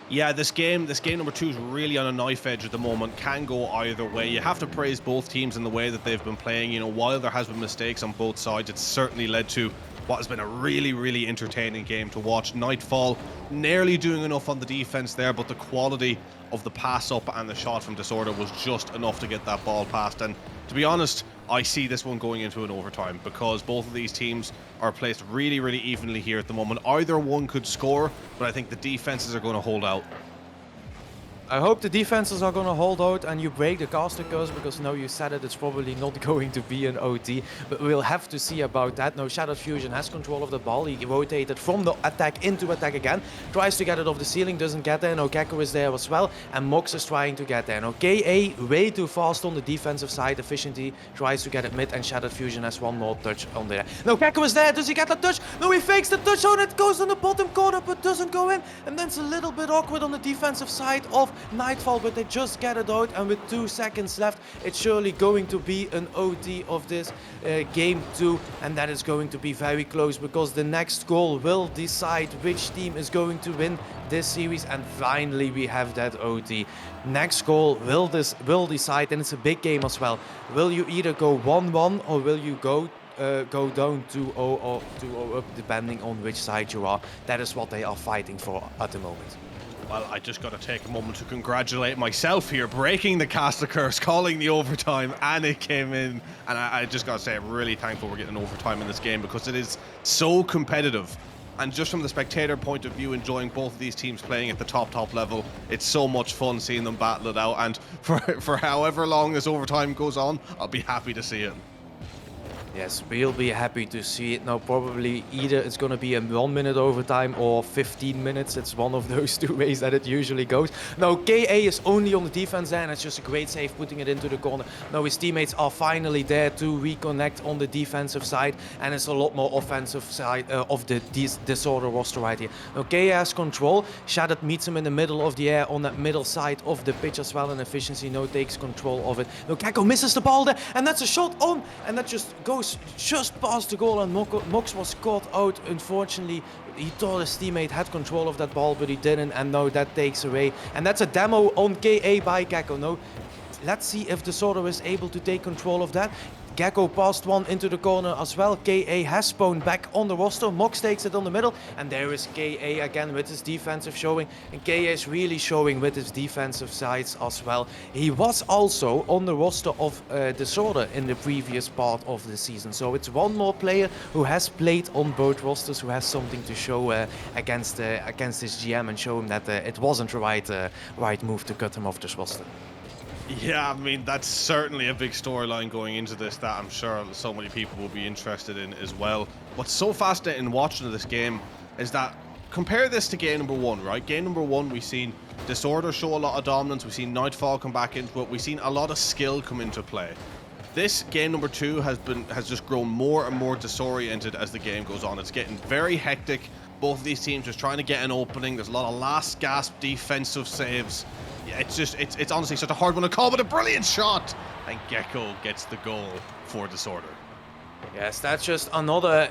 Yeah, this game number 2 is really on a knife edge at the moment. Can go either way. You have to praise both teams in the way that they've been playing. While there has been mistakes on both sides, it's certainly led to what has been a really, really entertaining game to watch. Nightfall nearly doing enough on the defense there, but the quality of the pass up and the shot from Disorder was just enough to get that ball past. And to be honest, I see this one going into an overtime, because both of these teams are placed really, really evenly here at the moment. Either one could score, but I think the defenses are going to hold out. I hope the defenses are going to hold out and you break the caster curse, because now you said it, it's probably not going to be an OT, but we'll have to see about that. Now Shattered Fusion has control of the ball. He rotated from the attack into attack again, tries to get it off the ceiling, doesn't get there. Now Gecko is there as well, and Mox is trying to get there. Now KA way too fast on the defensive side. Efficiency tries to get it mid, and Shattered Fusion has one more touch on there. Now Gecko is there. Does he get the touch? No, he fakes the touch on it, goes on the bottom corner but doesn't go in, and then it's a little bit awkward on the defensive side of Nightfall, but they just get it out, and with 2 seconds left, it's surely going to be an OT of this game 2, and that is going to be very close, because the next goal will decide which team is going to win this series. And finally we have that OT. Next goal will decide, and it's a big game as well. Will you either go 1-1 or will you go down 2-0 or 2-0 up, depending on which side you are? That is what they are fighting for at the moment. Well, I just got to take a moment to congratulate myself here, breaking the caster curse, calling the overtime, and it came in. And I just got to say, I'm really thankful we're getting overtime in this game, because it is so competitive. And just from the spectator point of view, enjoying both of these teams playing at the top level, it's so much fun seeing them battle it out. And for however long this overtime goes on, I'll be happy to see it. Yes, we'll be happy to see it. Now probably either it's going to be a 1 minute overtime or 15 minutes. It's one of those 2 ways that it usually goes. Now KA is only on the defense there, and it's just a great save putting it into the corner. Now his teammates are finally there to reconnect on the defensive side, and it's a lot more offensive side of the Disorder roster right here. Now KA has control. Shattered meets him in the middle of the air on that middle side of the pitch as well, and Efficiency now takes control of it. Now Gecko misses the ball there, and that's a shot on, and that just goes just past the goal, and Mox was caught out. Unfortunately, he thought his teammate had control of that ball, but he didn't, and now that takes away. And that's a demo on KA by Gecko. Now, let's see if Disorder is able to take control of that. Gecko passed one into the corner as well. KA has spawned back on the roster. Mox takes it on the middle, and there is KA again with his defensive showing. And KA is really showing with his defensive sides as well. He was also on the roster of Disorder in the previous part of the season. So it's one more player who has played on both rosters, who has something to show against his GM, and show him that it wasn't the right move to cut him off this roster. Yeah, I mean, that's certainly a big storyline going into this that I'm sure so many people will be interested in as well. What's so fascinating watching this game is that, compare this to game number 1, right? Game number 1, we've seen Disorder show a lot of dominance, we've seen Nightfall come back into it, we've seen a lot of skill come into play. This game number 2 has just grown more and more disoriented as the game goes on. It's getting very hectic, Both of these teams just trying to get an opening. There's a lot of last gasp defensive saves. Yeah, it's honestly such a hard one to call, but a brilliant shot. And Gecko gets the goal for Disorder. Yes, that's just another,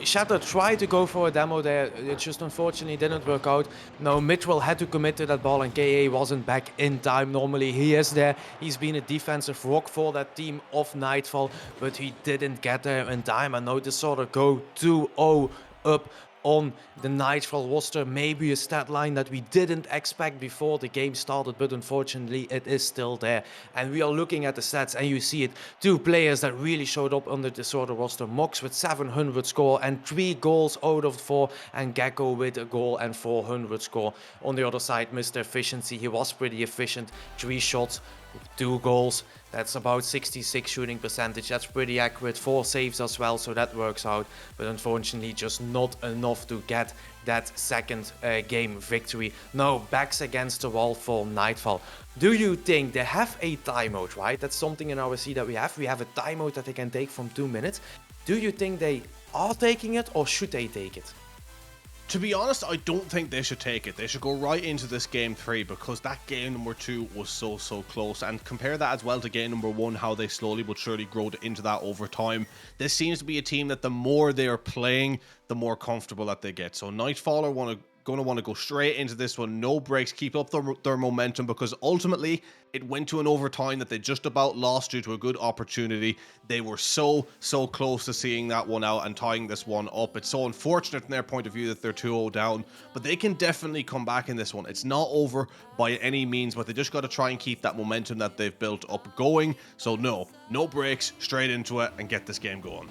Shatter tried to go for a demo there, it just unfortunately didn't work out. No, Mitchell had to commit to that ball and KA wasn't back in time. Normally he is there, he's been a defensive rock for that team of Nightfall, but he didn't get there in time, and now Disorder go 2-0 up on the Nightfall roster. Maybe a stat line that we didn't expect before the game started, but unfortunately it is still there. And we are looking at the stats and you see it. 2 players that really showed up on the Disorder roster. Mox with 700 score and 3 goals out of 4, and Gecko with a goal and 400 score. On the other side, Mr. Efficiency, he was pretty efficient. 3 shots, 2 goals. That's about 66 shooting percentage. That's pretty accurate. 4 saves as well, so that works out. But unfortunately, just not enough to get that second game victory. No, backs against the wall for Nightfall. Do you think they have a timeout, right? That's something in RSC that we have. We have a timeout that they can take from 2 minutes. Do you think they are taking it, or should they take it? To be honest, I don't think they should take it. They should go right into this game 3, because that game number 2 was so close. And compare that as well to game number 1, how they slowly but surely grow into that over time. This seems to be a team that the more they are playing, the more comfortable that they get. So Nightfall are going to want to go straight into this one, no breaks, keep up their momentum, because ultimately it went to an overtime that they just about lost due to a good opportunity. They were so close to seeing that one out and tying this one up. It's so unfortunate from their point of view that they're 2-0 down, but they can definitely come back in this one. It's not over by any means, but they just got to try and keep that momentum that they've built up going. So no breaks, straight into it and get this game going.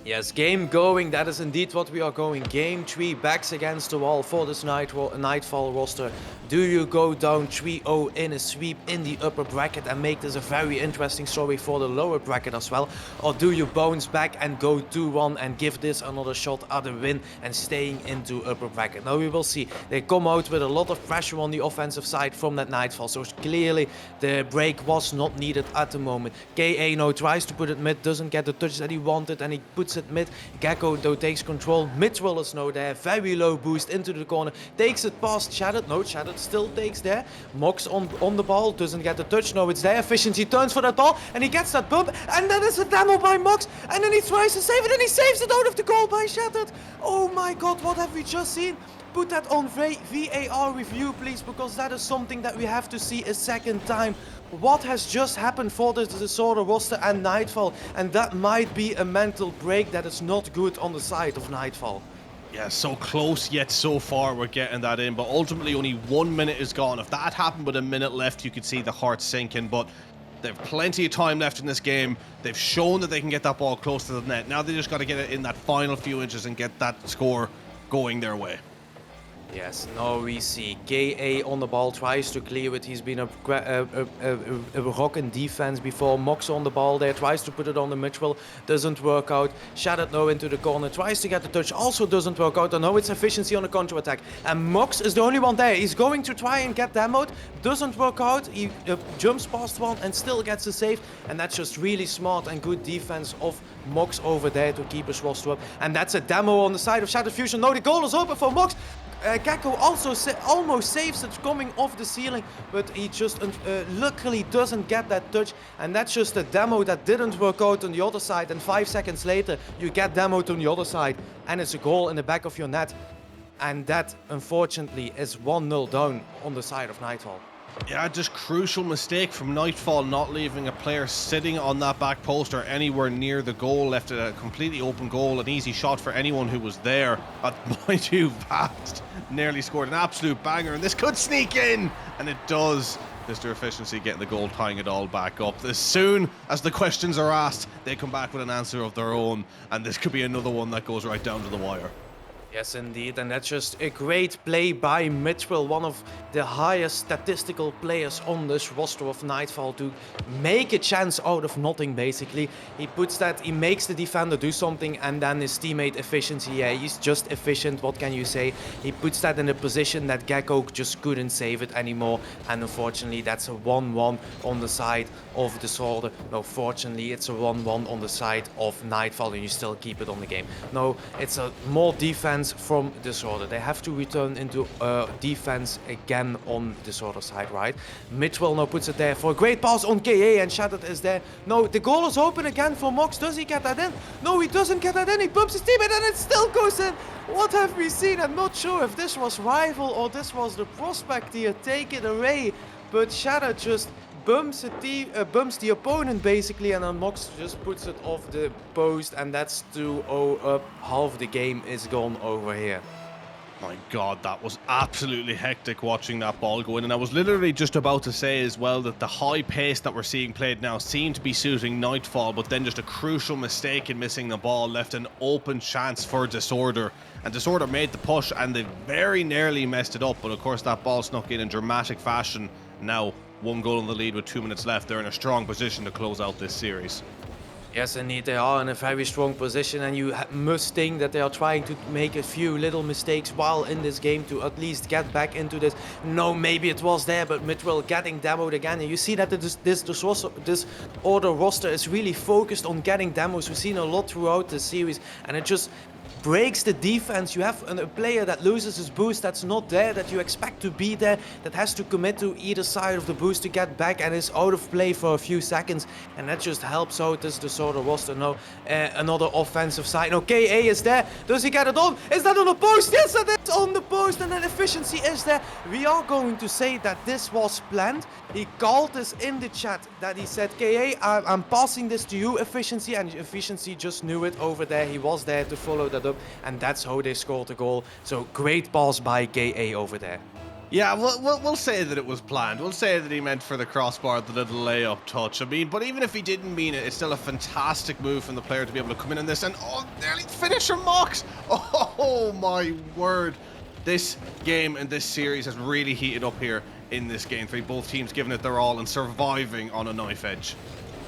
Yes, game going, that is indeed what we are going. Game 3, backs against the wall for this Nightfall roster. Do you go down 3-0 in a sweep in the upper bracket and make this a very interesting story for the lower bracket as well? Or do you bounce back and go 2-1 and give this another shot at a win and staying into upper bracket? Now we will see. They come out with a lot of pressure on the offensive side from that Nightfall, so clearly the break was not needed at the moment. KA now tries to put it mid, doesn't get the touch that he wanted, and he puts it mid. Gecko though takes control. Mitchell is now there, very low boost into the corner, takes it past Shattered. No, Shattered still takes there. Mox on the ball, doesn't get the touch. No, it's there. Efficiency turns for that ball and he gets that bump, and then it's a demo by Mox, and then he tries to save it and he saves it out of the goal by Shattered. Oh my god, what have we just seen? Put that on VAR review, please, because that is something that we have to see a second time. What has just happened for the Disorder roster and Nightfall? And that might be a mental break that is not good on the side of Nightfall. Yeah, so close yet so far we're getting that in, but ultimately only 1 minute is gone. If that had happened with a minute left, you could see the heart sinking, but they've plenty of time left in this game. They've shown that they can get that ball close to the net. Now they just got to get it in that final few inches and get that score going their way. Yes, now we see KA on the ball, tries to clear it. He's been a rock in defense before. Mox on the ball there, tries to put it on the Mitchell, doesn't work out. Shattered now into the corner, tries to get the touch, also doesn't work out. And now it's Efficiency on the counter attack. And Mox is the only one there. He's going to try and get them out, doesn't work out. He jumps past one and still gets a save. And that's just really smart and good defense of Mox over there to keep his roster up. And that's a demo on the side of Shattered Fusion. Now the goal is open for Mox. Gecko also almost saves it coming off the ceiling, but he just luckily doesn't get that touch, and that's just a demo that didn't work out on the other side, and 5 seconds later you get demoed on the other side and it's a goal in the back of your net, and that unfortunately is 1-0 down on the side of Nightfall. Yeah, just crucial mistake from Nightfall, not leaving a player sitting on that back post or anywhere near the goal. Left it a completely open goal, an easy shot for anyone who was there. But mind you, Vast nearly scored an absolute banger, and this could sneak in, and it does. Mr. Efficiency getting the goal, tying it all back up. As soon as the questions are asked, they come back with an answer of their own, and this could be another one that goes right down to the wire. Yes, indeed, and that's just a great play by Mitchell, one of the highest statistical players on this roster of Nightfall, to make a chance out of nothing, basically. He makes the defender do something, and then his teammate Efficiency, yeah, he's just efficient, what can you say? He puts that in a position that Gecko just couldn't save it anymore, and unfortunately that's a 1-1 on the side of Disorder. No, fortunately it's a 1-1 on the side of Nightfall, and you still keep it on the game. No, it's a more defense defense from Disorder. They have to return into defense again on Disorder side, right? Mitchell now puts it there for a great pass on KA, and Shattered is there. No, the goal is open again for Mox. Does he get that in? No, he doesn't get that in. He bumps his teammate and it still goes in. What have we seen? I'm not sure if this was Rival or this was the Prospect here. Take it away. But Shattered just bumps the opponent basically, and then Mox just puts it off the post, and that's 2-0 up. Half the game is gone over here. My God, that was absolutely hectic watching that ball go in. And I was literally just about to say as well that the high pace that we're seeing played now seemed to be suiting Nightfall, but then just a crucial mistake in missing the ball left an open chance for Disorder. And Disorder made the push and they very nearly messed it up, but of course that ball snuck in dramatic fashion. Now 1 goal in the lead with 2 minutes left. They're in a strong position to close out this series. Yes, indeed, they are in a very strong position, and you must think that they are trying to make a few little mistakes while in this game to at least get back into this. No, maybe it was there, but Midwell getting demoed again, and you see that this order roster is really focused on getting demos. We've seen a lot throughout the series, and it just breaks the defense. You have a player that loses his boost, that's not there, that you expect to be there, that has to commit to either side of the boost to get back and is out of play for a few seconds, and that just helps out this disorder roster. Now another offensive side. Now KA is there. Does he get it on? Is that on the post? Yes, that is on the post, and then efficiency is there. We are going to say that this was planned. He called this in the chat that he said, KA, I'm passing this to you, efficiency, and efficiency just knew it over there. He was there to follow that up, and that's how they scored the goal. So great pass by KA over there. Yeah, we'll say that it was planned. We'll say that he meant for the crossbar, the little layup touch. I mean, but even if he didn't mean it, it's still a fantastic move from the player to be able to come in on this and, oh, nearly finish a Mox. Oh my word. This game and this series has really heated up here in this game 3. Both teams giving it their all and surviving on a knife edge.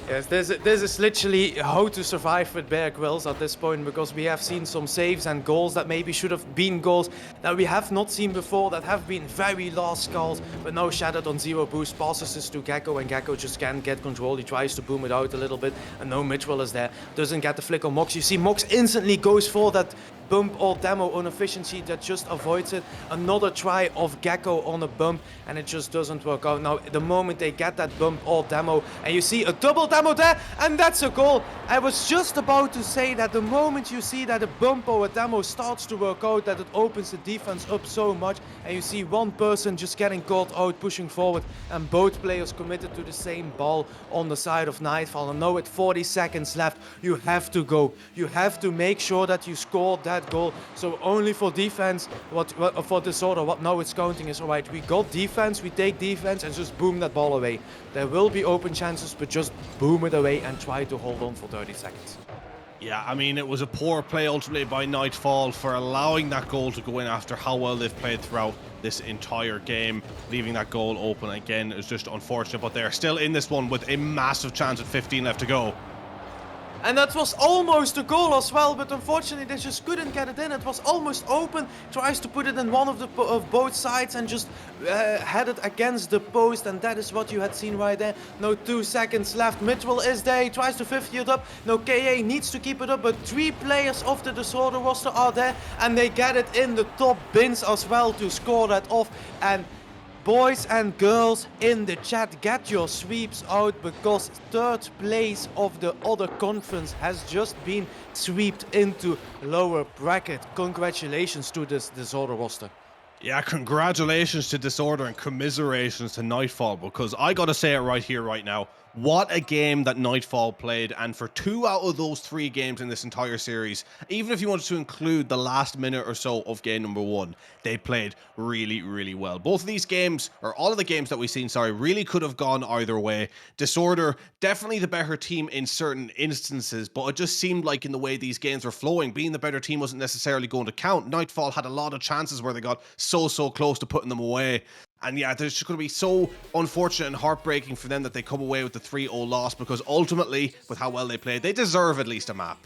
Yes, this is literally how to survive with Bear Grylls at this point, because we have seen some saves and goals that maybe should have been goals that we have not seen before, that have been very last calls, but now Shattered on 0 boost, passes this to Gecko, and Gecko just can't get control. He tries to boom it out a little bit, and no Mitchell is there, doesn't get the flick on Mox. You see Mox instantly goes for that bump or demo on efficiency that just avoids it. Another try of Gecko on a bump, and it just doesn't work out. Now the moment they get that bump or demo, and you see a double demo there, and that's a goal. I was just about to say that the moment you see that a bump or a demo starts to work out, that it opens the defense up so much, and you see one person just getting caught out pushing forward, and both players committed to the same ball on the side of Nightfall. And now with 40 seconds left, you have to go. You have to make sure that you score that goal. So only for defense, for Disorder, what now it's counting is, alright, we got defense, we take defense and just boom that ball away. There will be open chances, but just boom it away and try to hold on for 30 seconds. Yeah, I mean, it was a poor play ultimately by Nightfall for allowing that goal to go in after how well they've played throughout this entire game. Leaving that goal open again is just unfortunate, but they're still in this one with a massive chance with 15 left to go. And that was almost a goal as well, but unfortunately they just couldn't get it in. It was almost open, tries to put it in one of both sides and just had it against the post, and that is what you had seen right there. No 2 seconds left. Mitchell is there, he tries to 50 it up. No, KA needs to keep it up, but 3 players of the Disorder roster are there, and they get it in the top bins as well to score that off. And boys and girls in the chat, get your sweeps out, because 3rd place of the other conference has just been swept into lower bracket. Congratulations to this Disorder roster. Yeah, congratulations to Disorder and commiserations to Nightfall, because I gotta say it right here, right now. What a game that Nightfall played, and for 2 out of those 3 games in this entire series, even if you wanted to include the last minute or so of game number 1, they played really, really well. Both of these games, or all of the games that we've seen, sorry, really could have gone either way. Disorder, definitely the better team in certain instances, but it just seemed like in the way these games were flowing, being the better team wasn't necessarily going to count. Nightfall had a lot of chances where they got so close to putting them away. And yeah, it's just going to be so unfortunate and heartbreaking for them that they come away with the 3-0 loss, because ultimately, with how well they played, they deserve at least a map.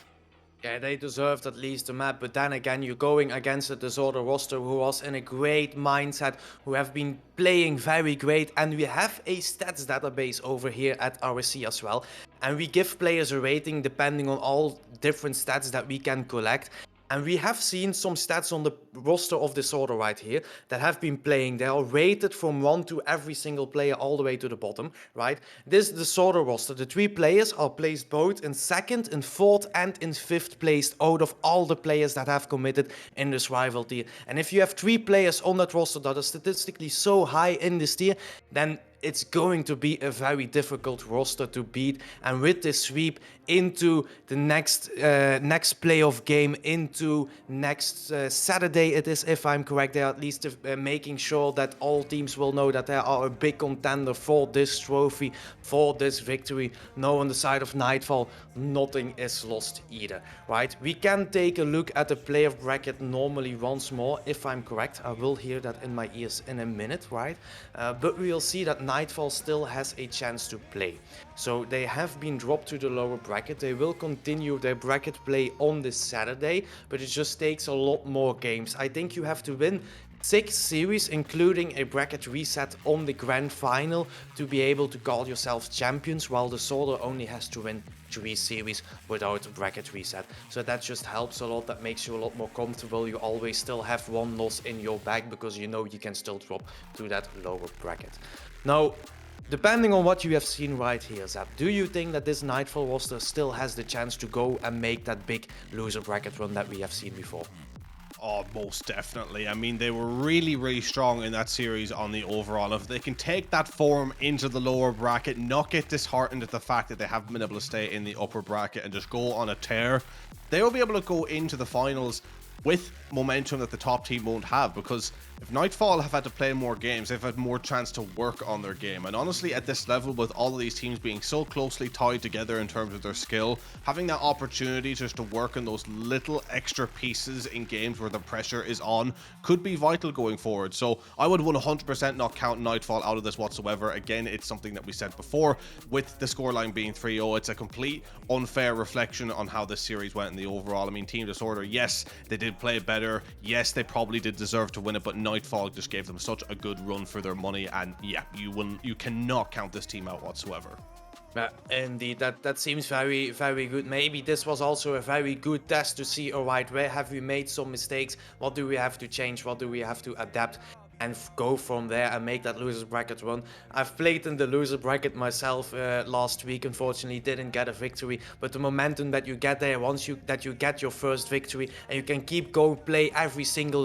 Yeah, they deserved at least a map, but then again, you're going against a Disorder roster who was in a great mindset, who have been playing very great, and we have a stats database over here at RSC as well, and we give players a rating depending on all different stats that we can collect. And we have seen some stats on the roster of Disorder right here that have been playing. They are rated from 1 to every single player all the way to the bottom, right? This Disorder roster, the 3 players are placed both in 2nd, in 4th, and in 5th place out of all the players that have committed in this rival tier. And if you have 3 players on that roster that are statistically so high in this tier, then it's going to be a very difficult roster to beat. And with this sweep into the next playoff game, into next Saturday it is, if I'm correct, they're at least making sure that all teams will know that they are a big contender for this trophy, for this victory. No, on the side of Nightfall, nothing is lost either, right? We can take a look at the playoff bracket normally once more, if I'm correct. I will hear that in my ears in a minute, right? But we'll see that Nightfall still has a chance to play. So they have been dropped to the lower bracket. They will continue their bracket play on this Saturday, but it just takes a lot more games. I think you have to win 6 series, including a bracket reset on the grand final, to be able to call yourself champions, while the Disorder only has to win 3 series without a bracket reset. So that just helps a lot. That makes you a lot more comfortable. You always still have 1 loss in your bag because you know you can still drop to that lower bracket. Now, depending on what you have seen right here, Zap, do you think that this Nightfall roster still has the chance to go and make that big loser bracket run that we have seen before? Oh, most definitely. I mean, they were really, really strong in that series on the overall. If they can take that form into the lower bracket, not get disheartened at the fact that they haven't been able to stay in the upper bracket and just go on a tear, they will be able to go into the finals with momentum that the top team won't have, because if Nightfall have had to play more games, they've had more chance to work on their game. And honestly, at this level, with all of these teams being so closely tied together in terms of their skill, having that opportunity just to work on those little extra pieces in games where the pressure is on could be vital going forward. So I would 100% not count Nightfall out of this whatsoever. Again, it's something that we said before, with the scoreline being 3-0, it's a complete unfair reflection on how this series went in the overall. I mean, Team Disorder, yes, they did play better. Yes, they probably did deserve to win it, but Nightfall just gave them such a good run for their money, and yeah, you cannot count this team out whatsoever. Indeed, that seems very, very good. Maybe this was also a very good test to see, alright, where have we made some mistakes? What do we have to change? What do we have to adapt? And go from there and make that losers bracket run. I've played in the loser bracket myself last week. Unfortunately, didn't get a victory, but the momentum that you get there once you get your first victory, and you can keep going play every single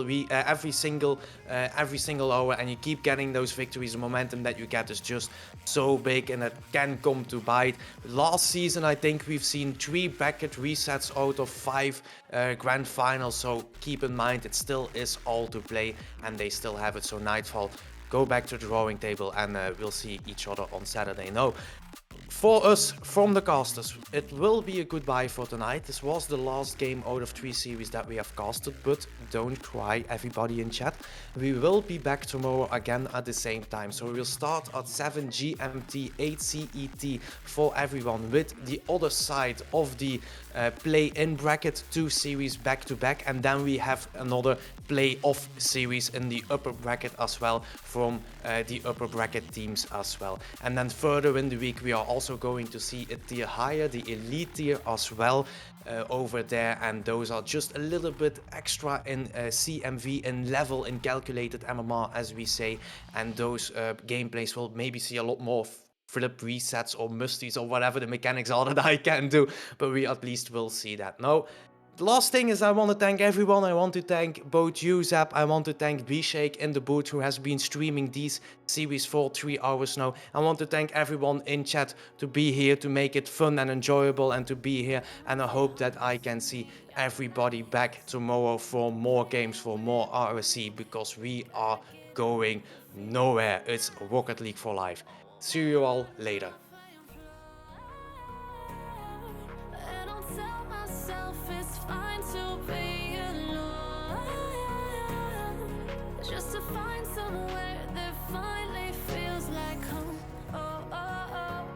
hour, and you keep getting those victories. The momentum that you get is just so big, and it can come to bite. Last season, I think we've seen 3 bracket resets out of 5 grand finals. So keep in mind, it still is all to play, and they still have it. So Nightfall, go back to the drawing table, and we'll see each other on Saturday. No, for us from the casters, it will be a goodbye for tonight. This was the last game out of 3 series that we have casted, but don't cry, everybody in chat. We will be back tomorrow again at the same time. So we'll start at 7 GMT, 8 CET for everyone, with the other side of the play-in bracket, 2 series back to back, and then we have another play-off series in the upper bracket as well, from the upper bracket teams as well. And then further in the week, we are also going to see a tier higher, the elite tier as well, over there, and those are just a little bit extra in CMV, in level, in calculated MMR, as we say, and those gameplays will maybe see a lot more flip resets or musties or whatever the mechanics are that I can do, but we at least will see that. Now, the last thing is, I want to thank everyone. I want to thank both you, Zap. I want to thank B-Shake in the booth, who has been streaming these series for 3 hours now. I want to thank everyone in chat to be here, to make it fun and enjoyable, and to be here. And I hope that I can see everybody back tomorrow for more games, for more RSC, because we are going nowhere. It's Rocket League for life. See you all later. And I'll tell myself it's fine to be alone, just to find somewhere that finally feels like home. Oh, oh, oh.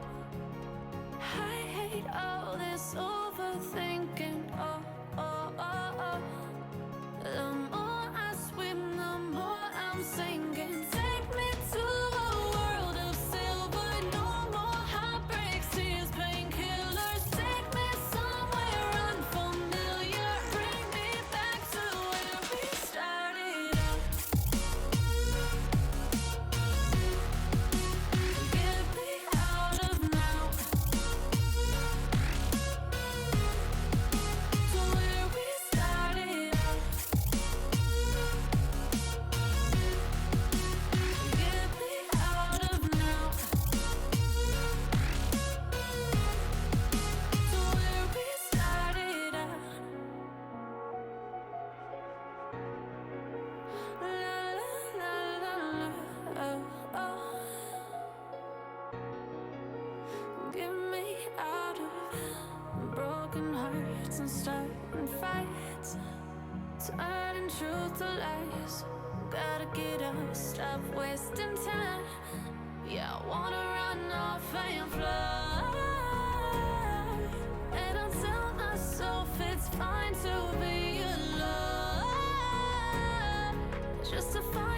I hate all this overthinking. Oh, oh, oh, oh. The more I swim, the more I'm sinking. Take me to a world of silver, no more heartbreaks, tears, painkillers. Take me somewhere unfamiliar, bring me back. starting fights, turning truth to lies. Gotta get up, stop wasting time. Yeah, I wanna run off and fly. And I'll tell myself it's fine to be alone, just to find